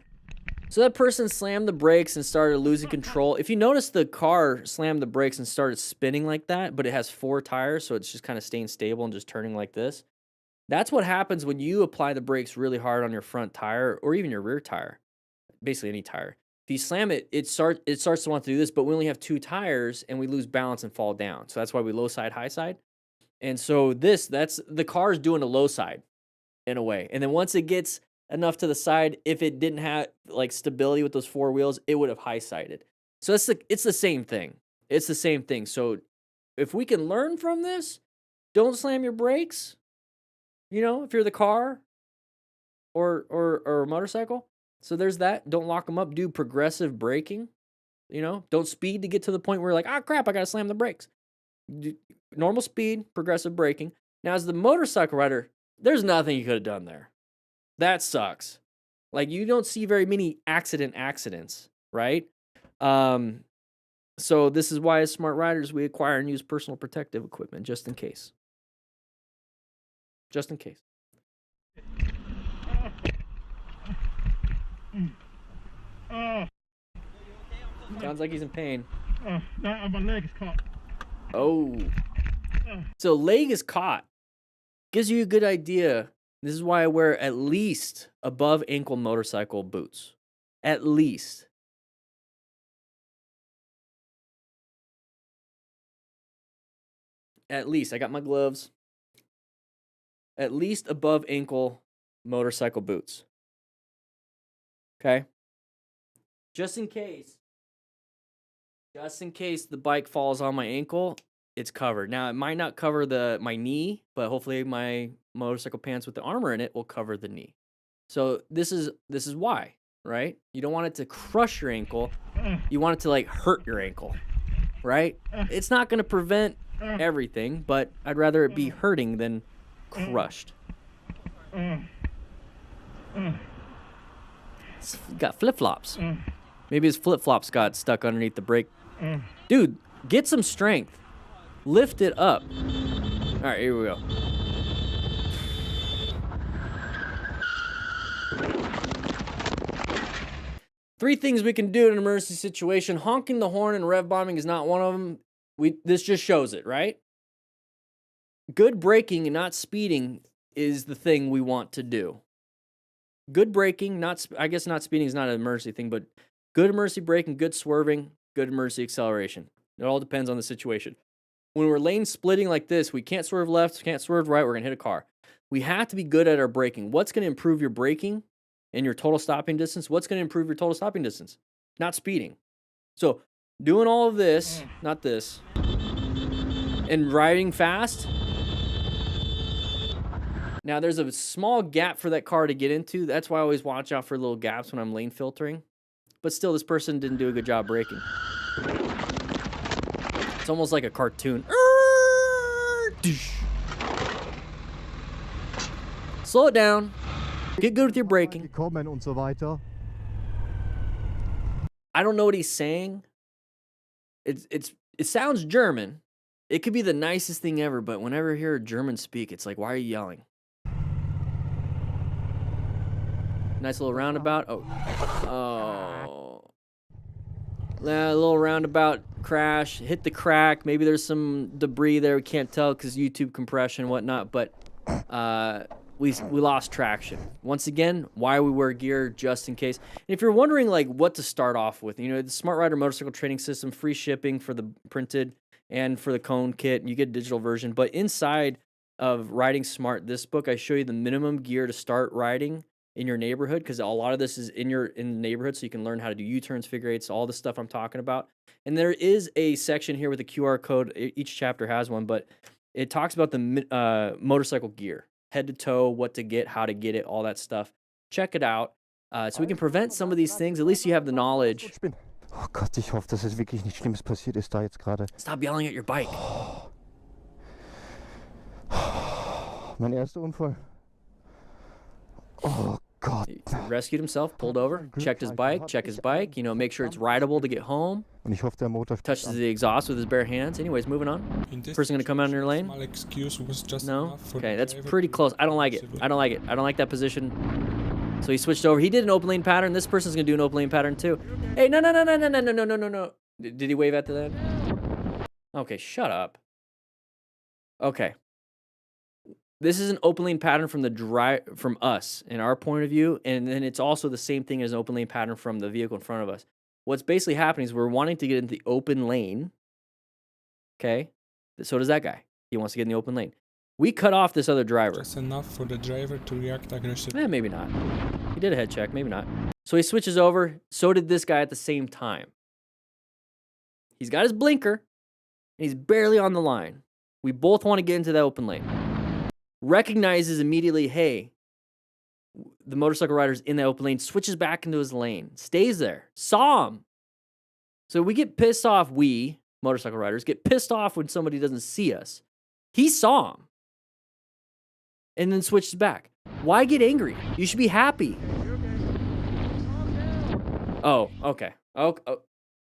So that person slammed the brakes and started losing control. If you notice, the car slammed the brakes and started spinning like that, but it has 4 tires, so it's just kind of staying stable and just turning like this. That's what happens when you apply the brakes really hard on your front tire or even your rear tire. Basically any tire. If you slam it, it starts to want to do this, but we only have 2 tires and we lose balance and fall down. So that's why we low side, high side. And so that's the car's doing a low side in a way. And then once it gets enough to the side, if it didn't have like stability with those 4 wheels, it would have high sided. So it's the same thing. It's the same thing. So if we can learn from this, don't slam your brakes. You know, if you're the car or a motorcycle. So there's that. Don't lock them up. Do progressive braking. You know, don't speed to get to the point where you're like, oh crap, I gotta slam the brakes. Normal speed, progressive braking. Now, as the motorcycle rider, there's nothing you could have done there. That sucks. Like, you don't see very many accidents, right? So this is why, as smart riders, we acquire and use personal protective equipment just in case. Just in case. Sounds like he's in pain. My leg is caught. Oh. So leg is caught. Gives you a good idea. This is why I wear at least above ankle motorcycle boots. At least. At least. I got my gloves. At least above ankle motorcycle boots. Okay? Just in case the bike falls on my ankle, it's covered. Now, it might not cover my knee, but hopefully my motorcycle pants with the armor in it will cover the knee. So this is why, right? You don't want it to crush your ankle. You want it to like hurt your ankle, right? It's not going to prevent everything, but I'd rather it be hurting than crushed. It's got flip-flops. Maybe his flip-flops got stuck underneath the brake. Dude, get some strength. Lift it up. All right, here we go. Three things we can do in an emergency situation. Honking the horn and rev bombing is not one of them. This just shows it, right? Good braking and not speeding is the thing we want to do. Good braking, I guess not speeding is not an emergency thing, but good emergency braking, good swerving, good emergency acceleration. It all depends on the situation. When we're lane splitting like this, we can't swerve left, can't swerve right, we're going to hit a car. We have to be good at our braking. What's going to improve your braking and your total stopping distance? What's going to improve your total stopping distance? Not speeding. So doing all of this, not this, and riding fast, Now, there's a small gap for that car to get into. That's why I always watch out for little gaps when I'm lane filtering. But still, this person didn't do a good job braking. It's almost like a cartoon. Slow it down. Get good with your braking. I don't know what he's saying. It sounds German. It could be the nicest thing ever, but whenever I hear a German speak, it's like, why are you yelling? Nice little roundabout. Oh. A little roundabout crash. Hit the crack. Maybe there's some debris there. We can't tell because YouTube compression and whatnot, but we lost traction. Once again, why we wear gear just in case. And if you're wondering like what to start off with, you know, the Smart Rider motorcycle training system, free shipping for the printed and for the cone kit, you get a digital version. But inside of Riding Smart, this book, I show you the minimum gear to start riding in your neighborhood, because a lot of this is in the neighborhood, so you can learn how to do U-turns, figure eights, all the stuff I'm talking about. And there is a section here with a QR code. Each chapter has one, but it talks about the motorcycle gear, head to toe, what to get, how to get it, all that stuff. Check it out, so we can prevent some of these things. At least you have the knowledge. Oh Gott, ich hoffe, dass es wirklich nichts Schlimmes passiert ist da jetzt gerade. Stop yelling at your bike. Mein erster Unfall. Oh God. He rescued himself, pulled over, checked his bike, you know, make sure it's rideable to get home. Und ich hoffe, der Motor Touches the exhaust with his bare hands. Anyways, moving on. Person gonna come out in your lane? No? Okay, that's pretty close. I don't like it. I don't like it. I don't like that position. So he switched over. He did an open lane pattern. This person's gonna do an open lane pattern too. Hey, no. Did he wave at that? Okay, shut up. Okay. This is an open lane pattern from us, in our point of view, and then it's also the same thing as an open lane pattern from the vehicle in front of us. What's basically happening is we're wanting to get into the open lane. Okay? So does that guy. He wants to get in the open lane. We cut off this other driver. Just enough for the driver to react aggressively. Maybe not. He did a head check, maybe not. So he switches over. So did this guy at the same time. He's got his blinker, and he's barely on the line. We both want to get into that open lane. Recognizes immediately, hey, the motorcycle rider's in that open lane, switches back into his lane, stays there, saw him. So we get pissed off, we, motorcycle riders, get pissed off when somebody doesn't see us. He saw him. And then switches back. Why get angry? You should be happy. Oh, okay. Oh,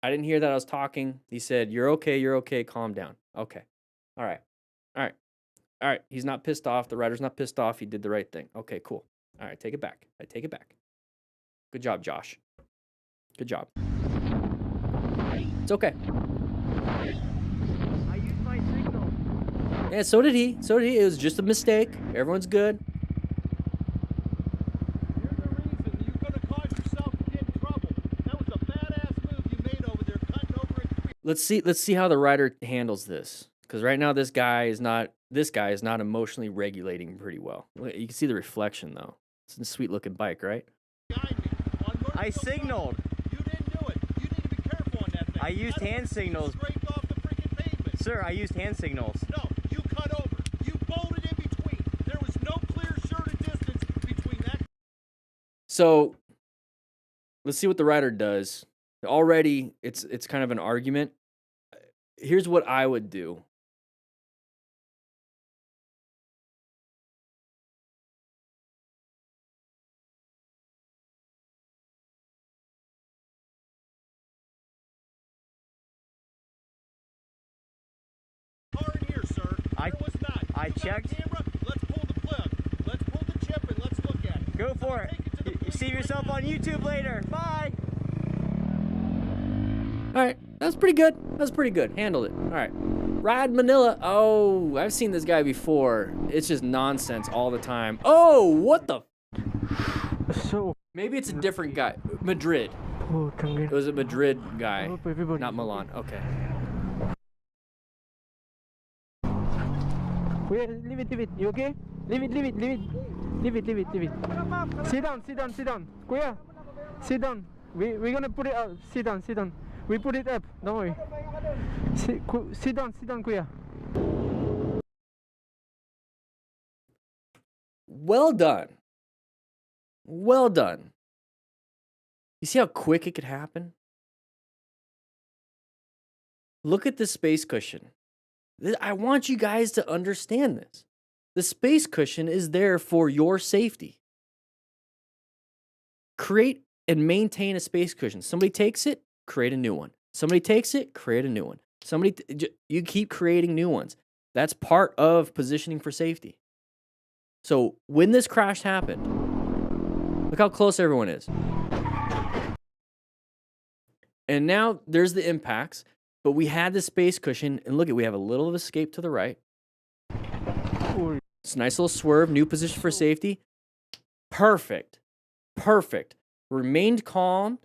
I didn't hear that I was talking. He said, you're okay, calm down. Okay. All right. He's not pissed off. The rider's not pissed off. He did the right thing. Okay, cool. All right, take it back. I take it back. Good job, Josh. Good job. It's okay. I used my signal. Yeah, so did he. It was just a mistake. Everyone's good. You're the reason you're going to cause yourself to get in trouble. That was a badass move you made over there, cutting over a tree. Let's see how the rider handles this. Because right now this guy is not emotionally regulating pretty well. You can see the reflection though. It's a sweet looking bike, right? I signaled. You didn't do it. You need to be careful on that thing. I used hand signals. Scraped off the freaking pavement. Sir, I used hand signals. No, you cut over. You bolted in between. There was no clear shirted distance between that. So let's see what the rider does. Already it's kind of an argument. Here's what I would do. Car in here, sir. There was not. I You got a checked. camera? Let's pull the plug. Let's pull the chip and let's look at it. Go for it. Take it to the police See yourself on YouTube later. Bye. All right, that's pretty good. That's pretty good. Handled it. All right. Ride Manila. Oh, I've seen this guy before. It's just nonsense all the time. Oh, what the? So, Maybe it's a different guy. Madrid. It was a Madrid guy, not Milan. Okay. wait, leave it. You okay? Leave it. Sit down. Kuya, sit down. We're gonna put it up. Sit down. We put it up. Don't worry. Sit down, Kuya. Well done. Well done. You see how quick it could happen? Look at the space cushion. I want you guys to understand this. The space cushion is there for your safety. Create and maintain a space cushion. Somebody takes it, create a new one. Somebody takes it, create a new one. You keep creating new ones. That's part of positioning for safety. So when this crash happened, look how close everyone is. And now there's the impacts, but we had the space cushion, and look we have a little of escape to the right. It's a nice little swerve, new position for safety. Perfect. Perfect. Remained calm,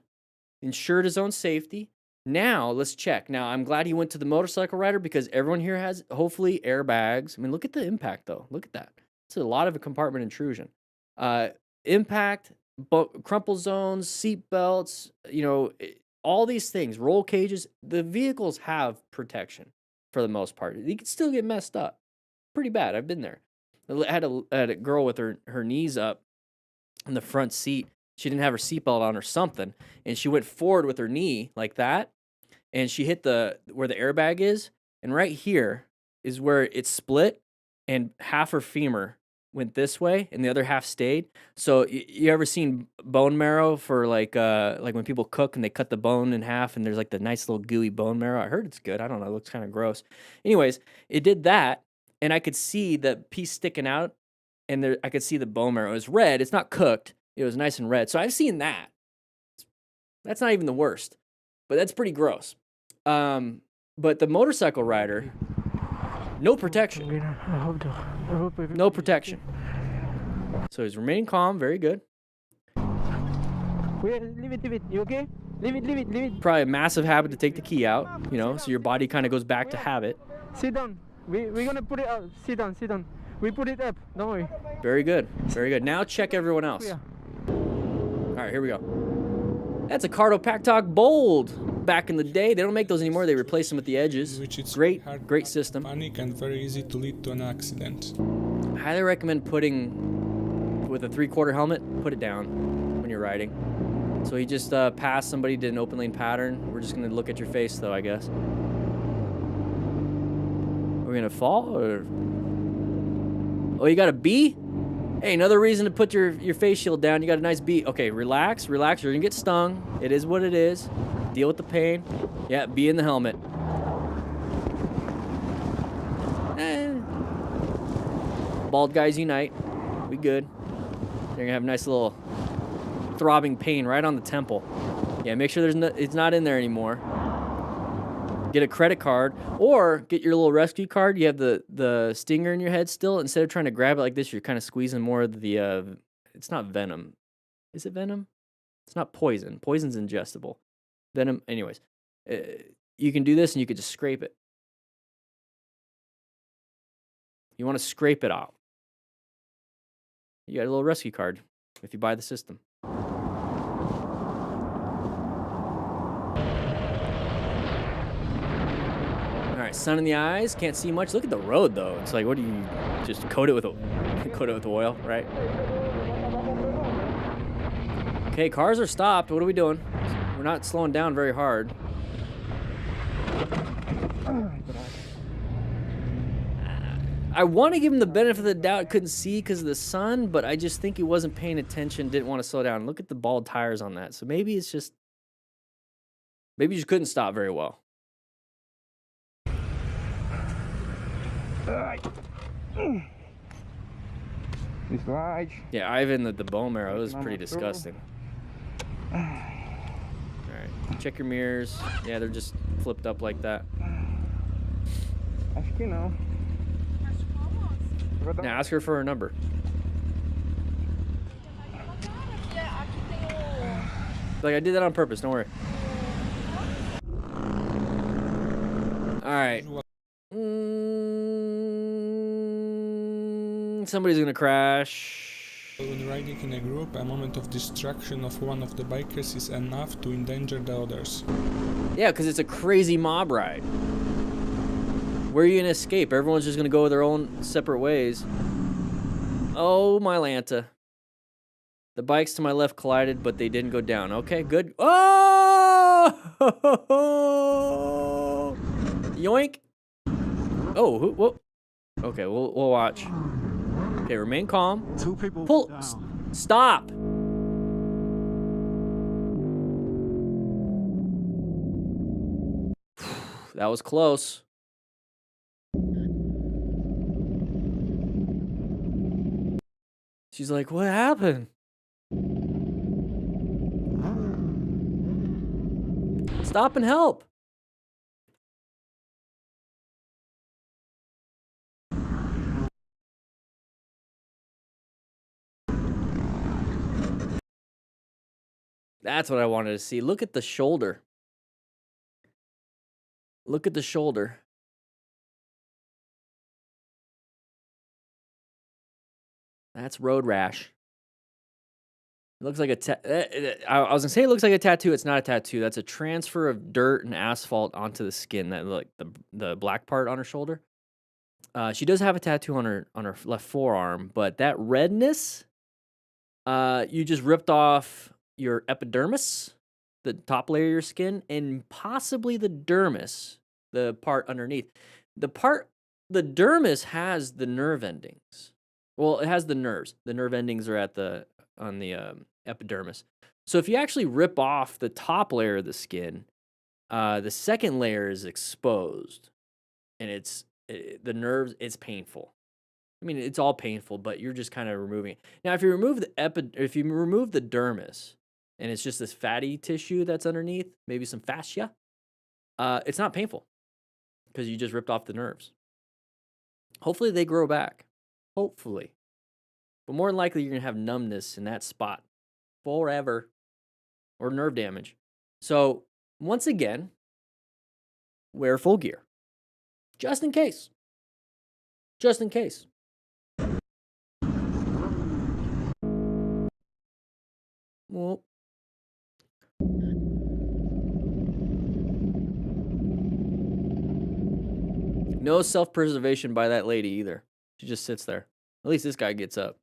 ensured his own safety. Now, let's check. Now, I'm glad he went to the motorcycle rider because everyone here has, hopefully, airbags. I mean, look at the impact, though. Look at that. It's a lot of a compartment intrusion. Impact, crumple zones, seat belts, you know, all these things, roll cages. The vehicles have protection for the most part. You can still get messed up. Pretty bad. I've been there. I had a girl with her knees up in the front seat. She didn't have her seatbelt on or something, and she went forward with her knee like that, and she hit where the airbag is, and right here is where it split, and half her femur went this way, and the other half stayed. So you ever seen bone marrow for like when people cook and they cut the bone in half, and there's like the nice little gooey bone marrow? I heard it's good. I don't know. It looks kind of gross. Anyways, it did that, and I could see the piece sticking out, and I could see the bone marrow. It was red. It's not cooked. It was nice and red. So I've seen that. That's not even the worst, but that's pretty gross. But the motorcycle rider, no protection. No protection. So he's remaining calm. Very good. Leave it. You okay? Leave it. Probably a massive habit to take the key out, you know, so your body kind of goes back to habit. Sit down. We're gonna put it out. Sit down. We put it up. Don't worry. Very good. Very good. Now check everyone else. All right, here we go. That's a Cardo Pack Talk Bold. Back in the day, they don't make those anymore. They replace them with the edges. Which is Great hard system. Panic and very easy to lead to an accident. Highly recommend putting with a 3/4 helmet. Put it down when you're riding. So he just passed somebody, did an open lane pattern. We're just gonna look at your face though, I guess. Are we gonna fall or? Oh, you got a B? Hey, another reason to put your face shield down. You got a nice B. Okay, relax. You're gonna get stung. It is what it is. Deal with the pain. Yeah, B in the helmet. Bald guys unite. We good. You're gonna have a nice little throbbing pain right on the temple. Yeah, make sure it's not in there anymore. Get a credit card or get your little rescue card. You have the stinger in your head still. Instead of trying to grab it like this, you're kind of squeezing more of the, it's not venom. Is it venom? It's not poison. Poison's ingestible. Venom, anyways. You can do this and you could just scrape it. You want to scrape it out. You got a little rescue card if you buy the system. Sun in the eyes, can't see much. Look at the road though. It's like, what do you just coat it with oil, right? Okay, cars are stopped. What are we doing? We're not slowing down very hard. I want to give him the benefit of the doubt. Couldn't see because of the sun, but I just think he wasn't paying attention. Didn't want to slow down. Look at the bald tires on that. So maybe you just couldn't stop very well. Yeah, Ivan, the bone marrow was pretty disgusting. Alright, check your mirrors. Yeah, they're just flipped up like that. Now ask her for her number. Like, I did that on purpose, don't worry. Alright. Somebody's gonna crash. When riding in a group, a moment of distraction of one of the bikers is enough to endanger the others. Yeah, because it's a crazy mob ride. Where are you gonna escape? Everyone's just gonna go their own separate ways. Oh, my Lanta. The bikes to my left collided, but they didn't go down. Okay, good. Oh! Yoink. Oh, whoa. Okay, we'll watch. Okay, remain calm. 2 people Pull. Stop. That was close. She's like, what happened? Stop and help. That's what I wanted to see. Look at the shoulder. Look at the shoulder. That's road rash. It looks like a I was gonna say it looks like a tattoo. It's not a tattoo. That's a transfer of dirt and asphalt onto the skin. That like the black part on her shoulder. She does have a tattoo on her left forearm, but that redness, you just ripped off your epidermis, the top layer of your skin, and possibly the dermis, the part underneath. The dermis has the nerve endings. Well, it has the nerves. The nerve endings are on the epidermis. So if you actually rip off the top layer of the skin, the second layer is exposed, and the nerves. It's painful. I mean, it's all painful, but you're just kind of removing it. Now, if you remove the dermis, and it's just this fatty tissue that's underneath, maybe some fascia, it's not painful because you just ripped off the nerves. Hopefully, they grow back. Hopefully. But more than likely, you're going to have numbness in that spot forever or nerve damage. So, once again, wear full gear. Just in case. Just in case. Well. No self-preservation by that lady either. She just sits there. At least this guy gets up.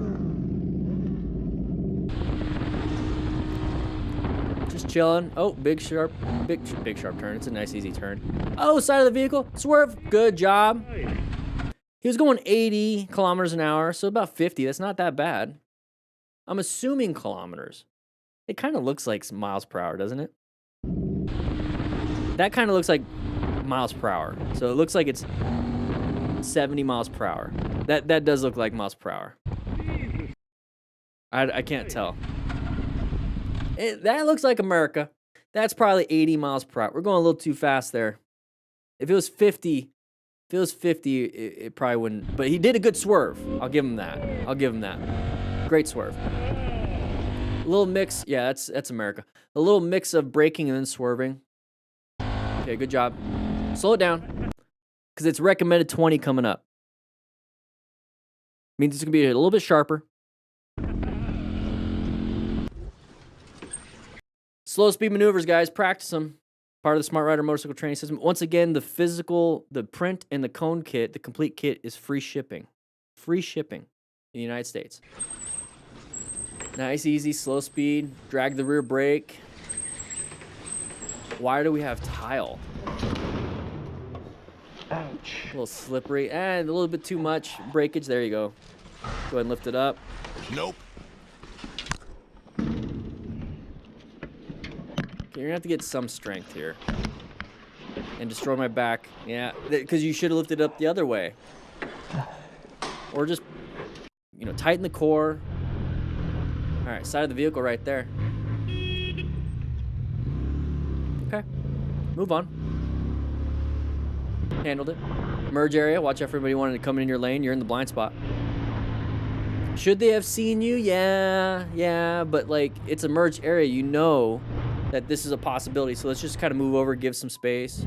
Just chilling. Oh, big sharp turn. It's a nice easy turn. Oh, side of the vehicle. Swerve. Good job. He was going 80 kilometers an hour, so about 50. That's not that bad. I'm assuming kilometers. It kind of looks like miles per hour, doesn't it? That kind of looks like miles per hour. So it looks like it's 70 miles per hour. That does look like miles per hour. I can't tell. That looks like America. That's probably 80 miles per hour. We're going a little too fast there. If it was 50, it probably wouldn't. But he did a good swerve. I'll give him that. Great swerve. A little mix. Yeah, that's America. A little mix of braking and then swerving. Okay, good job. Slow it down. Because it's recommended 20 coming up. Means it's going to be a little bit sharper. Slow speed maneuvers, guys. Practice them. Part of the Smart Rider motorcycle training system. Once again, the print and the cone kit, the complete kit is free shipping. Free shipping in the United States. Nice, easy, slow speed. Drag the rear brake. Why do we have tile? Ouch. A little slippery and a little bit too much breakage. There you go. Go ahead and lift it up. Nope. Okay, you're gonna have to get some strength here. And destroy my back. Yeah, because you should have lifted it up the other way. Or just, tighten the core. All right, side of the vehicle right there. Okay, move on. Handled it. Merge area. Watch out for everybody wanting to come in your lane. You're in the blind spot. Should they have seen you? Yeah. But, it's a merged area. You know that this is a possibility. So let's just kind of move over, give some space.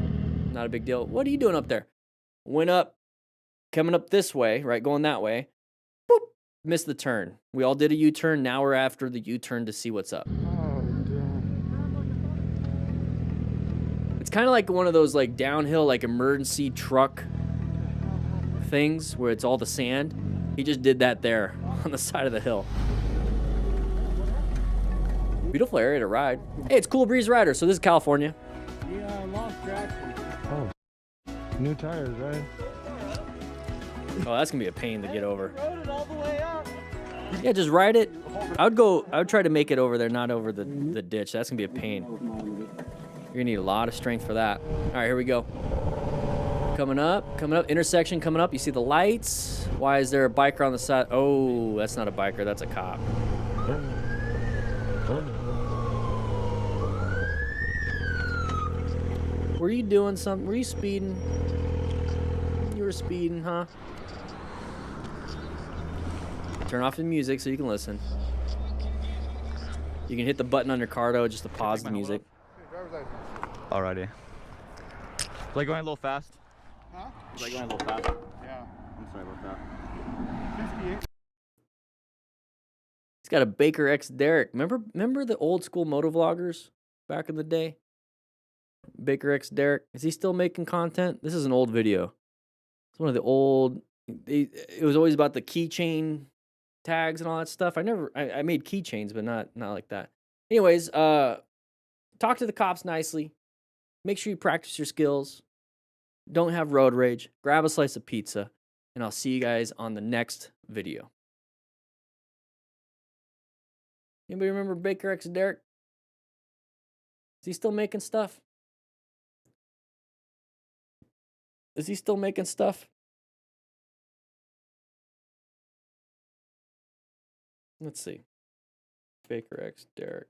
Not a big deal. What are you doing up there? Went up, coming up this way, right? Going that way. Boop. Missed the turn. We all did a U-turn. Now we're after the U-turn to see what's up. It's kind of like one of those downhill emergency truck things where it's all the sand. He just did that there on the side of the hill. Beautiful area to ride. Hey, it's Cool Breeze Rider. So this is California. Yeah, I lost Jackson. Oh, new tires, right? Oh, that's gonna be a pain to get over. Rode it all the way up. Yeah, just ride it. I would try to make it over there, not over the ditch. That's gonna be a pain. You're gonna need a lot of strength for that. All right, here we go. Coming up, intersection coming up. You see the lights. Why is there a biker on the side? Oh, that's not a biker, that's a cop. Were you doing something? Were you speeding? You were speeding, huh? Turn off the music so you can listen. You can hit the button on your car though, just to pause the music. Alrighty. Was I going a little fast? Huh? Was I going a little fast? Yeah. I'm sorry about that. 58. He's got a Baker X Derek. Remember the old school motovloggers back in the day? Baker X Derek. Is he still making content? This is an old video. It's one of the old. It was always about the keychain tags and all that stuff. I made keychains, but not like that. Anyways, talk to the cops nicely. Make sure you practice your skills. Don't have road rage. Grab a slice of pizza, and I'll see you guys on the next video. Anybody remember Baker X Derek? Is he still making stuff? Is he still making stuff? Let's see. Baker X Derek.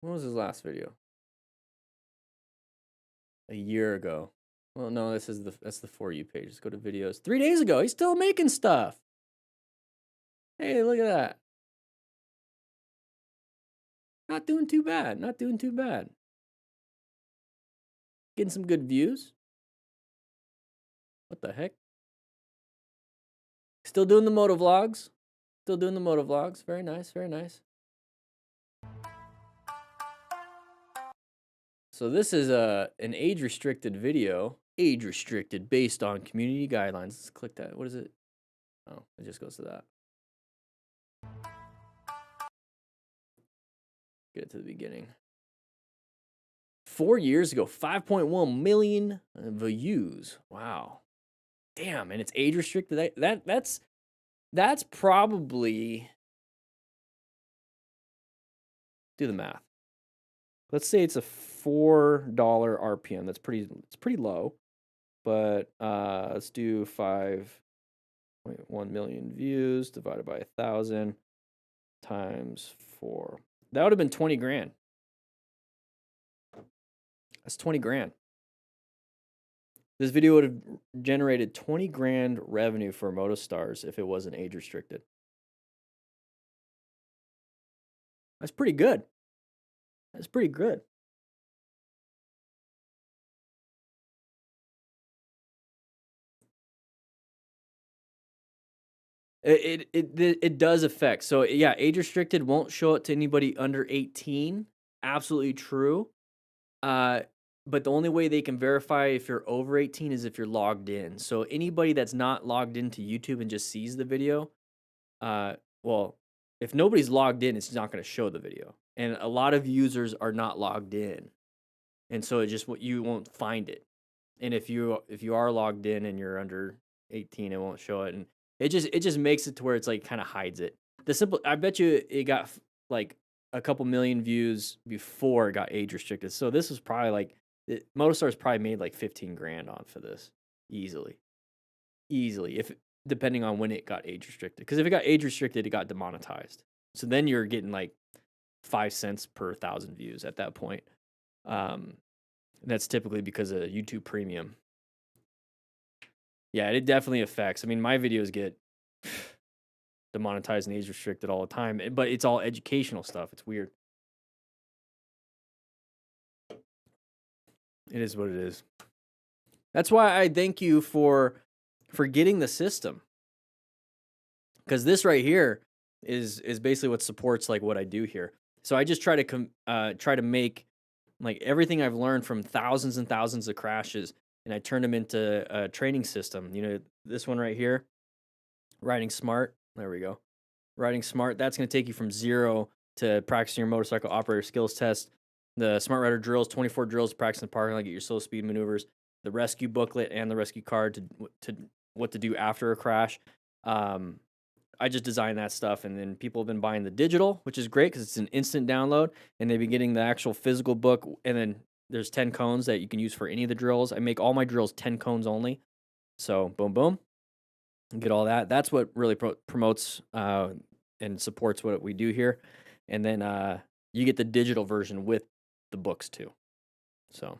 When was his last video? A year ago. Well, no, that's the For You page. Let's go to videos. 3 days ago. He's still making stuff. Hey, look at that. Not doing too bad. Not doing too bad. Getting some good views. What the heck? Still doing the motovlogs. Still doing the motovlogs. Very nice, very nice. So this is an age-restricted video. Age-restricted based on community guidelines. Let's click that. What is it? Oh, it just goes to that. Get it to the beginning. 4 years ago, 5.1 million views. Wow. Damn, and it's age restricted. That's probably, do the math. Let's say it's a $4 RPM. It's pretty low. But let's do 5.1 million views divided by 1,000 times 4. That would have been 20 grand. That's 20 grand. This video would have generated 20 grand revenue for MotoStars if it wasn't age restricted. That's pretty good. That's pretty good. It does affect. So yeah, age restricted won't show it to anybody under 18. Absolutely true. But the only way they can verify if you're over 18 is if you're logged in. So anybody that's not logged into YouTube and just sees the video, well, if nobody's logged in, it's not going to show the video. And a lot of users are not logged in, and so you won't find it. And if you are logged in and you're under 18, it won't show it. And it just makes it to where it's like kind of hides it. I bet you it got like a couple million views before it got age restricted. So this was probably like MotoStars probably made like 15 grand on for this easily, if depending on when it got age restricted. Because if it got age restricted, it got demonetized. So then you're getting like 5 cents per 1,000 views at that point. That's typically because of YouTube Premium. Yeah, it definitely affects. I mean, my videos get demonetized and age restricted all the time, but it's all educational stuff. It's weird. It is what it is. That's why I thank you for getting the system. Because this right here is basically what supports like what I do here. So I just try to make Like everything I've learned from thousands and thousands of crashes, and I turned them into a training system. You know, this one right here, riding smart. There we go. Riding smart. That's going to take you from 0 to practicing your motorcycle operator skills test. The Smart Rider drills, 24 drills to practice in the parking lot, get your slow speed maneuvers. The rescue booklet and the rescue card to what to do after a crash. I just designed that stuff, and then people have been buying the digital, which is great because it's an instant download, and they've been getting the actual physical book, and then there's 10 cones that you can use for any of the drills. I make all my drills 10 cones only. So boom, boom, get all that. That's what really promotes and supports what we do here. And then you get the digital version with the books too. So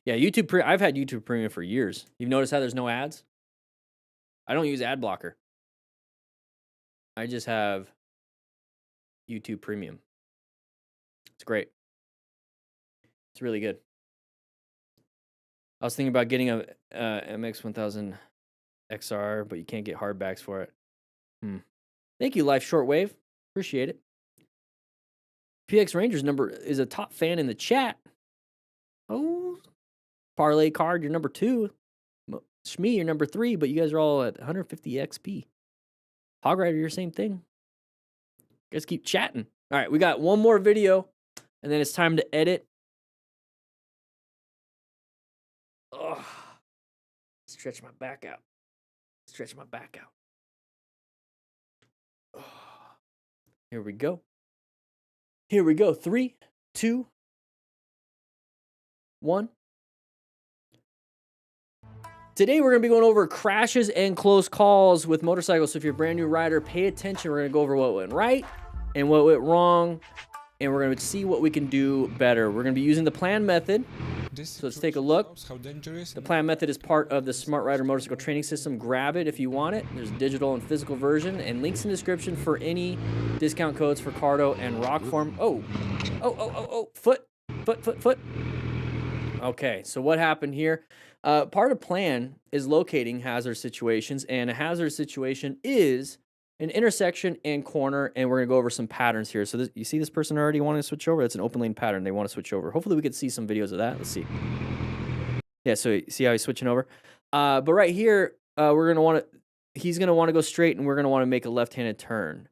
yeah, I've had YouTube Premium for years. You've noticed how there's no ads? I don't use ad blocker. I just have YouTube Premium. It's great. It's really good. I was thinking about getting a MX-1000 XR, but you can't get hardbacks for it. Thank you, Life Shortwave. Appreciate it. PX Rangers number is a top fan in the chat. Oh, Parlay Card, you're number 2. Shmee, you're number 3, but you guys are all at 150 XP. Hog Rider, you're same thing. You guys keep chatting. All right, we got one more video, and then it's time to edit. Oh, stretch my back out. Stretch my back out. Oh. Here we go. Here we go. 3, 2, 1. Today we're going to be going over crashes and close calls with motorcycles. So if you're a brand new rider, pay attention. We're going to go over what went right and what went wrong, and we're going to see what we can do better. We're going to be using the plan method. So let's take a look. The plan method is part of the Smart Rider motorcycle training system. Grab it if you want it. There's a digital and physical version, and links in the description for any discount codes for Cardo and Rockform. Foot. Okay, so what happened here? Part of plan is locating hazard situations, and a hazard situation is an intersection and corner, and we're going to go over some patterns here. So you see this person already wanting to switch over? That's an open lane pattern. They want to switch over. Hopefully we could see some videos of that. Let's see. Yeah, so you see how he's switching over? But right here, he's going to want to go straight, and we're going to want to make a left-handed turn.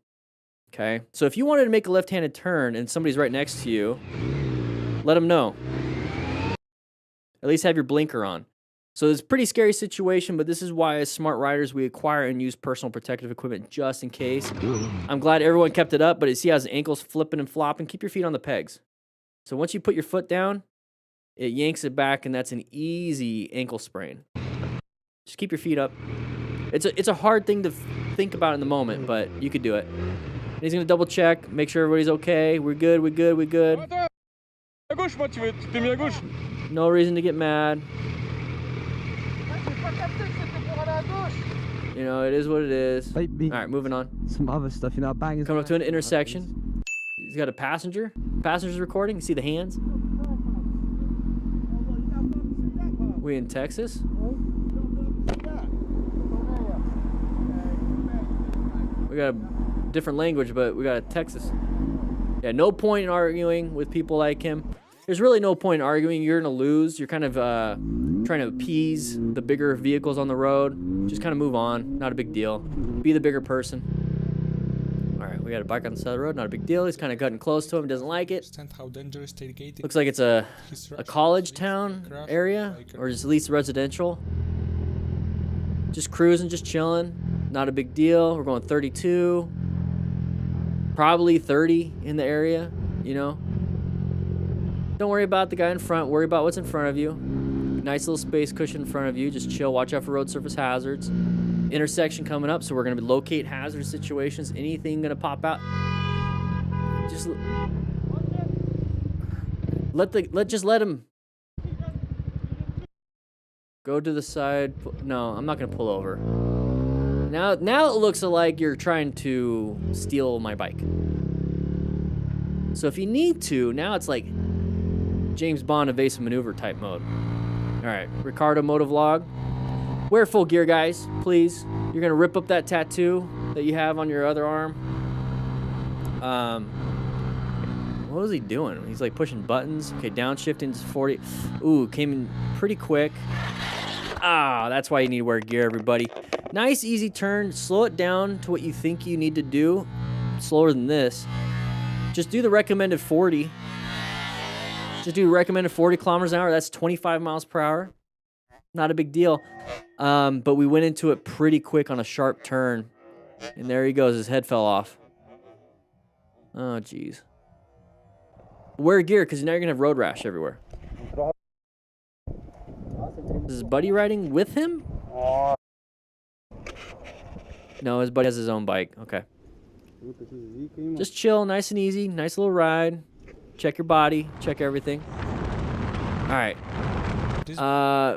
Okay? So if you wanted to make a left-handed turn and somebody's right next to you, let them know. At least have your blinker on. So it's a pretty scary situation, but this is why as smart riders we acquire and use personal protective equipment just in case. I'm glad everyone kept it up, but you see how his ankle's flipping and flopping? Keep your feet on the pegs. So once you put your foot down, it yanks it back, and that's an easy ankle sprain. Just keep your feet up. It's a hard thing to think about in the moment, but you could do it. And he's going to double check, make sure everybody's okay. We're good. No reason to get mad. You know, it is what it is. All right, moving on. Some other stuff, you know, bangers. Coming up to an intersection. He's got a passenger. Passenger's recording. You see the hands? We in Texas? We got a different language, but we got a Texas. Yeah, no point in arguing with people like him. There's really no point in arguing. You're going to lose. You're kind of trying to appease the bigger vehicles on the road. Just kind of move on. Not a big deal. Be the bigger person. All right, we got a bike on the side of the road. Not a big deal. He's kind of cutting close to him. Doesn't like it. Looks like it's a college town area, or just at least residential. Just cruising, just chilling. Not a big deal. We're going 32. Probably 30 in the area, you know. Don't worry about the guy in front. Worry about what's in front of you. Nice little space cushion in front of you. Just chill. Watch out for road surface hazards. Intersection coming up, so we're going to locate hazard situations. Anything going to pop out? Just let him go to the side. No, I'm not going to pull over. Now it looks like you're trying to steal my bike. So if you need to, now it's like James Bond evasive maneuver type mode. All right, Ricardo motovlog. Wear full gear, guys, please. You're gonna rip up that tattoo that you have on your other arm. What was he doing? He's like pushing buttons. Okay, downshifting to 40. Ooh, came in pretty quick. Ah, that's why you need to wear gear, everybody. Nice, easy turn. Slow it down to what you think you need to do. Slower than this. Just do the recommended 40. Just do recommended 40 kilometers an hour. That's 25 miles per hour. Not a big deal. But we went into it pretty quick on a sharp turn. And there he goes. His head fell off. Oh, jeez. Wear gear, because now you're going to have road rash everywhere. Is his buddy riding with him? No, his buddy has his own bike. Okay. Just chill, nice and easy. Nice little ride. Check your body. Check everything. All right.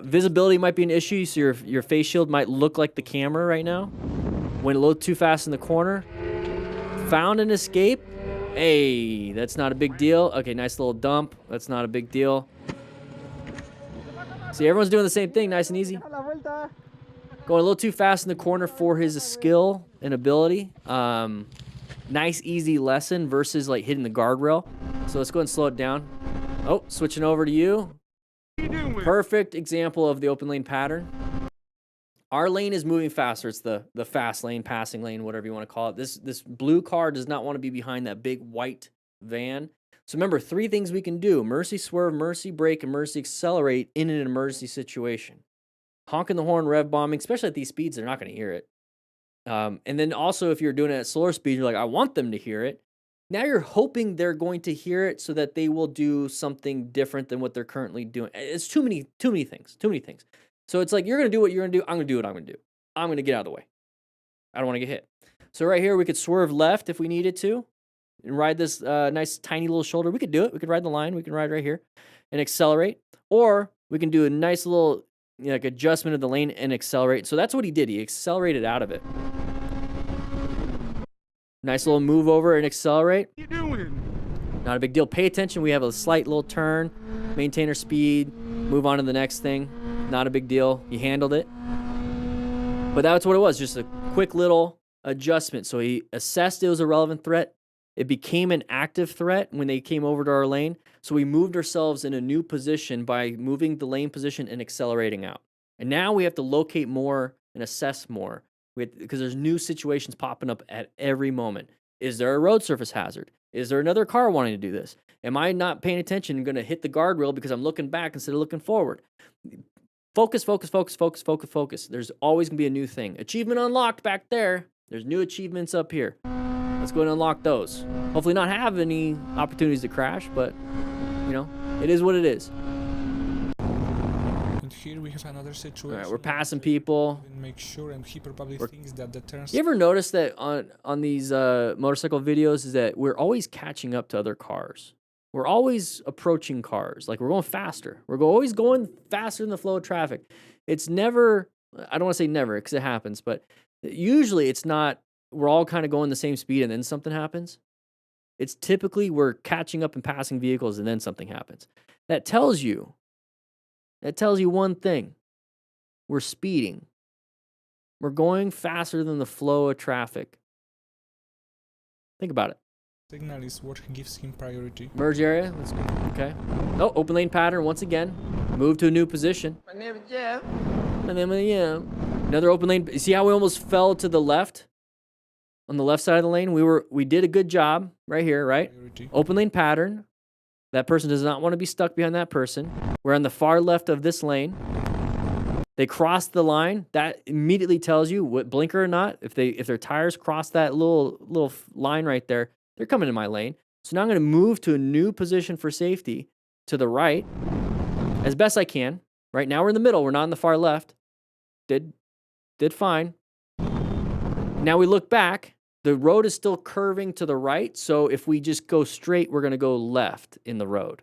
Visibility might be an issue, so your face shield might look like the camera right now. Went a little too fast in the corner. Found an escape. Hey, that's not a big deal. Okay, nice little dump. That's not a big deal. See, everyone's doing the same thing, nice and easy. Going a little too fast in the corner for his skill and ability. Nice, easy lesson versus like hitting the guardrail. So let's go ahead and slow it down. Oh, switching over to you. Perfect example of the open lane pattern. Our lane is moving faster. It's the fast lane, passing lane, whatever you want to call it. This blue car does not want to be behind that big white van. So remember, 3 things we can do: mercy swerve, mercy brake, and mercy accelerate in an emergency situation. Honking the horn, rev bombing, especially at these speeds, they're not going to hear it. And then also, if you're doing it at slower speed, you're like, I want them to hear it. Now you're hoping they're going to hear it so that they will do something different than what they're currently doing. It's too many things. So it's like, you're going to do what you're going to do. I'm going to do what I'm going to do. I'm going to get out of the way. I don't want to get hit. So right here, we could swerve left if we needed to and ride this nice tiny little shoulder. We could do it. We could ride the line. We can ride right here and accelerate. Or we can do a nice little like adjustment of the lane and accelerate. So that's what he did. He accelerated out of it. Nice little move over and accelerate. What are you doing? Not a big deal. Pay attention. We have a slight little turn. Maintain our speed. Move on to the next thing. Not a big deal. He handled it. But that's what it was. Just a quick little adjustment. So he assessed it was a relevant threat. It became an active threat when they came over to our lane. So we moved ourselves in a new position by moving the lane position and accelerating out. And now we have to locate more and assess more because there's new situations popping up at every moment. Is there a road surface hazard? Is there another car wanting to do this? Am I not paying attention and going to hit the guardrail because I'm looking back instead of looking forward? Focus. There's always going to be a new thing. Achievement unlocked back there. There's new achievements up here. Let's go and unlock those. Hopefully not have any opportunities to crash, but, you know, it is what it is. And here we have another situation. All right, we're passing people. Make sure, and he probably thinks that the turns. You ever notice that on these motorcycle videos is that we're always catching up to other cars? We're always approaching cars. Like, we're going faster. We're always going faster than the flow of traffic. It's never, I don't want to say never because it happens, but usually it's not, we're all kind of going the same speed and then something happens. It's typically we're catching up and passing vehicles and then something happens. That tells you one thing. We're speeding. We're going faster than the flow of traffic. Think about it. Signal is what gives him priority. Merge area. Let's go. Okay. Oh, open lane pattern once again. Move to a new position. My name is Jeff. My name is Jeff. Another open lane. You see how we almost fell to the left? On the left side of the lane, we did a good job right here, right? Priority. Open lane pattern. That person does not want to be stuck behind that person. We're on the far left of this lane. They crossed the line. That immediately tells you what blinker or not. If their tires cross that little line right there, they're coming in my lane. So now I'm going to move to a new position for safety to the right as best I can. Right now we're in the middle. We're not on the far left. Did fine. Now we look back. The road is still curving to the right. So if we just go straight, we're going to go left in the road.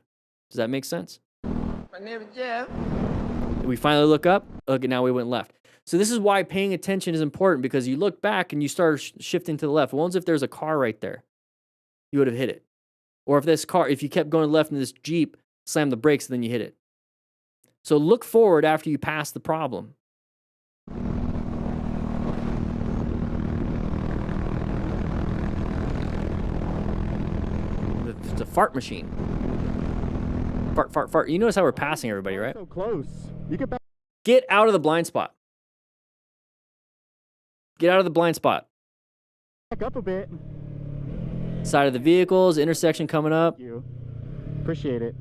Does that make sense? My name is Jeff. We finally look up. Okay, now we went left. So this is why paying attention is important, because you look back and you start shifting to the left. Well, if there's a car right there, you would have hit it. Or if you kept going left and this Jeep slammed the brakes, then you hit it. So look forward after you pass the problem. The fart machine. Fart, fart, fart. You notice how we're passing everybody, right? So close. You get back. Get out of the blind spot. Get out of the blind spot. Back up a bit. Side of the vehicles, intersection coming up. Thank you. Appreciate it.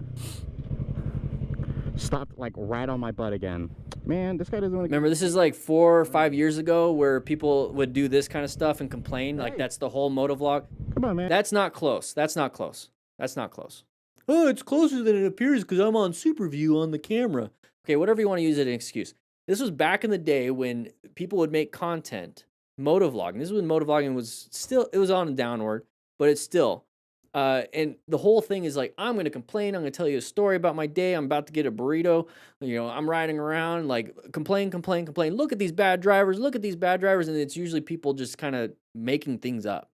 Stopped like right on my butt again. Man, this guy doesn't want to. Remember, this is like 4 or 5 years ago where people would do this kind of stuff and complain. Like, that's the whole motovlog. Come on, man. That's not close. That's not close. That's not close. Oh, it's closer than it appears because I'm on super view on the camera. Okay, whatever you want to use as an excuse. This was back in the day when people would make content, motovlogging. This is when motovlogging was still, it was on a downward, but it's still. And the whole thing is like, I'm going to complain. I'm going to tell you a story about my day. I'm about to get a burrito. You know, I'm riding around, like, complain, complain, complain. Look at these bad drivers. Look at these bad drivers. And it's usually people just kind of making things up.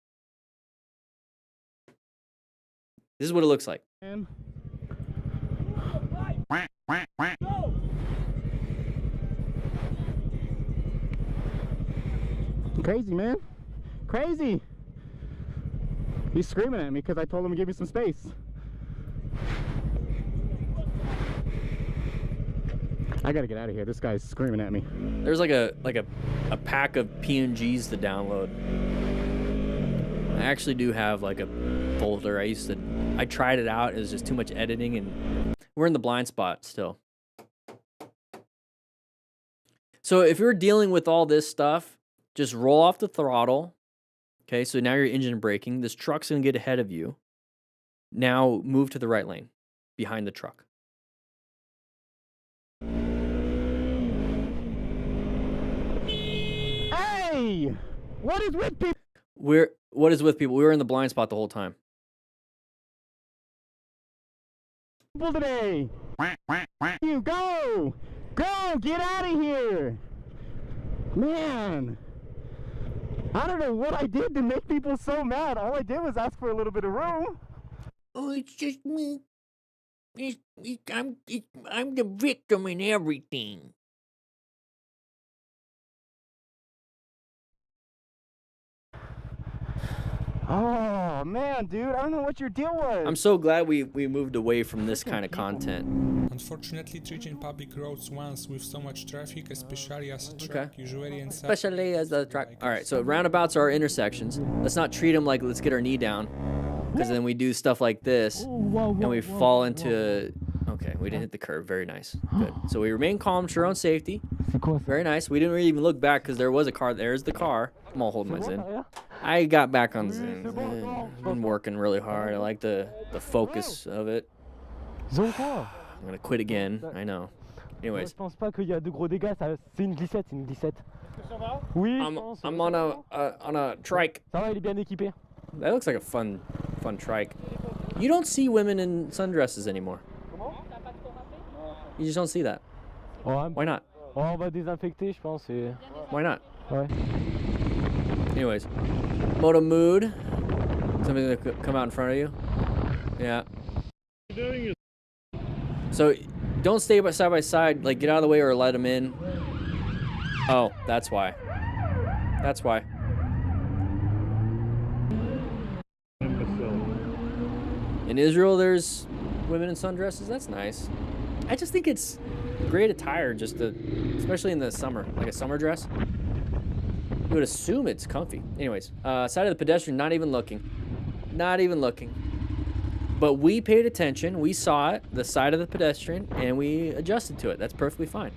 This is what it looks like. Man. Crazy, man. Crazy. He's screaming at me because I told him to give me some space. I gotta get out of here. This guy's screaming at me. There's like a pack of PNGs to download. I actually do have like a folder. I tried it out. It was just too much editing, and we're in the blind spot still. So if you're dealing with all this stuff, just roll off the throttle. Okay, so now you're engine braking. This truck's gonna get ahead of you. Now move to the right lane, behind the truck. Hey! What is with people? What is with people? We were in the blind spot the whole time. Today. You go! Go! Get out of here! Man! I don't know what I did to make people so mad. All I did was ask for a little bit of room. Oh, it's just me. I'm the victim in everything. Oh, man, dude. I don't know what your deal was. I'm so glad we moved away from this kind of content. Unfortunately, treating public roads once with so much traffic, especially as a truck, usually ends up... Especially as a truck. All right, so roundabouts are intersections. Let's not treat them like let's get our knee down, because then we do stuff like this, and we fall into... Okay, we didn't hit the curb. Very nice. Good. So we remain calm to our own safety. Very nice. We didn't really even look back because there was a car. There's the car. I'm all holding my Zen. I got back on Zen. Been working really hard. I like the focus of it. I'm gonna quit again. I know. Anyways. Je pense pas qu'il y a de gros dégâts. C'est une glissette, c'est une glissette. Oui. I'm on a trike. Ça va, il est bien équipé. That looks like a fun trike. You don't see women in sundresses anymore. You just don't see that. Why not? Oh, on va désinfecter, je pense. Why not? Ouais. Anyways, moto mood. Something gonna come out in front of you. Yeah. So don't stay side by side. Like, get out of the way or let them in. Oh, that's why. That's why. In Israel, there's women in sundresses. That's nice. I just think it's great attire, just to, especially in the summer, like a summer dress. You would assume it's comfy. Anyways, side of the pedestrian, not even looking. Not even looking. But we paid attention. We saw it, the side of the pedestrian, and we adjusted to it. That's perfectly fine.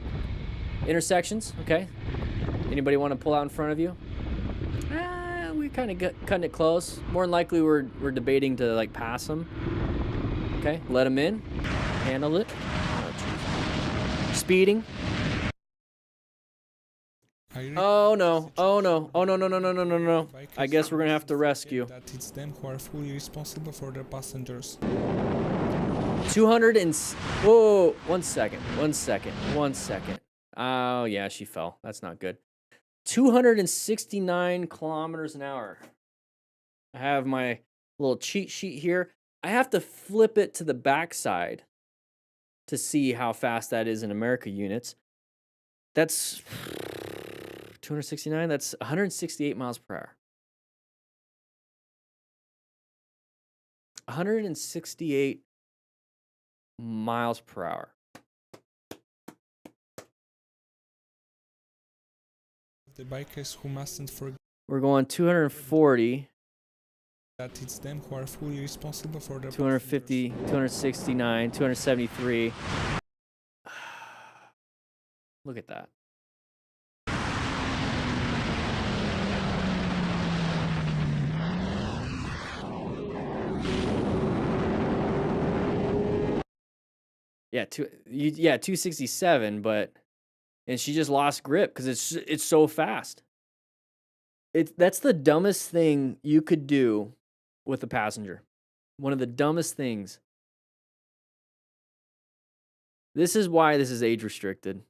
Intersections, okay. Anybody want to pull out in front of you? We're kind of cutting it close. More than likely, we're debating to like pass them. Okay, let them in. Handle it. Speeding. Oh no, oh no, oh no, no, no, no, no, no, no. I guess we're gonna have to rescue. That it's them who are fully responsible for their passengers. 200 and... Whoa, 1 second, 1 second, 1 second. Oh yeah, she fell. That's not good. 269 kilometers an hour. I have my little cheat sheet here. I have to flip it to the backside to see how fast that is in America units. That's 269. That's 168 miles per hour. 168 miles per hour. The bikers who mustn't forget We're going 240, that it's them who are fully responsible for their 250, 269, 273. Look at that. Yeah, 267, and she just lost grip because it's so fast. That's the dumbest thing you could do with a passenger. One of the dumbest things. This is why this is age restricted.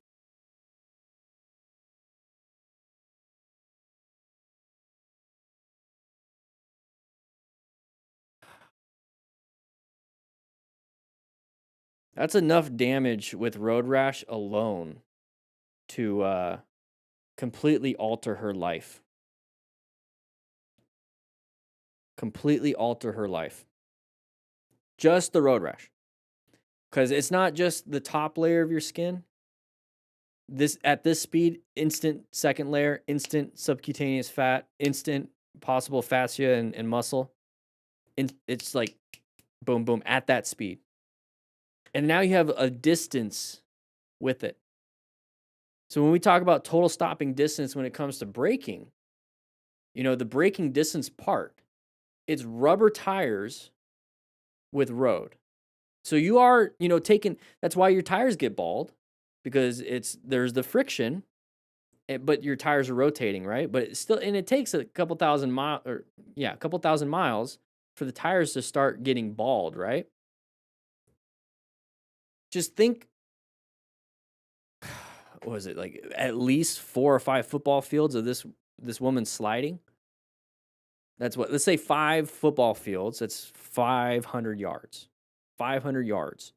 That's enough damage with road rash alone to completely alter her life. Completely alter her life. Just the road rash. Because it's not just the top layer of your skin. At this speed, instant second layer, instant subcutaneous fat, instant possible fascia and muscle. It's like boom, boom, at that speed. And now you have a distance with it. So when we talk about total stopping distance when it comes to braking, the braking distance part, it's rubber tires with road. So you are, taking, that's why your tires get bald, because there's the friction, but your tires are rotating, right? But it's still, and it takes a couple thousand miles for the tires to start getting bald, right? Just think, what was it, like at least 4 or 5 football fields of this woman sliding? That's what, let's say 5 football fields, that's 500 yards. 500 yards.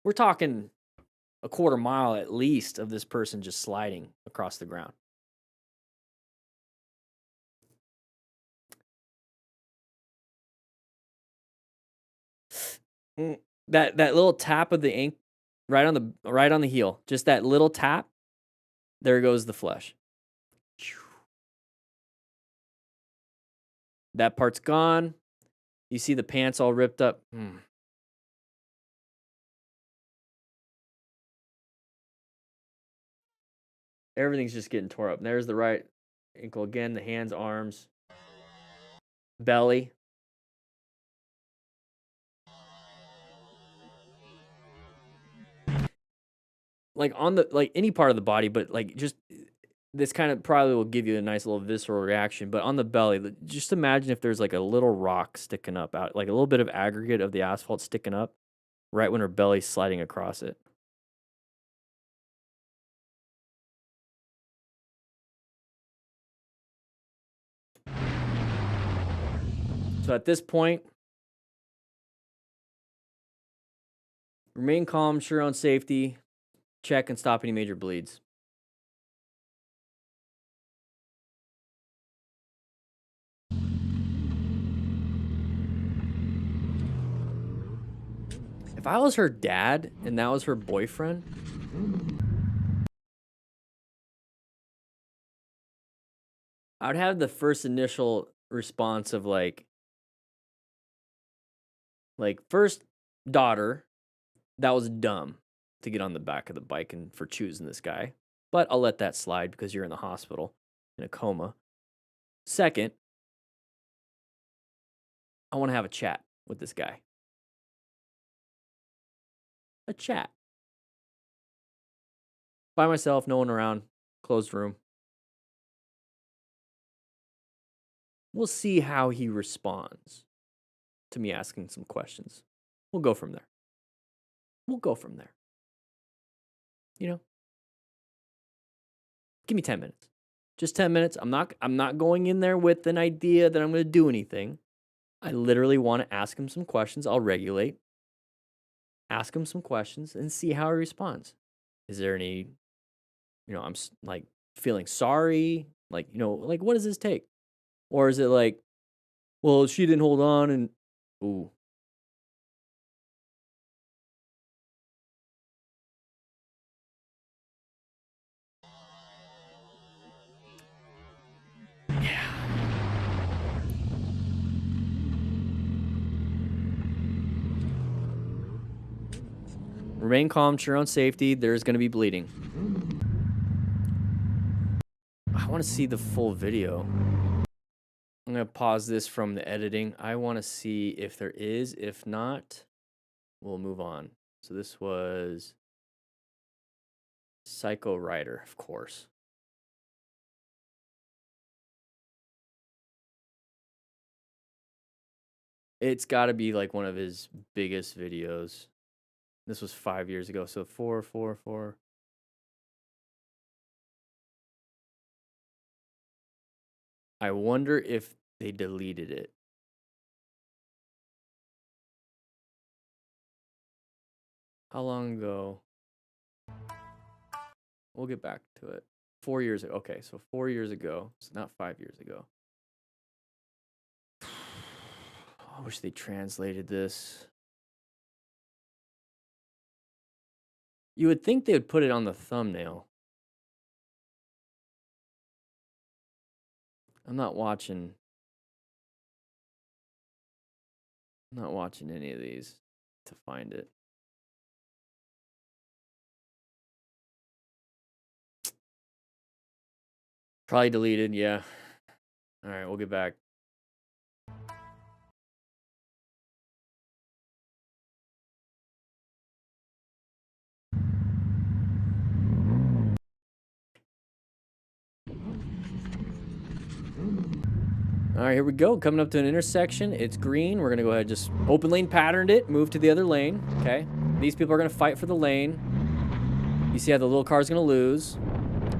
We're talking a quarter mile at least of this person just sliding across the ground. That little tap of the ink right on the heel, just that little tap, there goes the flesh. That part's gone. You see the pants all ripped up. Everything's just getting tore up. And there's the right ankle again, the hands, arms, belly. Like on any part of the body, but like just this kind of probably will give you a nice little visceral reaction. But on the belly, just imagine if there's like a little rock sticking up out, like a little bit of aggregate of the asphalt sticking up right when her belly's sliding across it. So at this point, remain calm, ensure your own safety, check and stop any major bleeds. If I was her dad and that was her boyfriend, I would have the first initial response of like first, daughter, that was dumb to get on the back of the bike and for choosing this guy. But I'll let that slide because you're in the hospital in a coma. Second, I want to have a chat with this guy. A chat. By myself, no one around, closed room. We'll see how he responds to me asking some questions. We'll go from there. Give me 10 minutes. Just 10 minutes. I'm not going in there with an idea that I'm going to do anything. I literally want to ask him some questions. I'll regulate. Ask him some questions and see how he responds. Is there any, I'm like feeling sorry? Like what does this take? Or is it like, Well, she didn't hold on and ooh. Remain calm to your own safety. There's going to be bleeding. I want to see the full video. I'm going to pause this from the editing. I want to see if there is. If not, we'll move on. So this was Psycho Rider, of course. It's got to be like one of his biggest videos. This was 5 years ago. So 4. I wonder if they deleted it. How long ago? We'll get back to it. 4 years ago. Okay, so 4 years ago. So not 5 years ago. I wish they translated this. You would think they would put it on the thumbnail. I'm not watching any of these to find it. Probably deleted, yeah. All right, we'll get back. All right, here we go. Coming up to an intersection. It's green. We're going to go ahead and just open lane patterned it, move to the other lane. Okay. These people are going to fight for the lane. You see how the little car is going to lose.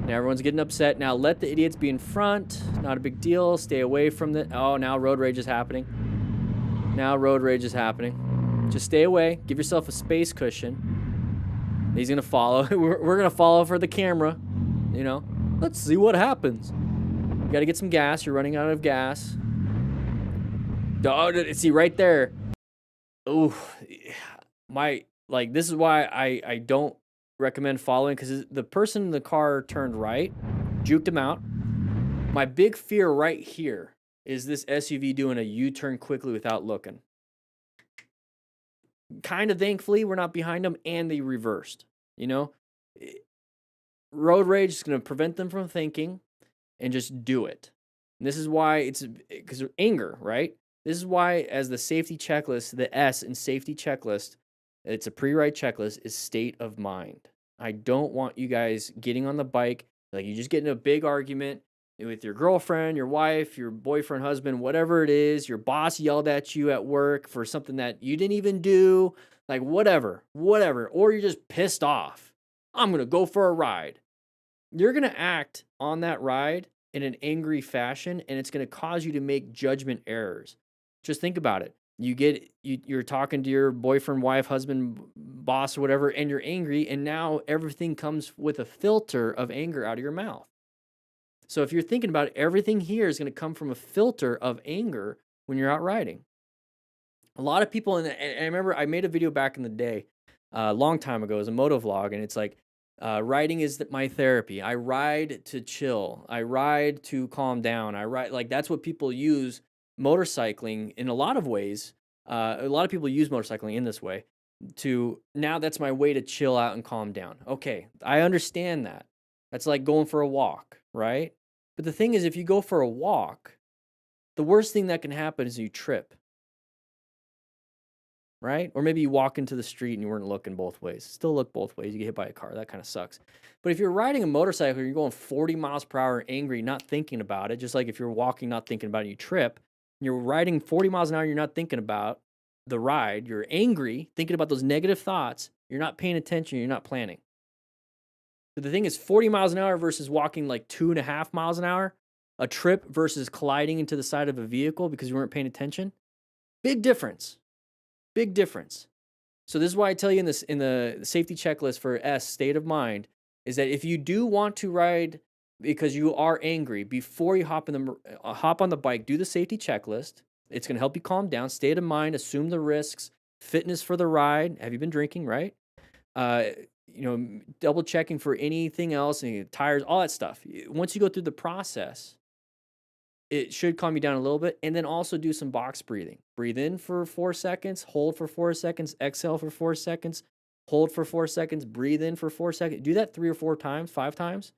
Now everyone's getting upset. Now let the idiots be in front. Not a big deal. Stay away from the... Oh, now road rage is happening. Now road rage is happening. Just stay away. Give yourself a space cushion. He's going to follow. We're going to follow for the camera. You know. Let's see what happens. You got to get some gas. You're running out of gas. Oh, see right there. Ooh, this is why I don't recommend following, because the person in the car turned right, juked him out. My big fear right here is this SUV doing a U-turn quickly without looking. Kind of thankfully we're not behind them, and they reversed. You know, road rage is going to prevent them from thinking and just do it. And this is why it's because of anger, right? This is why, as the safety checklist, the S in safety checklist, it's a pre-ride checklist, is state of mind. I don't want you guys getting on the bike, like you just get in a big argument with your girlfriend, your wife, your boyfriend, husband, whatever it is. Your boss yelled at you at work for something that you didn't even do, like whatever. Or you're just pissed off. I'm going to go for a ride. You're going to act on that ride in an angry fashion, and it's going to cause you to make judgment errors. Just think about it. You're talking to your boyfriend, wife, husband, boss, or whatever, and you're angry, and now everything comes with a filter of anger out of your mouth. So if you're thinking about it, everything here is going to come from a filter of anger when you're out riding. A lot of people, and I remember I made a video back in the day, a long time ago, it was a moto vlog, and it's like, riding is my therapy. I ride to chill. I ride to calm down. I ride, like, that's what people use motorcycling in a lot of ways. A lot of people use motorcycling in this way now that's my way to chill out and calm down. Okay, I understand that. That's like going for a walk, right? But the thing is, if you go for a walk, the worst thing that can happen is you trip, right? Or maybe you walk into the street and you weren't looking both ways. Still look both ways. You get hit by a car. That kind of sucks. But if you're riding a motorcycle, you're going 40 miles per hour angry, not thinking about it, just like if you're walking, not thinking about it, you trip. You're riding 40 miles an hour, you're not thinking about the ride. You're angry, thinking about those negative thoughts. You're not paying attention. You're not planning. So the thing is, 40 miles an hour versus walking like 2.5 miles an hour, a trip versus colliding into the side of a vehicle because you weren't paying attention. Big difference. Big difference. So this is why I tell you in the safety checklist for S, state of mind, is that if you do want to ride because you are angry, before you hop on the bike, do the safety checklist. It's going to help you calm down, state of mind, assume the risks, fitness for the ride. Have you been drinking, right? Double checking for anything else, any tires, all that stuff. Once you go through the process, it should calm you down a little bit. And then also do some box breathing. Breathe in for 4 seconds, hold for 4 seconds, exhale for 4 seconds, hold for 4 seconds, breathe in for 4 seconds. Do that 3 or 4 times, 5 times.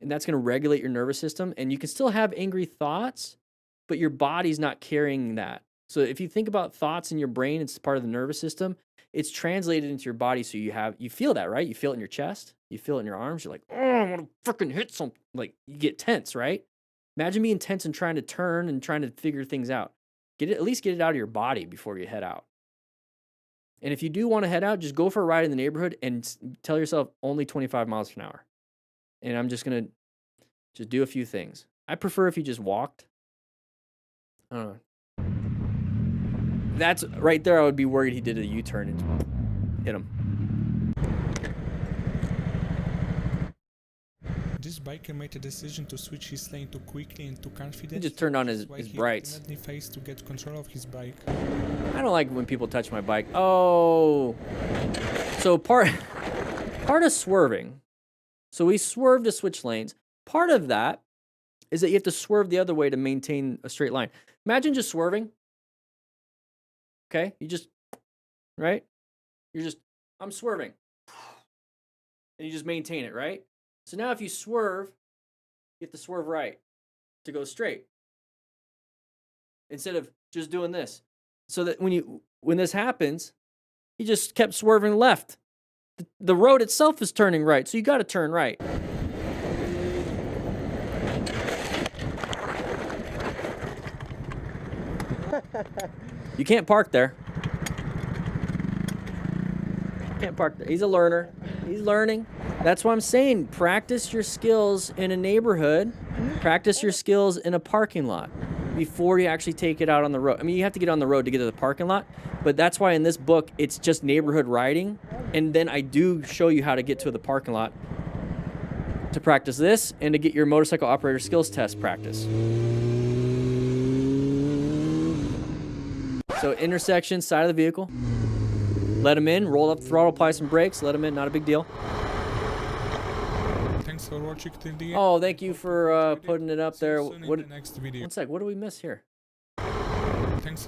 And that's going to regulate your nervous system. And you can still have angry thoughts, but your body's not carrying that. So if you think about thoughts in your brain, it's part of the nervous system. It's translated into your body. So you feel that, right? You feel it in your chest. You feel it in your arms. You're like, oh, I want to freaking hit something. Like, you get tense, right? Imagine being tense and trying to turn and trying to figure things out. At least get it out of your body before you head out. And if you do want to head out, just go for a ride in the neighborhood and tell yourself only 25 miles an hour. And I'm just going to just do a few things. I prefer if you just walked. I don't know. That's right there. I would be worried he did a U-turn and hit him. This biker made a decision to switch his lane too quickly and too confidently. He just turned on his brights. He faced to get control of his bike. I don't like when people touch my bike. Oh, so part of swerving. So we swerve to switch lanes. Part of that is that you have to swerve the other way to maintain a straight line. Imagine just swerving. Okay, right? I'm swerving. And you just maintain it, right? So now if you swerve, you have to swerve right to go straight. Instead of just doing this. So that when this happens, you just kept swerving left. The road itself is turning right, so you got to turn right. You can't park there. Can't park there. He's a learner. He's learning. That's what I'm saying. Practice your skills in a neighborhood. Practice your skills in a parking lot before you actually take it out on the road. I mean, you have to get on the road to get to the parking lot, but that's why in this book, it's just neighborhood riding. And then I do show you how to get to the parking lot to practice this and to get your motorcycle operator skills test practice. So intersection, side of the vehicle. Let them in, roll up the throttle, apply some brakes, let them in, not a big deal. Thanks for watching till the end. Oh, thank you for putting it up there. What? In the next video. One sec, what do we miss here? Thanks.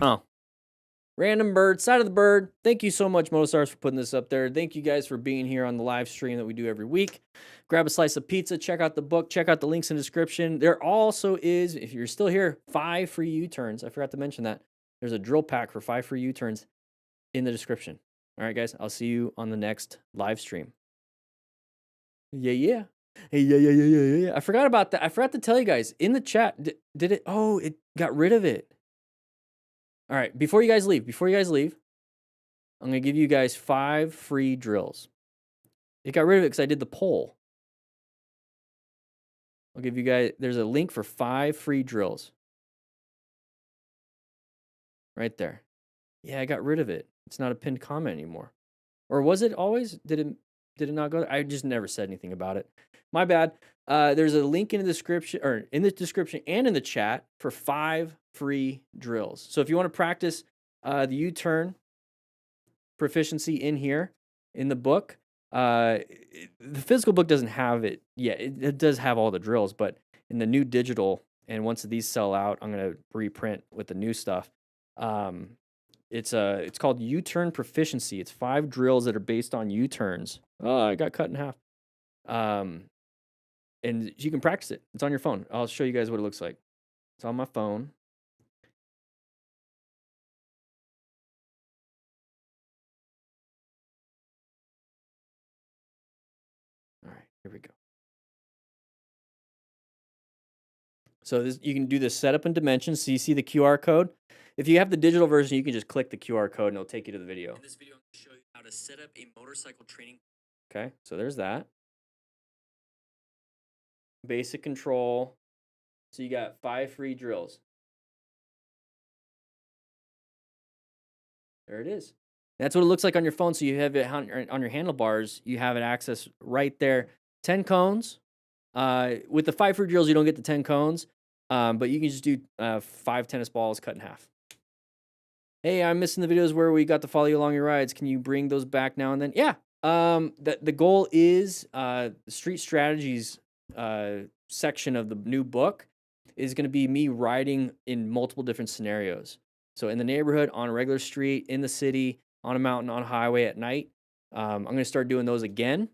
Oh. Random bird, side of the bird. Thank you so much, Motostars, for putting this up there. Thank you guys for being here on the live stream that we do every week. Grab a slice of pizza, check out the book, check out the links in the description. There also is, if you're still here, 5 free U-turns. I forgot to mention that. There's a drill pack for 5 free U-turns in the description. All right, guys, I'll see you on the next live stream. Yeah. Hey, yeah. I forgot about that. I forgot to tell you guys in the chat. Did it? Oh, it got rid of it. All right, before you guys leave, I'm going to give you guys 5 free drills. It got rid of it because I did the poll. I'll give you guys, there's a link for 5 free drills. Right there. Yeah, I got rid of it. It's not a pinned comment anymore. Or was it always? Did it not go? I just never said anything about it. My bad. There's a link in the description, or in the description and in the chat for 5 free drills. So if you want to practice the U-turn proficiency in here in the book, the physical book doesn't have it yet. It does have all the drills, but in the new digital, and once these sell out, I'm going to reprint with the new stuff. It's called U-turn proficiency. It's 5 drills that are based on U-turns. Oh, I got cut in half. And you can practice it. It's on your phone. I'll show you guys what it looks like. It's on my phone. All right, here we go. So you can do the setup and dimensions. So you see the QR code. If you have the digital version, you can just click the QR code and it'll take you to the video. In this video, I'm going to show you how to set up a motorcycle training. Okay, so there's that. Basic control. So you got 5 free drills. There it is. That's what it looks like on your phone. So you have it on your handlebars. You have it access right there. 10 cones. With the Pfeiffer drills, you don't get the 10 cones, but you can just do 5 tennis balls cut in half. Hey, I'm missing the videos where we got to follow you along your rides. Can you bring those back now and then? Yeah. The goal is the street strategies section of the new book is going to be me riding in multiple different scenarios. So in the neighborhood, on a regular street, in the city, on a mountain, on a highway at night. I'm going to start doing those again.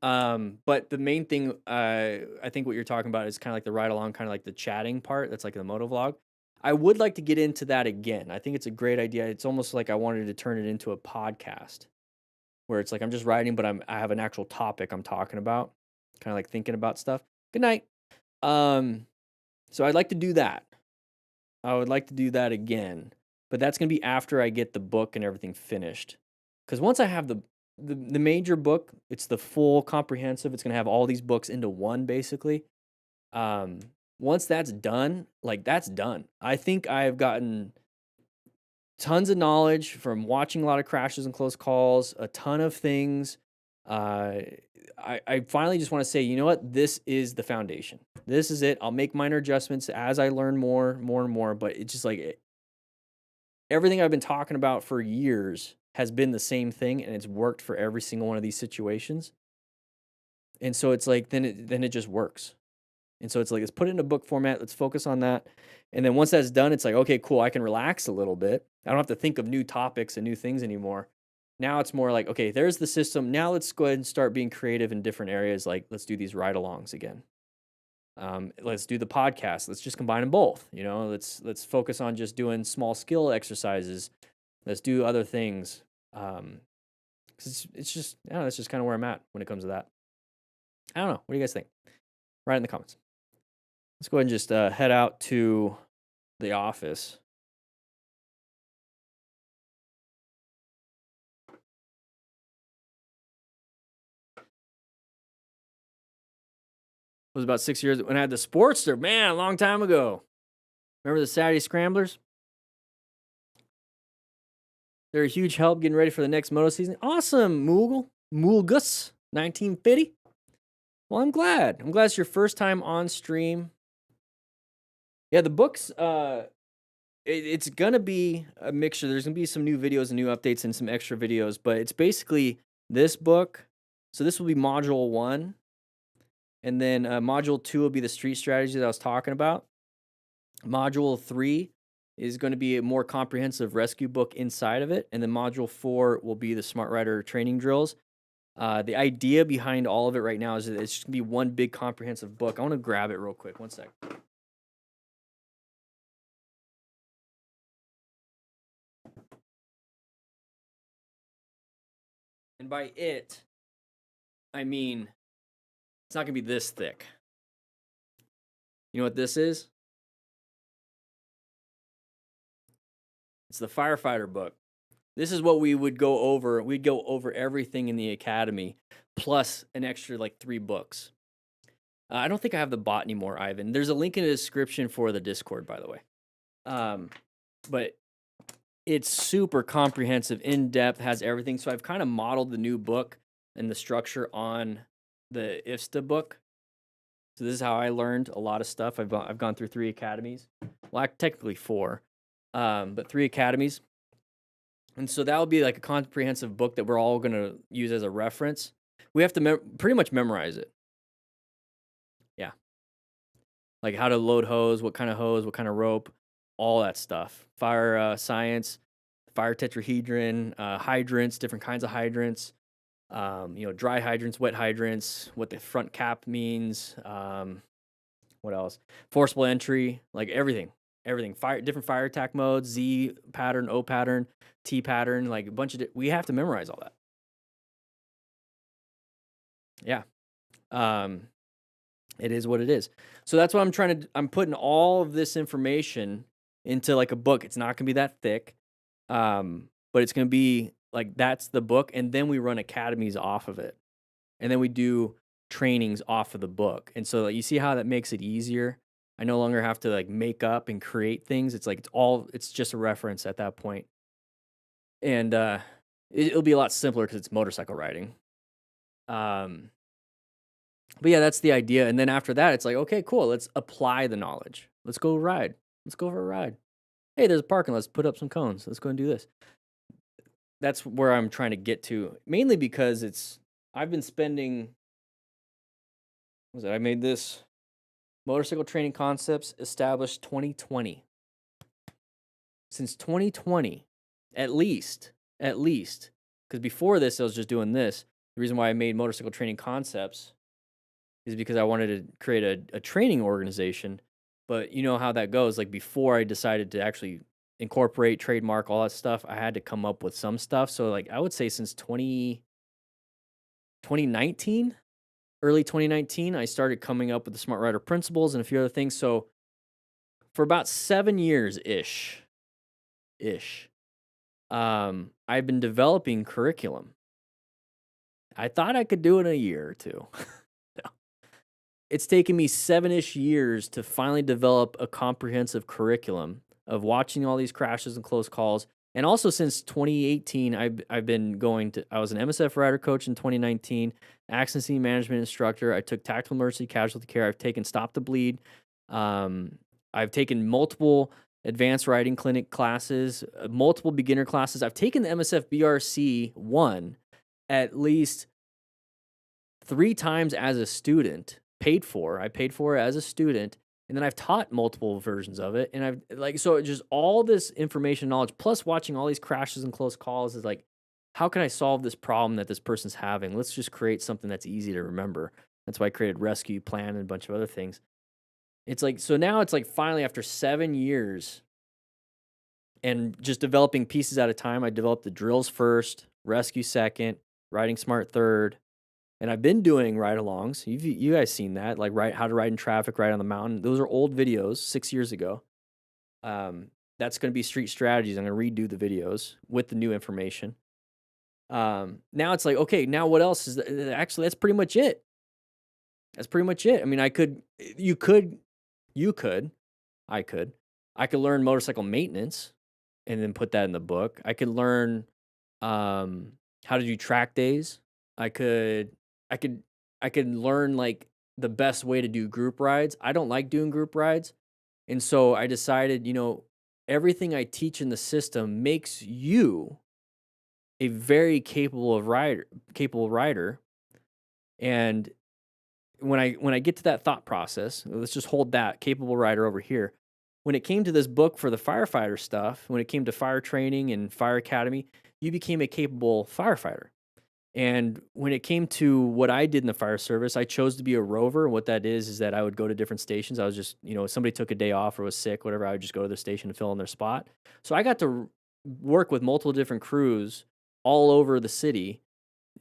But the main thing, I think what you're talking about is kind of like the ride along, kind of like the chatting part. That's like the moto vlog. I would like to get into that again. I think it's a great idea. It's almost like I wanted to turn it into a podcast where it's like I'm just writing, but I have an actual topic I'm talking about, kind of like thinking about stuff. Good night. So I'd like to do that. I would like to do that again, but that's going to be after I get the book and everything finished. Because once I have the major book, it's the full comprehensive. It's going to have all these books into one, basically. Once that's done, like that's done. I think I've gotten tons of knowledge from watching a lot of crashes and close calls, a ton of things. I finally just want to say, you know what? This is the foundation. This is it. I'll make minor adjustments as I learn more and more. But it's just like everything I've been talking about for years has been the same thing, and it's worked for every single one of these situations. And so it's like then it just works. And so it's like, let's put it in a book format. Let's focus on that. And then once that's done, it's like, okay, cool. I can relax a little bit. I don't have to think of new topics and new things anymore. Now it's more like, okay, there's the system. Now let's go ahead and start being creative in different areas. Like let's do these ride-alongs again. Let's do the podcast. Let's just combine them both. You know, let's focus on just doing small skill exercises. Let's do other things. 'Cause it's just, I don't know, that's just kind of where I'm at when it comes to that. I don't know. What do you guys think? Write in the comments. Let's go ahead and just head out to the office. It was about 6 years when I had the Sportster. Man, a long time ago. Remember the Saturday Scramblers? They're a huge help getting ready for the next moto season. Awesome, Moolgus 1950. Well, I'm glad. I'm glad it's your first time on stream. Yeah, the books, it's going to be a mixture. There's going to be some new videos and new updates and some extra videos, but it's basically this book. So this will be module 1. And then module 2 will be the street strategy that I was talking about. Module 3 is going to be a more comprehensive rescue book inside of it. And then module 4 will be the Smart Rider training drills. The idea behind all of it right now is that it's just going to be one big comprehensive book. I want to grab it real quick. One sec. And by it, I mean, it's not going to be this thick. You know what this is? It's the firefighter book. This is what we would go over. We'd go over everything in the academy, plus an extra like 3 books. I don't think I have the bot anymore, Ivan. There's a link in the description for the Discord, by the way. But it's super comprehensive, in-depth, has everything. So I've kind of modeled the new book and the structure on the IFSTA book. So this is how I learned a lot of stuff. I've gone through 3 academies. Well, technically 4, but 3 academies. And so that would be like a comprehensive book that we're all going to use as a reference. We have to pretty much memorize it. Yeah. Like how to load hose, what kind of rope, all that stuff. Fire science, fire tetrahedron, hydrants, different kinds of hydrants, dry hydrants, wet hydrants, what the front cap means, what else? Forcible entry, like everything. Different fire attack modes, Z pattern, O pattern, T pattern, like a bunch of we have to memorize all that. Yeah. It is what it is. So that's what I'm putting all of this information into like a book. It's not going to be that thick. But it's going to be like, that's the book. And then we run academies off of it. And then we do trainings off of the book. And so like, you see how that makes it easier. I no longer have to like make up and create things. It's like, it's just a reference at that point. And it'll be a lot simpler because it's motorcycle riding. But yeah, that's the idea. And then after that, it's like, okay, cool. Let's apply the knowledge. Let's go ride. Let's go for a ride. Hey, there's a parking. Let's put up some cones. Let's go and do this. That's where I'm trying to get to, mainly because I've been spending, what was it? I made this motorcycle training concepts established 2020. Since 2020, at least, because before this, I was just doing this. The reason why I made motorcycle training concepts is because I wanted to create a training organization. But you know how that goes. Like before I decided to actually incorporate, trademark, all that stuff, I had to come up with some stuff. So like I would say since 2019, early 2019, I started coming up with the Smart Rider principles and a few other things. So for about 7 years ish, I've been developing curriculum. I thought I could do it in a year or two. It's taken me 7-ish years to finally develop a comprehensive curriculum of watching all these crashes and close calls. And also since 2018, I've been I was an MSF rider coach in 2019, accident scene management instructor. I took tactical emergency casualty care. I've taken Stop the Bleed. I've taken multiple advanced riding clinic classes, multiple beginner classes. I've taken the MSF BRC 1 at least 3 times as a student. I paid for it as a student, and then I've taught multiple versions of it, and so just all this information knowledge plus watching all these crashes and close calls is like, how can I solve this problem that this person's having? Let's just create something that's easy to remember. That's why I created Rescue Plan and a bunch of other things. It's like, so now it's like finally after 7 years and just developing pieces at a time, I developed the drills first, Rescue second, Riding Smart third. And I've been doing ride-alongs. You guys seen that, like how to ride in traffic, ride on the mountain. Those are old videos, 6 years ago. That's going to be street strategies. I'm going to redo the videos with the new information. Now it's like, okay, now what else is actually? That's pretty much it. That's pretty much it. I mean, I could learn motorcycle maintenance and then put that in the book. I could learn how to do track days. I could learn like the best way to do group rides. I don't like doing group rides. And so I decided, everything I teach in the system makes you a very capable rider. And when I get to that thought process, let's just hold that capable rider over here. When it came to this book for the firefighter stuff, when it came to fire training and fire academy, you became a capable firefighter. And when it came to what I did in the fire service, I chose to be a rover. What that is that I would go to different stations. I was just, if somebody took a day off or was sick, whatever, I would just go to the station and fill in their spot. So I got to work with multiple different crews all over the city.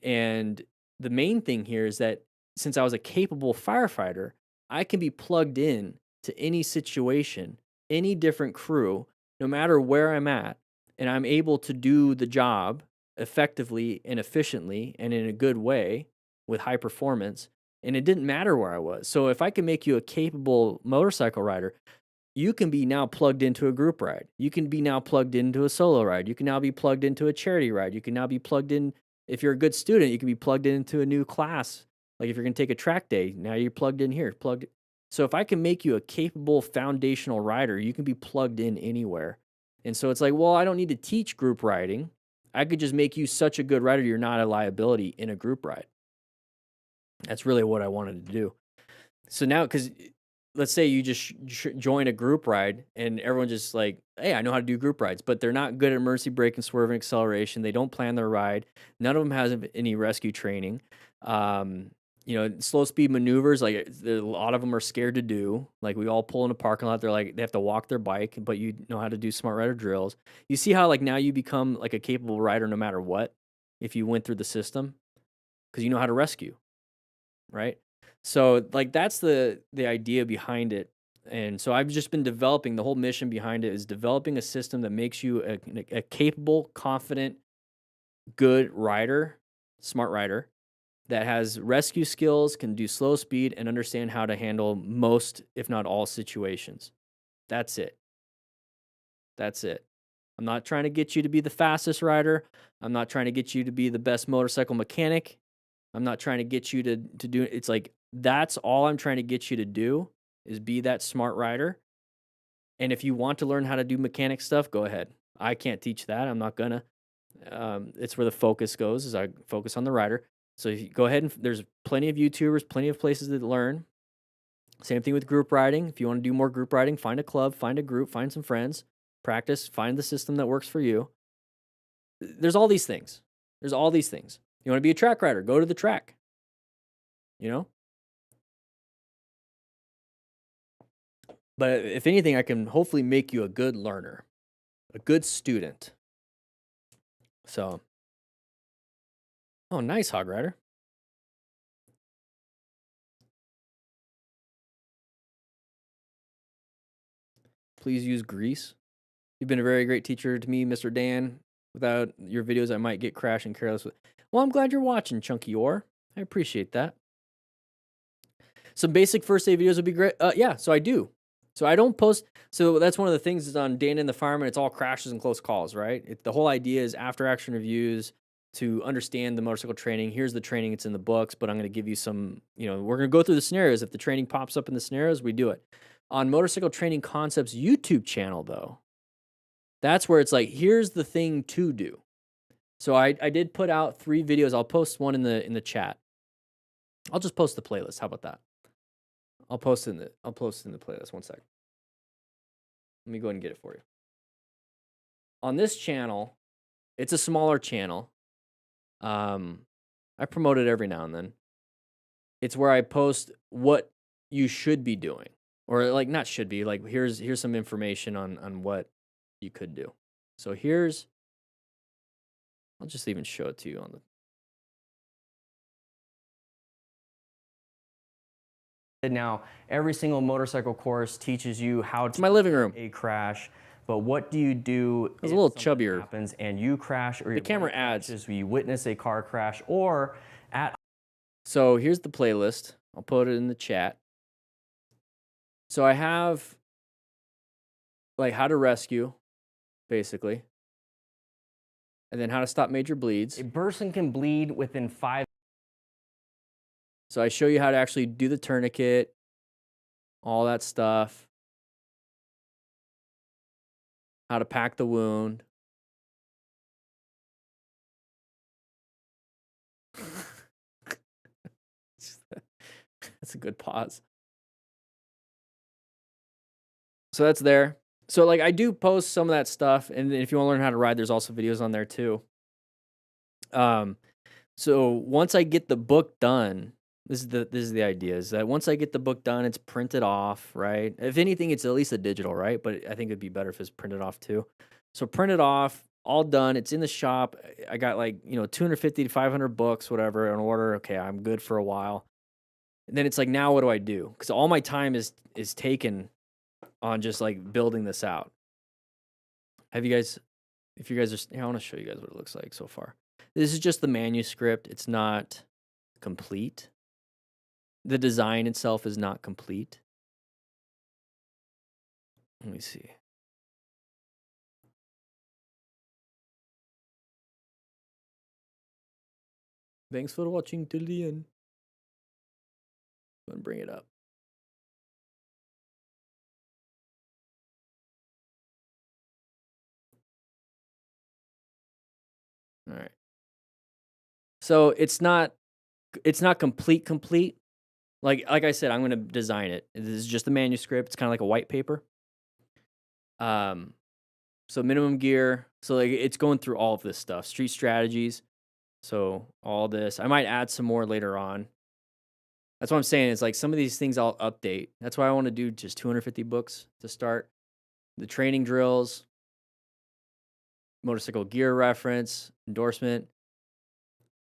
And the main thing here is that since I was a capable firefighter, I can be plugged in to any situation, any different crew, no matter where I'm at, and I'm able to do the job effectively and efficiently and in a good way with high performance. And it didn't matter where I was. So if I can make you a capable motorcycle rider, you can be now plugged into a group ride. You can be now plugged into a solo ride. You can now be plugged into a charity ride. You can now be plugged in. If you're a good student, you can be plugged into a new class. Like if you're going to take a track day, now you're plugged in here. So if I can make you a capable foundational rider, you can be plugged in anywhere. And so it's like, well, I don't need to teach group riding. I could just make you such a good rider, you're not a liability in a group ride. That's really what I wanted to do. So now, because let's say you just join a group ride and everyone's just like, hey, I know how to do group rides, but they're not good at emergency braking, swerving, acceleration. They don't plan their ride. None of them has any rescue training. Slow speed maneuvers, like a lot of them are scared to do. Like we all pull in a parking lot. They're like, they have to walk their bike, but you know how to do smart rider drills. You see how like now you become like a capable rider no matter what, if you went through the system, because you know how to rescue, right? So like that's the idea behind it. And so I've just been developing, the whole mission behind it is developing a system that makes you a capable, confident, good rider, smart rider, that has rescue skills, can do slow speed, and understand how to handle most, if not all, situations. That's it. That's it. I'm not trying to get you to be the fastest rider. I'm not trying to get you to be the best motorcycle mechanic. I'm not trying to get you to do it. It's like, That's all I'm trying to get you to do is be that smart rider. And if you want to learn how to do mechanic stuff, go ahead. I can't teach that. I'm not gonna. It's where the focus goes, is I focus on the rider. So you go ahead and there's plenty of YouTubers, plenty of places to learn. Same thing with group riding. If you want to do more group riding, find a club, find a group, find some friends, practice, find the system that works for you. There's all these things. There's all these things. You want to be a track rider, go to the track. You know? But if anything, I can hopefully make you a good learner, a good student. So, oh, nice, Hog Rider. Please use grease. You've been a very great teacher to me, Mr. Dan. Without your videos, I might get crash and careless. Well, I'm glad you're watching, Chunky Ore. I appreciate that. Some basic first aid videos would be great. Yeah, so I do. So I don't post. So that's one of the things is on Dan and the Fireman. It's all crashes and close calls, right? The whole idea is after action reviews to understand the motorcycle training. Here's the training. It's in the books, but I'm going to give you some, we're going to go through the scenarios. If the training pops up in the scenarios, we do it. On Motorcycle Training Concepts YouTube channel, though, that's where it's like, here's the thing to do. So I did put out 3 videos. I'll post one in the chat. I'll just post the playlist. How about that? I'll post it in the playlist. One sec. Let me go ahead and get it for you. On this channel, it's a smaller channel. I promote it every now and then. It's where I post what you should be doing. Or like not should be, like here's some information on what you could do. So I'll just even show it to you on the. Now, every single motorcycle course teaches you how to my living room. A crash, but what do you do if a little chubbier happens and you crash or the camera adds as you witness a car crash or at. So here's the playlist. I'll put it in the chat. So I have like how to rescue, basically, and then how to stop major bleeds. A person can bleed within 5. So I show you how to actually do the tourniquet, all that stuff, how to pack the wound. That's a good pause. So that's there. So like I do post some of that stuff, and if you want to learn how to ride, there's also videos on there too. So once I get the book done, this is the idea, is that once I get the book done, it's printed off, right? If anything, it's at least a digital, right? But I think it'd be better if it's printed off too. So print it off, all done. It's in the shop. I got like 250 to 500 books, whatever, in order. Okay, I'm good for a while. And then it's like, now what do I do? Because all my time is taken on just like building this out. If you guys are, I want to show you guys what it looks like so far. This is just the manuscript. It's not complete. The design itself is not complete. Let me see. Thanks for watching till the end. Go and bring it up. All right. So it's not complete. Like I said, I'm going to design it. This is just a manuscript. It's kind of like a white paper. So minimum gear. So like it's going through all of this stuff. Street strategies. So all this. I might add some more later on. That's what I'm saying. It's like some of these things I'll update. That's why I want to do just 250 books to start. The training drills, motorcycle gear reference, endorsement.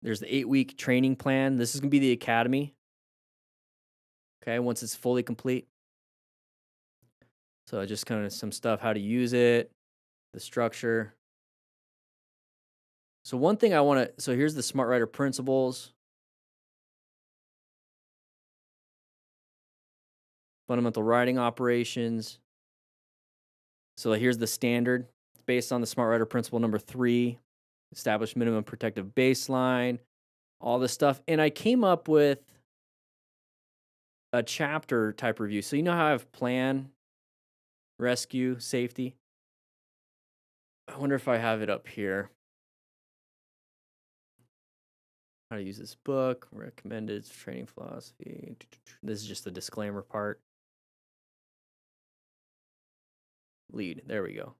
There's the 8-week training plan. This is going to be the academy. Okay, once it's fully complete. So just kind of some stuff, how to use it, the structure. So one thing I want to, so here's the Smart Rider principles. Fundamental riding operations. So here's the standard. It's based on the Smart Rider principle number 3. Establish minimum protective baseline. All this stuff. And I came up with a chapter type review. So you know how I have plan, rescue, safety? I wonder if I have it up here. How to use this book, recommended training philosophy. This is just the disclaimer part. Lead, there we go.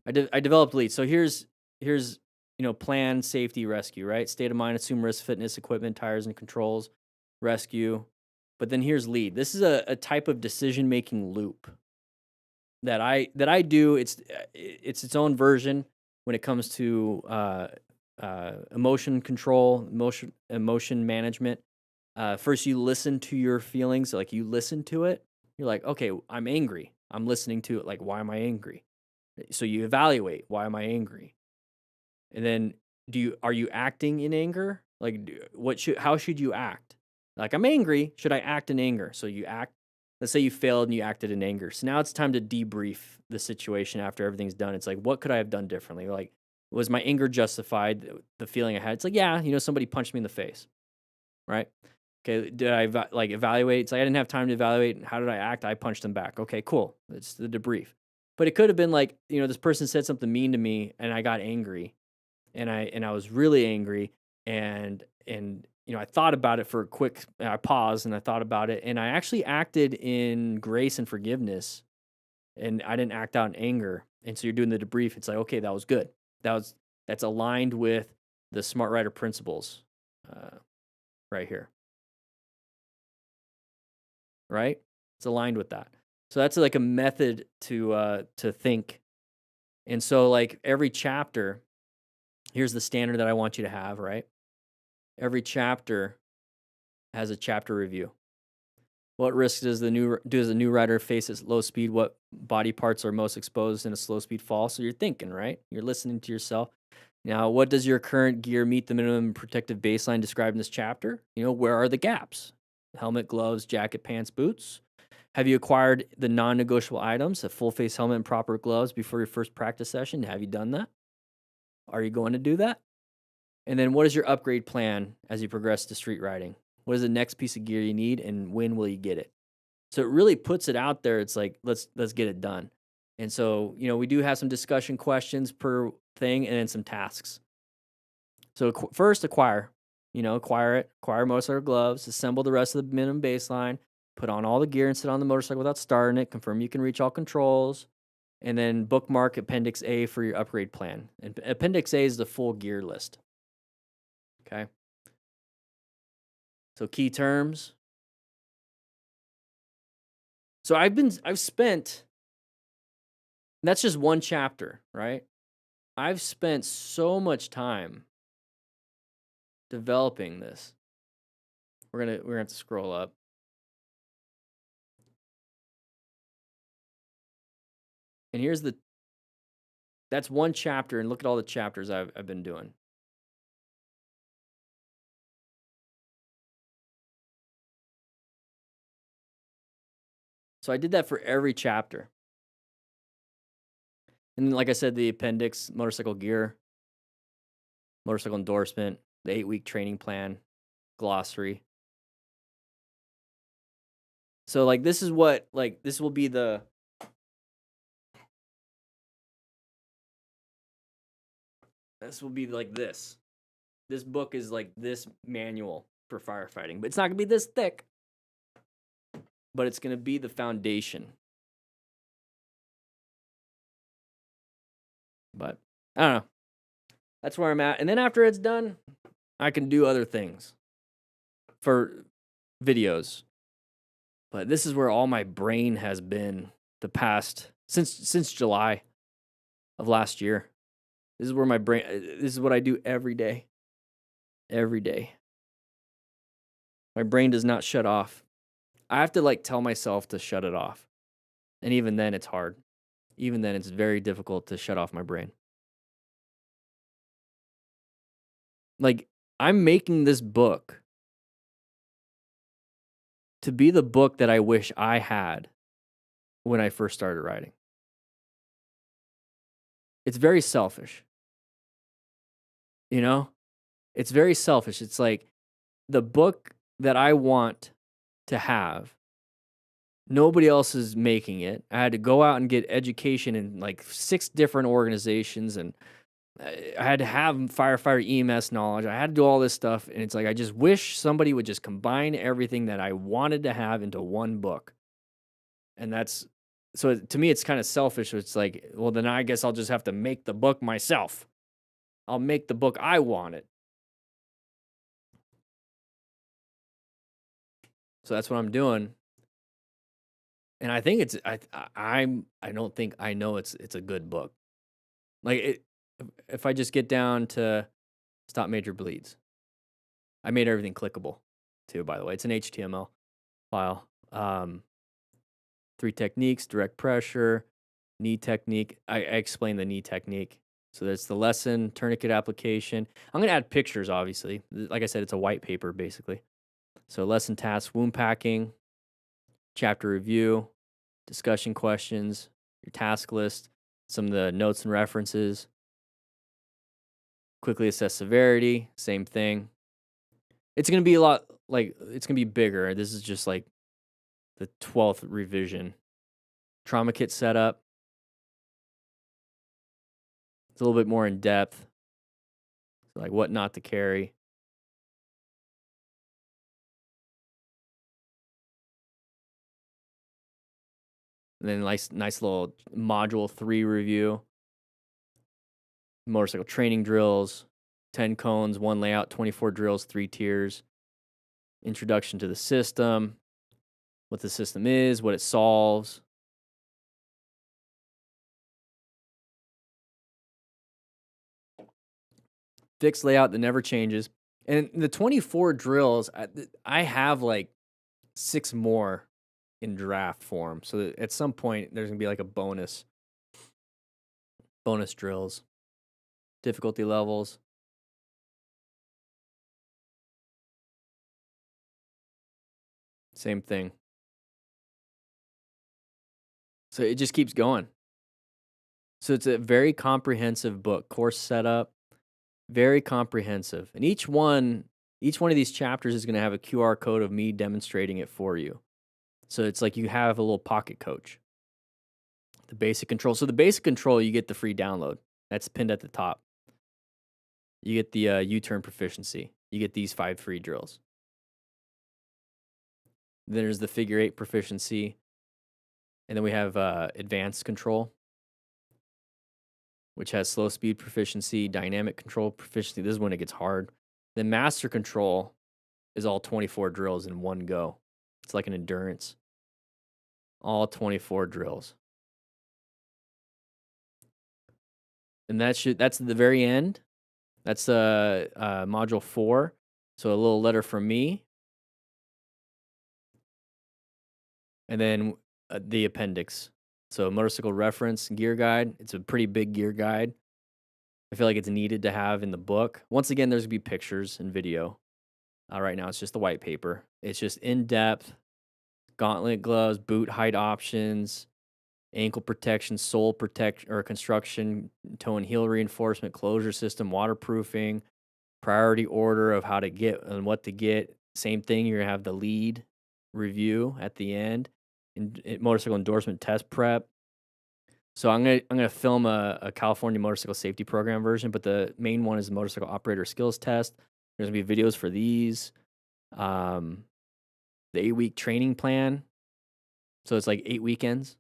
I developed lead. So here's plan, safety, rescue, right? State of mind, assume risk, fitness, equipment, tires and controls, rescue. But then here's lead. This is a type of decision-making loop that I do. It's its own version when it comes to emotion control, emotion management. First, you listen to your feelings. Like you listen to it. You're like, okay, I'm angry. I'm listening to it. Like, why am I angry? So you evaluate, why am I angry? And then are you acting in anger? Like, how should you act? Like, I'm angry. Should I act in anger? So you act. Let's say you failed and you acted in anger. So now it's time to debrief the situation after everything's done. It's like, what could I have done differently? Like, was my anger justified? The feeling I had. It's like, yeah, somebody punched me in the face, right? Okay, did I evaluate? It's like I didn't have time to evaluate. How did I act? I punched them back. Okay, cool. It's the debrief. But it could have been like, this person said something mean to me and I got angry. And I was really angry and I thought about it for a quick, I paused and I thought about it and I actually acted in grace and forgiveness and I didn't act out in anger. And so you're doing the debrief. It's like, okay, that was good. That's aligned with the Smart Rider principles right here. Right? It's aligned with that. So that's like a method to think. And so like every chapter, here's the standard that I want you to have, right? Every chapter has a chapter review. What risks does a new rider face at low speed? What body parts are most exposed in a slow speed fall? So you're thinking, right? You're listening to yourself. Now, what does your current gear meet the minimum protective baseline described in this chapter? Where are the gaps? Helmet, gloves, jacket, pants, boots. Have you acquired the non-negotiable items, a full face helmet and proper gloves before your first practice session? Have you done that? Are you going to do that? And then what is your upgrade plan as you progress to street riding? What is the next piece of gear you need and when will you get it? So it really puts it out there. It's like, let's get it done. And so, we do have some discussion questions per thing and then some tasks. So first, acquire motorcycle gloves, assemble the rest of the minimum baseline, put on all the gear and sit on the motorcycle without starting it, confirm you can reach all controls, and then bookmark Appendix A for your upgrade plan. And Appendix A is the full gear list. Okay. So key terms. So I've spent, that's just one chapter, right? I've spent so much time developing this. We're gonna have to scroll up. And that's one chapter, and look at all the chapters I've been doing. So I did that for every chapter. And then, like I said, the appendix, motorcycle gear, motorcycle endorsement, the 8-week training plan, glossary. So like this will be the like this. This book is like this manual for firefighting, but it's not gonna be this thick. But it's gonna be the foundation. But I don't know. That's where I'm at. And then after it's done, I can do other things for videos. But this is where all my brain has been the past since July of last year. This is where my brain, this is what I do every day. Every day. My brain does not shut off. I have to tell myself to shut it off. And even then it's hard. Even then it's very difficult to shut off my brain. I'm making this book to be the book that I wish I had when I first started writing. It's very selfish. It's very selfish. It's like the book that I want to have. Nobody else is making it. I had to go out and get education in like 6 different organizations, and I had to have firefighter EMS knowledge. I had to do all this stuff, and it's like I just wish somebody would just combine everything that I wanted to have into one book. And that's so to me, it's kind of selfish. It's like, well, then I guess I'll just have to make the book myself. I'll make the book I wanted. So that's what I'm doing. And I think it's I don't think I know it's a good book. Like if I just get down to stop major bleeds. I made everything clickable too, by the way. It's an HTML file. 3 techniques: direct pressure, knee technique. I explain the knee technique. So that's the lesson, tourniquet application. I'm going to add pictures, obviously. Like I said, it's a white paper, basically. So lesson task, wound packing, chapter review, discussion questions, your task list, some of the notes and references, quickly assess severity, same thing. It's going to be a lot, like, it's going to be bigger. This is just like the 12th revision. Trauma kit setup. It's a little bit more in depth. Like what not to carry. And then nice little module 3 review. Motorcycle training drills, 10 cones, 1 layout, 24 drills, 3 tiers. Introduction to the system, what the system is, what it solves. Fixed layout that never changes. And the 24 drills, I have like 6 more in draft form. So that at some point, there's going to be like a bonus drills, difficulty levels. Same thing. So it just keeps going. So it's a very comprehensive book, course setup, very comprehensive. And each one of these chapters is going to have a QR code of me demonstrating it for you. So it's like you have a little pocket coach. The basic control. So the basic control, you get the free download. That's pinned at the top. You get the U-turn proficiency. You get these 5 free drills. Then there's the figure 8 proficiency. And then we have advanced control, which has slow speed proficiency, dynamic control proficiency. This is when it gets hard. Then master control is all 24 drills in one go. It's like an endurance. All 24 drills. And that's at the very end. That's module 4. So a little letter from me. And then the appendix. So motorcycle reference, gear guide. It's a pretty big gear guide. I feel like it's needed to have in the book. Once again, there's going to be pictures and video. Right now, it's just the white paper. It's just in-depth, gauntlet gloves, boot height options, ankle protection, sole protect or construction, toe and heel reinforcement, closure system, waterproofing, priority order of how to get and what to get. Same thing, you're going to have the lead review at the end. Motorcycle endorsement test prep. So I'm gonna film a California motorcycle safety program version, but the main one is the motorcycle operator skills test. There's gonna be videos for these. The 8-week training plan. So it's like 8 weekends.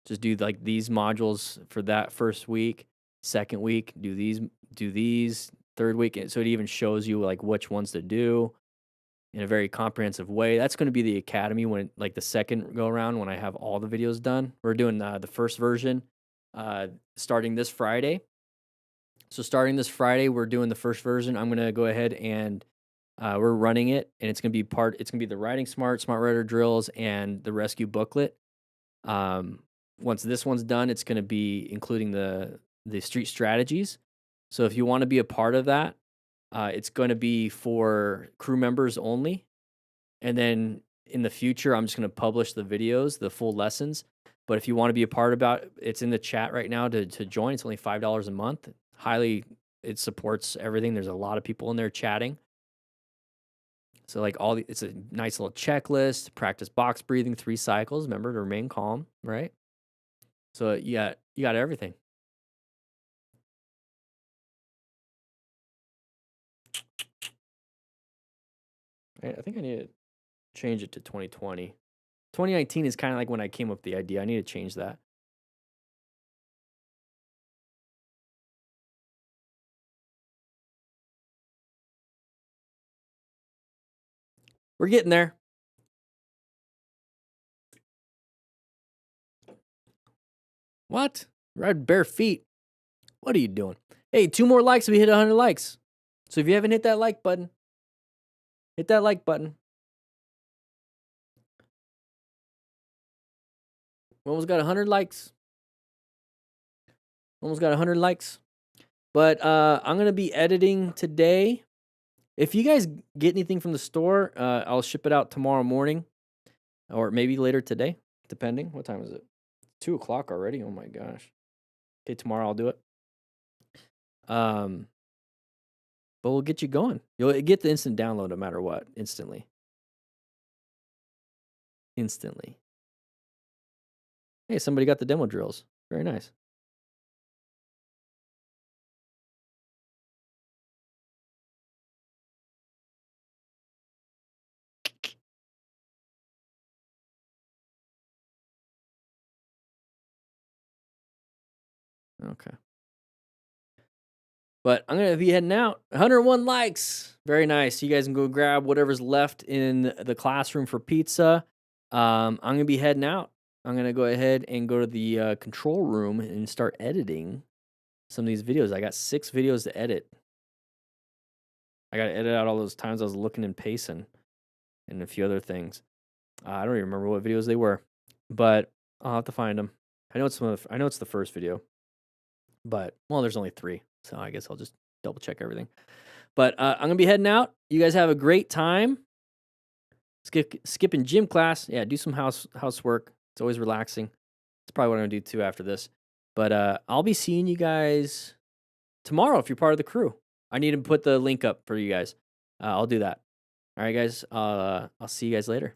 Just do like these modules for that first week. Second week, do these. Third week, so it even shows you like which ones to do in a very comprehensive way. That's going to be the academy when, like, the second go around when I have all the videos done. We're doing the first version starting this Friday. So starting this Friday, we're doing the first version. I'm going to go ahead and we're running it, and it's going to be the Riding Smart Rider drills, and the rescue booklet. Once this one's done, it's going to be including the street strategies. So if you want to be a part of that, it's going to be for crew members only. And then in the future, I'm just going to publish the videos, the full lessons. But if you want to be a part about it, it's in the chat right now to join. It's only $5 a month. It supports everything. There's a lot of people in there chatting. So like it's a nice little checklist. Practice box breathing 3 cycles. Remember to remain calm, right? So you got everything. Right, I think I need to change it to 2020. 2019 is kind of like when I came up with the idea. I need to change that. We're getting there. What? Ride bare feet. What are you doing? Hey, 2 more likes and we hit 100 likes. So if you haven't hit that like button, hit that like button. We almost got 100 likes. Almost got 100 likes. But I'm going to be editing today. If you guys get anything from the store, I'll ship it out tomorrow morning. Or maybe later today, depending. What time is it? 2 o'clock already? Oh my gosh. Okay, tomorrow I'll do it. But we'll get you going. You'll get the instant download no matter what. Instantly. Hey, somebody got the demo drills. Very nice. Okay. But I'm going to be heading out. 101 likes. Very nice. You guys can go grab whatever's left in the classroom for pizza. I'm going to be heading out. I'm going to go ahead and go to the control room and start editing some of these videos. I got 6 videos to edit. I got to edit out all those times I was looking and pacing and a few other things. I don't even remember what videos they were, but I'll have to find them. I know it's the first video, but well, there's only 3, so I guess I'll just double check everything. But I'm gonna be heading out. You guys have a great time. Skipping gym class. Yeah, do some housework. It's always relaxing. It's probably what I'm gonna do too after this. But I'll be seeing you guys tomorrow if you're part of the crew. I need to put the link up for you guys. I'll do that. All right, guys. I'll see you guys later.